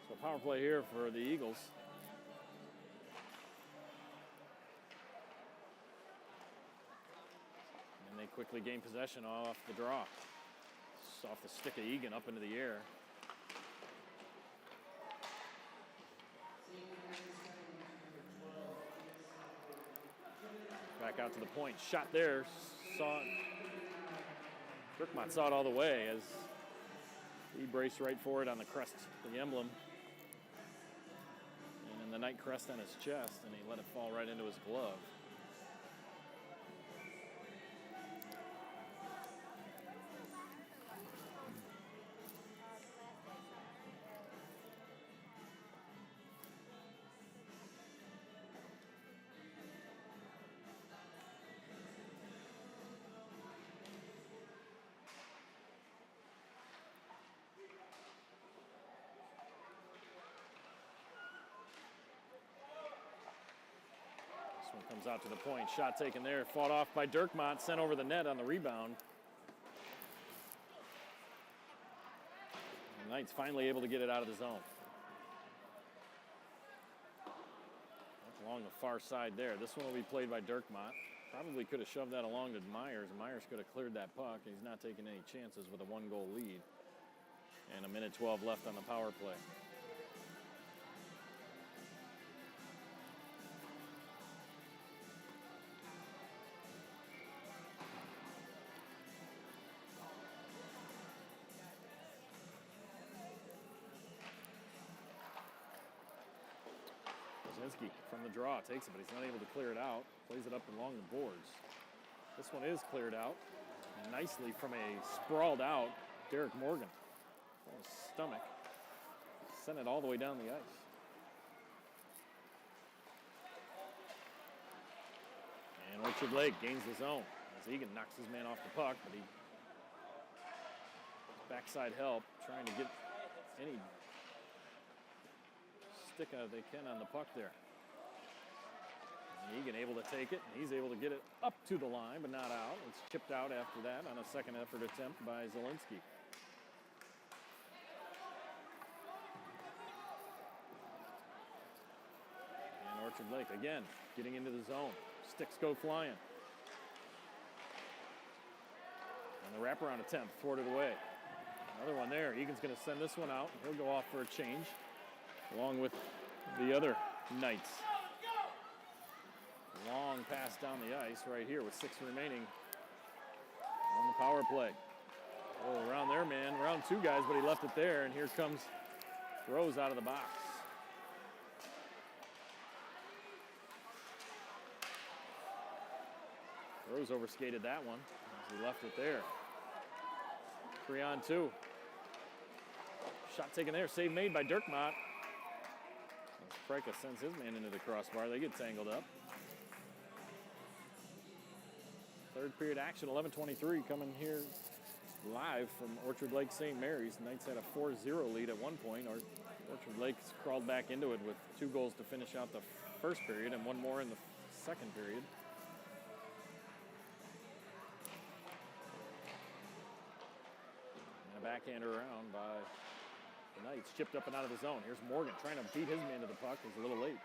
So power play here for the Eagles. And they quickly gain possession off the draw. Off the stick of Egan up into the air. Back out to the point. Shot there. Dirkmaat saw it all the way as he braced right for it on the crest, the emblem. And the Knight crest on his chest, and he let it fall right into his glove. Comes out to the point. Shot taken there. Fought off by Dirkmaat. Sent over the net on the rebound. The Knights finally able to get it out of the zone. That's along the far side there. This one will be played by Dirkmaat. Probably could have shoved that along to Myers. Myers could have cleared that puck. He's not taking any chances with a 1-goal lead. And a minute 12 left on the power play. From the draw, takes it, but he's not able to clear it out. Plays it up along the boards. This one is cleared out nicely from a sprawled out Derek Morgan. On his stomach. Sent it all the way down the ice. And Orchard Lake gains the zone as Egan knocks his man off the puck, but he backside help, trying to get any stick they can on the puck there. And Egan able to take it, and he's able to get it up to the line, but not out. It's chipped out after that on a second effort attempt by Zielinski. And Orchard Lake, again, getting into the zone. Sticks go flying. And the wraparound attempt thwarted away. Another one there. Egan's going to send this one out. He'll go off for a change, along with the other Knights. Long pass down the ice right here with 6 remaining on the power play. Oh, around there, man. Around 2 guys, but he left it there, and here comes Rose out of the box. Rose overskated that one as he left it there. 3 on 2. Shot taken there. Save made by Dirkmaat. Freka sends his man into the crossbar. They get tangled up. Third period action, 11:23 coming here live from Orchard Lake St. Mary's. Knights had a 4-0 lead at one point. Orchard Lake's crawled back into it with 2 goals to finish out the first period and 1 more in the second period. And a backhander around by the Knights, chipped up and out of the zone. Here's Morgan trying to beat his man to the puck. He's a little late.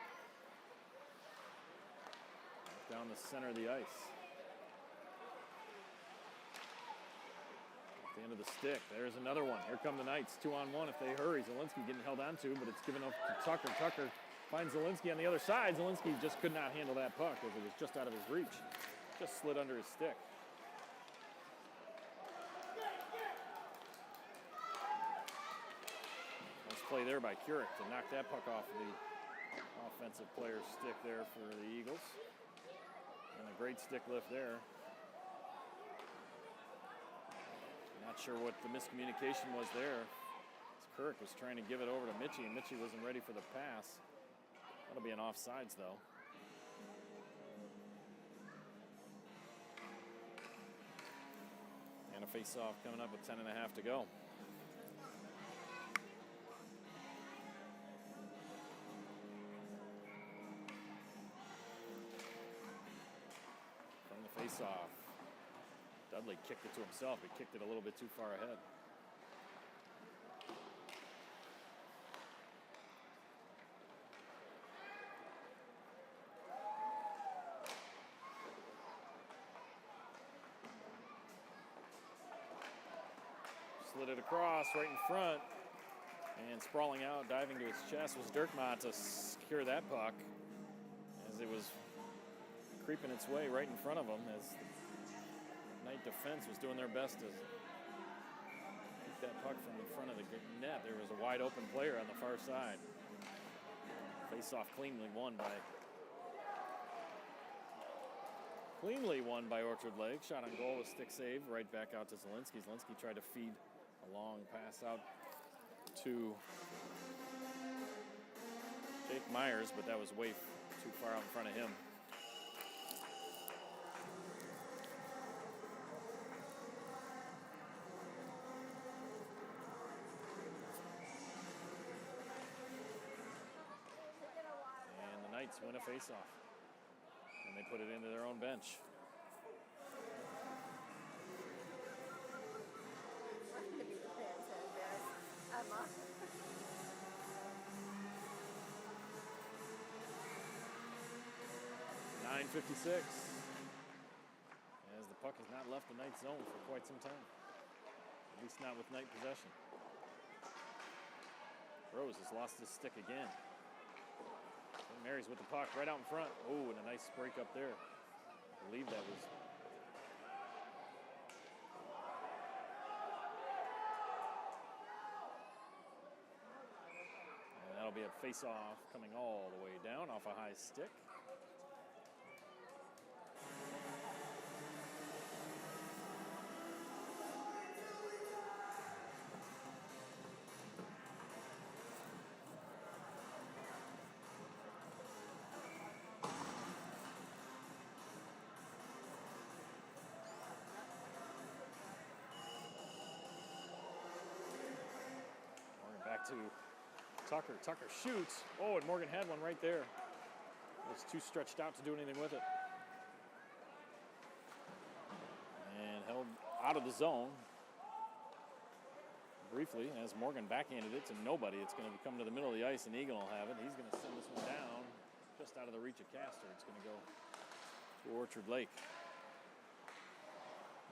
Down the center of the ice. At the end of the stick, there's another one. Here come the Knights, 2-on-1 if they hurry. Zielinski getting held onto, but it's given up to Tucker. Tucker finds Zielinski on the other side. Zielinski just could not handle that puck as it was just out of his reach. Just slid under his stick. Play there by Kurek to knock that puck off the offensive player's stick there for the Eagles. And a great stick lift there. Not sure what the miscommunication was there. Kurek was trying to give it over to Mitchie, and Mitchie wasn't ready for the pass. That'll be an offsides, though. And a face-off coming up with 10.5 to go. Face-off. Dudley kicked it to himself. He kicked it a little bit too far ahead. Slid it across right in front. And sprawling out, diving to his chest was Dirkmaat to secure that puck as it was creeping its way right in front of him as the Knight defense was doing their best to keep that puck from the front of the net. There was a wide open player on the far side. Face-off cleanly won by Orchard Lake. Shot on goal with stick save right back out to Zielinski. Zielinski tried to feed a long pass out to Jake Myers, but that was way too far out in front of him. Win a face-off, and they put it into their own bench. .956 as the puck has not left the Knight zone for quite some time, at least not with Knight possession. Rose has lost his stick again. Mary's with the puck right out in front. Oh, and a nice break up there. I believe that was. And that'll be a face-off coming all the way down off a high stick. To Tucker. Tucker shoots. Oh, and Morgan had one right there. It was too stretched out to do anything with it. And held out of the zone briefly as Morgan backhanded it to nobody. It's going to come to the middle of the ice, and Egan will have it. He's going to send this one down just out of the reach of Castor. It's going to go to Orchard Lake.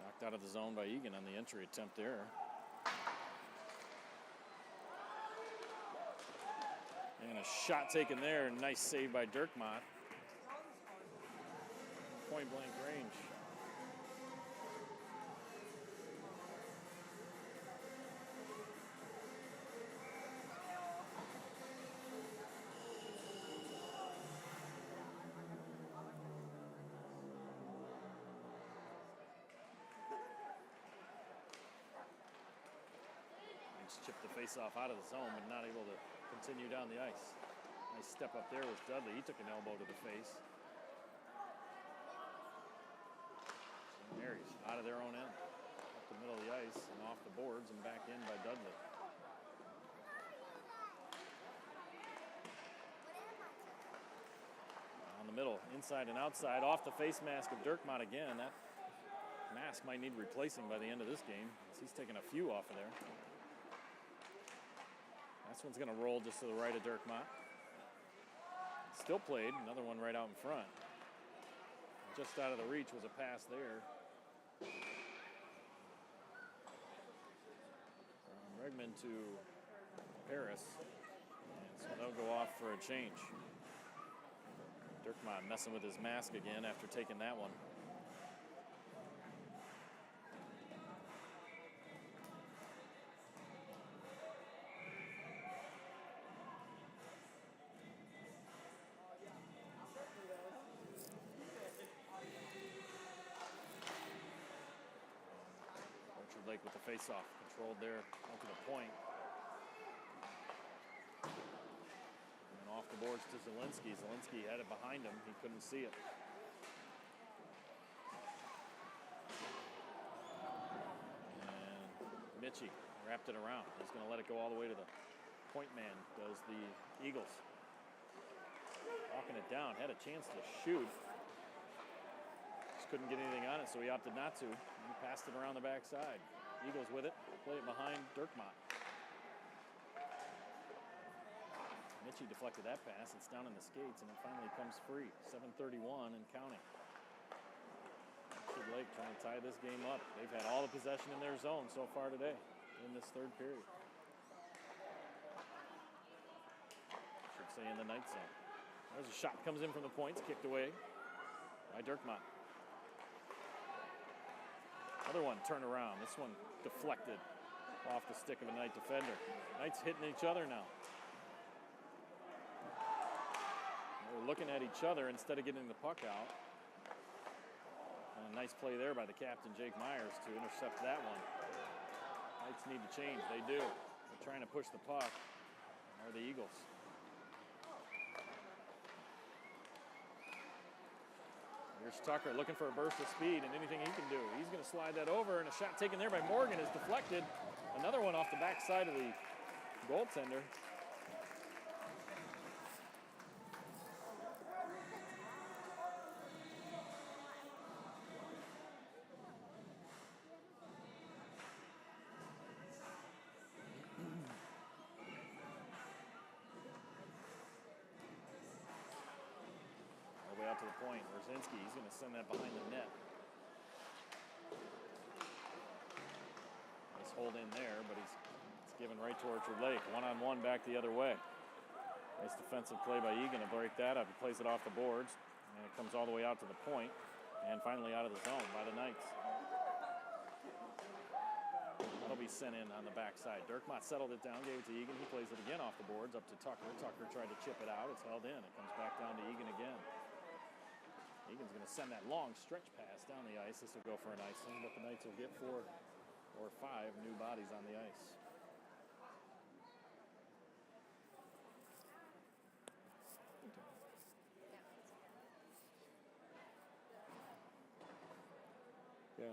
Knocked out of the zone by Egan on the entry attempt there. And a shot taken there. Nice save by Dirkmaat. Point blank range. Chipped the face-off out of the zone, but not able to continue down the ice. Nice step up there was Dudley. He took an elbow to the face. St. Mary's out of their own end. Up the middle of the ice and off the boards and back in by Dudley. the middle, inside and outside, off the face mask of Dirkmaat again. That mask might need replacing by the end of this game, as he's taking a few off of there. This one's going to roll just to the right of Dirkmaat. Still played, another one right out in front. Just out of the reach was a pass there. From Bregman to Paris. And so they'll go off for a change. Dirkmaat messing with his mask again after taking that one. Lake with the face-off, controlled there up to the point. And off the boards to Zielinski. Zielinski had it behind him. He couldn't see it. And Mitchie wrapped it around. He's going to let it go all the way to the point man, does the Eagles. Walking it down, had a chance to shoot. Just couldn't get anything on it, so he opted not to. He passed it around the backside. Eagles with it, play it behind Dirkmaat. Mitchie deflected that pass. It's down in the skates, and it finally comes free. 7:31 and counting. Orchard Lake trying to tie this game up. They've had all the possession in their zone so far today in this third period. Should say in the night zone. There's a shot, comes in from the points, kicked away by Dirkmaat. Another one turned around. This one deflected off the stick of a Knight defender. Knights hitting each other now. They're looking at each other instead of getting the puck out. And a nice play there by the captain, Jake Myers, to intercept that one. Knights need to change. They do. They're trying to push the puck. Are the Eagles. Here's Tucker looking for a burst of speed and anything he can do. He's going to slide that over, and a shot taken there by Morgan is deflected. Another one off the backside of the goaltender. Out to the point. Roszinski, he's going to send that behind the net. Nice hold in there, but it's given right to Orchard Lake. One-on-one back the other way. Nice defensive play by Egan to break that up. He plays it off the boards, and it comes all the way out to the point, and finally out of the zone by the Knights. That'll be sent in on the backside. Dirkmaat settled it down, gave it to Egan. He plays it again off the boards up to Tucker. Tucker tried to chip it out. It's held in. It comes back down to Egan again. Egan's going to send that long stretch pass down the ice. This will go for an icing, but the Knights will get 4 or 5 new bodies on the ice. Yeah.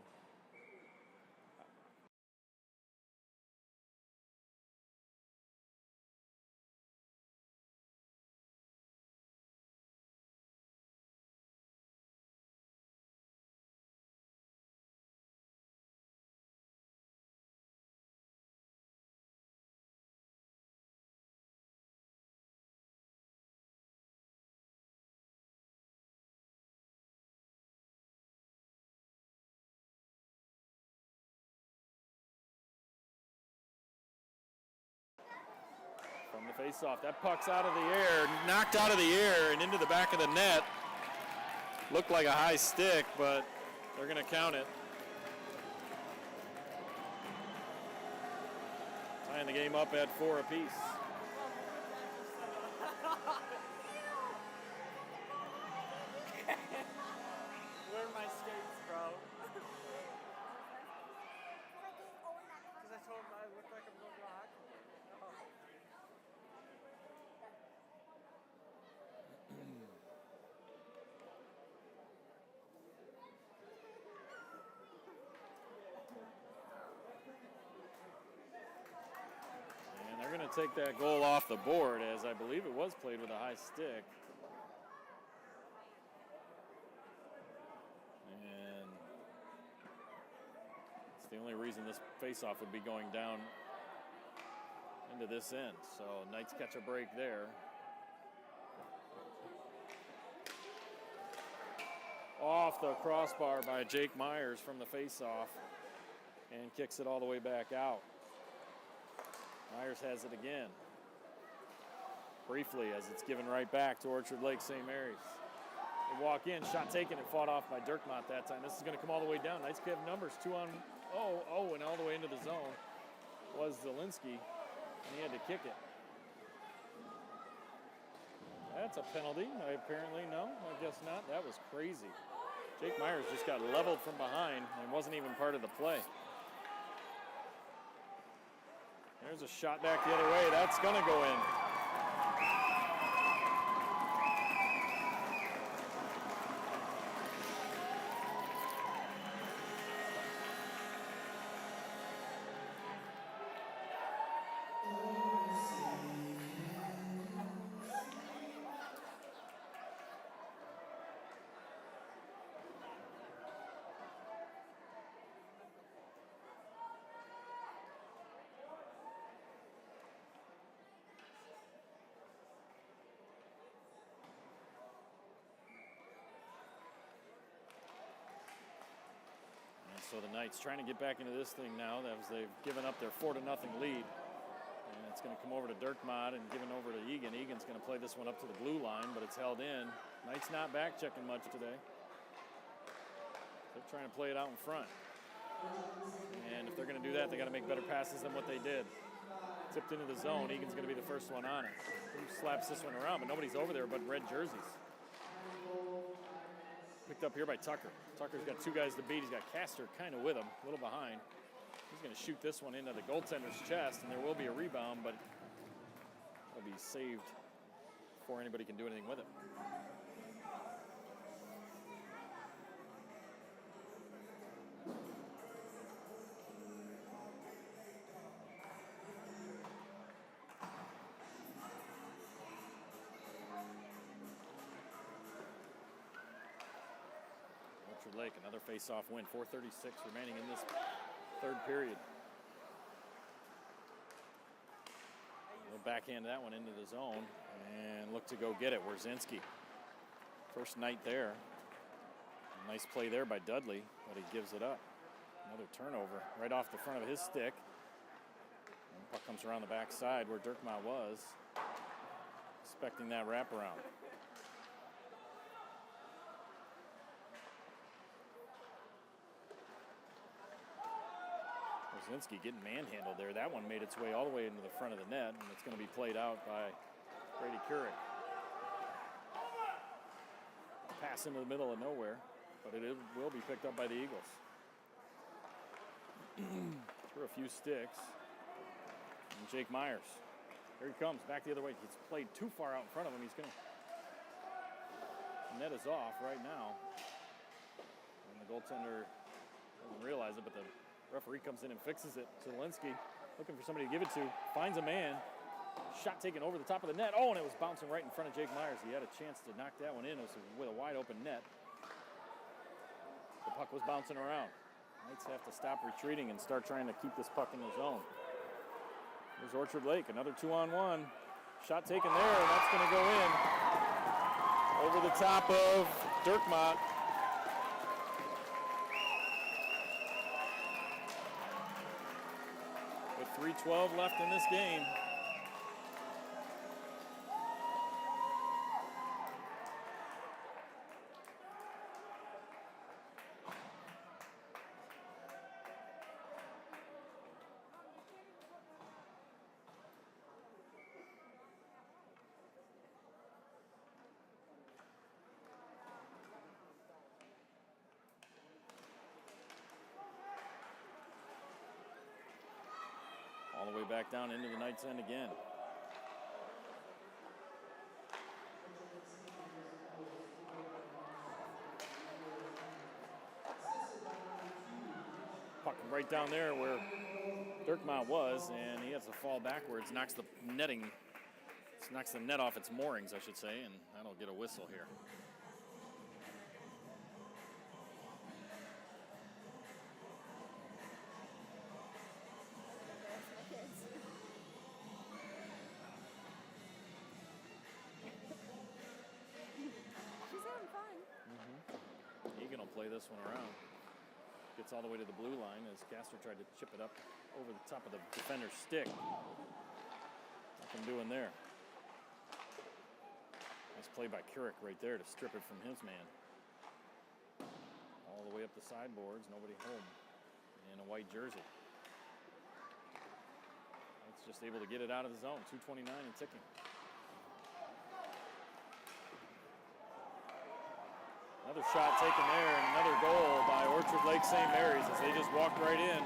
From the face-off, that puck's out of the air, knocked out of the air and into the back of the net. Looked like a high stick, but they're going to count it. Tying the game up at 4 apiece. Where are my skates, bro? Because I told him I look like I'm going to hockey. And they're going to take that goal off the board, as I believe it was played with a high stick. only reason this faceoff would be going down into this end. So Knights catch a break there. Off the crossbar by Jake Myers from the faceoff and kicks it all the way back out. Myers has it again. Briefly as it's given right back to Orchard Lake St. Mary's. They walk in, shot taken and fought off by Dirkmont that time. This is going to come all the way down. Knights have numbers 2 on, and all the way into the zone was Zielinski, and he had to kick it. That's a penalty. Apparently, no. I guess not. That was crazy. Jake Myers just got leveled from behind and wasn't even part of the play. There's a shot back the other way. That's going to go in. So the Knights trying to get back into this thing now as they've given up their 4-0 lead. And it's going to come over to Dirkmont and given over to Egan. Egan's going to play this one up to the blue line, but it's held in. Knights not back checking much today. They're trying to play it out in front. And if they're going to do that, they got to make better passes than what they did. Tipped into the zone. Egan's going to be the first one on it. He slaps this one around, but nobody's over there but red jerseys. Picked up here by Tucker. Tucker's got 2 guys to beat. He's got Castor kind of with him, a little behind. He's going to shoot this one into the goaltender's chest, and there will be a rebound, but it'll be saved before anybody can do anything with it. Lake, another face-off win. 4:36 remaining in this third period. We'll backhand that one into the zone and look to go get it. Wierzinski. First night there. A nice play there by Dudley, but he gives it up. Another turnover right off the front of his stick. And the puck comes around the backside where Dirkmont was, expecting that wraparound. Wierzinski getting manhandled there. That one made its way all the way into the front of the net, and it's going to be played out by Brady Couric. Pass into the middle of nowhere, but it will be picked up by the Eagles. Through a few sticks. And Jake Myers. Here he comes, back the other way. He's played too far out in front of him. He's going to... Net is off right now. And the goaltender doesn't realize it, but the referee comes in and fixes it. Zielinski looking for somebody to give it to. Finds a man. Shot taken over the top of the net. Oh, and it was bouncing right in front of Jake Myers. He had a chance to knock that one in. It was with a wide open net. The puck was bouncing around. Knights have to stop retreating and start trying to keep this puck in the zone. There's Orchard Lake, another 2-on-1. Shot taken there, and that's going to go in. Over the top of Dirkmont. With 3:12 left in this game. All the way back down into the Knights' end again. Puck right down there where Dirkmont was, and he has to fall backwards, knocks the net off its moorings, I should say, and that'll get a whistle here. play this one around. Gets all the way to the blue line as Castor tried to chip it up over the top of the defender's stick. Nothing doing there. Nice play by Keurig right there to strip it from his man. All the way up the sideboards, nobody home in a white jersey. It's just able to get it out of the zone. 2:29 and ticking. Another shot taken there, and another goal by Orchard Lake St. Mary's as they just walked right in.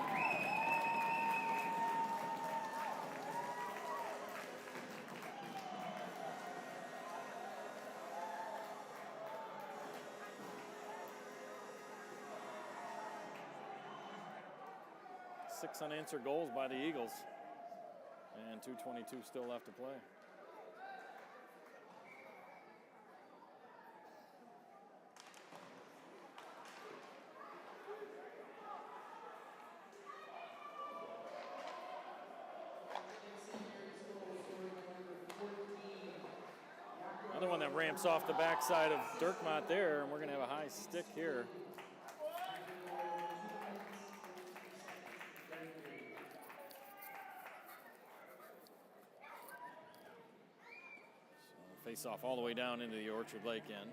Six unanswered goals by the Eagles, and 2:22 still left to play. Another one that ramps off the backside of Dirkmont there, and we're going to have a high stick here. So face off all the way down into the Orchard Lake end.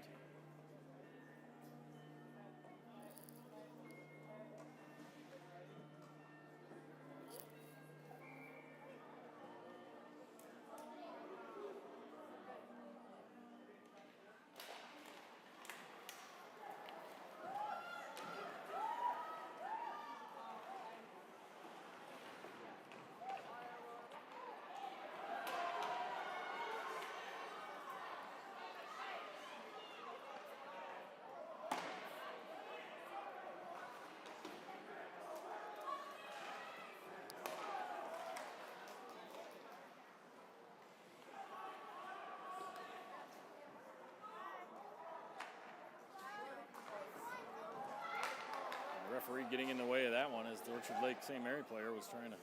Referee getting in the way of that one as the Orchard Lake St. Mary player was trying to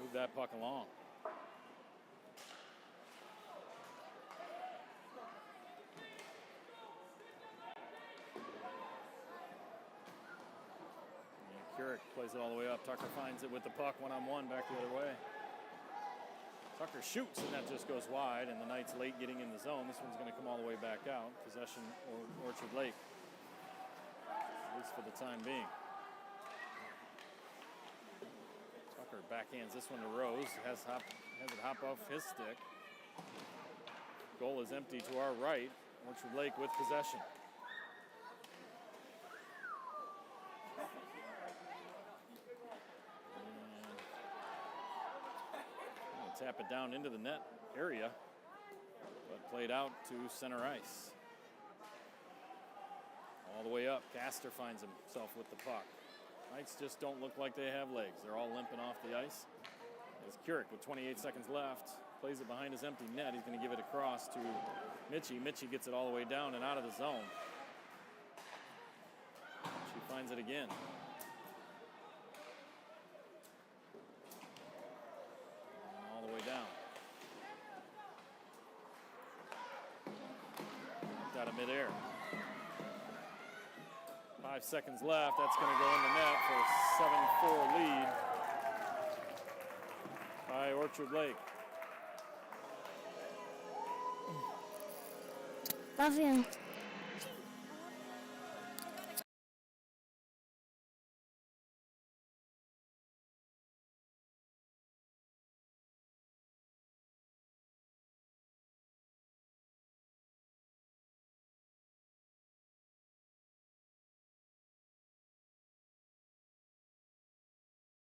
move that puck along. And Keurig plays it all the way up. Tucker finds it with the puck one-on-one back the other way. Tucker shoots and that just goes wide, and the Knights late getting in the zone. This one's going to come all the way back out. Possession Orchard Lake, at least for the time being. Tucker backhands this one to Rose. Has it hop off his stick. Goal is empty to our right. Orchard Lake with possession. And tap it down into the net area, but played out to center ice. All the way up, Castor finds himself with the puck. Knights just don't look like they have legs. They're all limping off the ice. As Keurig with 28 seconds left, plays it behind his empty net. He's going to give it across to Mitchie. Mitchie gets it all the way down and out of the zone. She finds it again. And all the way down. Out of midair. 5 seconds left. That's going to go in the net for a 7-4 lead by Orchard Lake. Love you.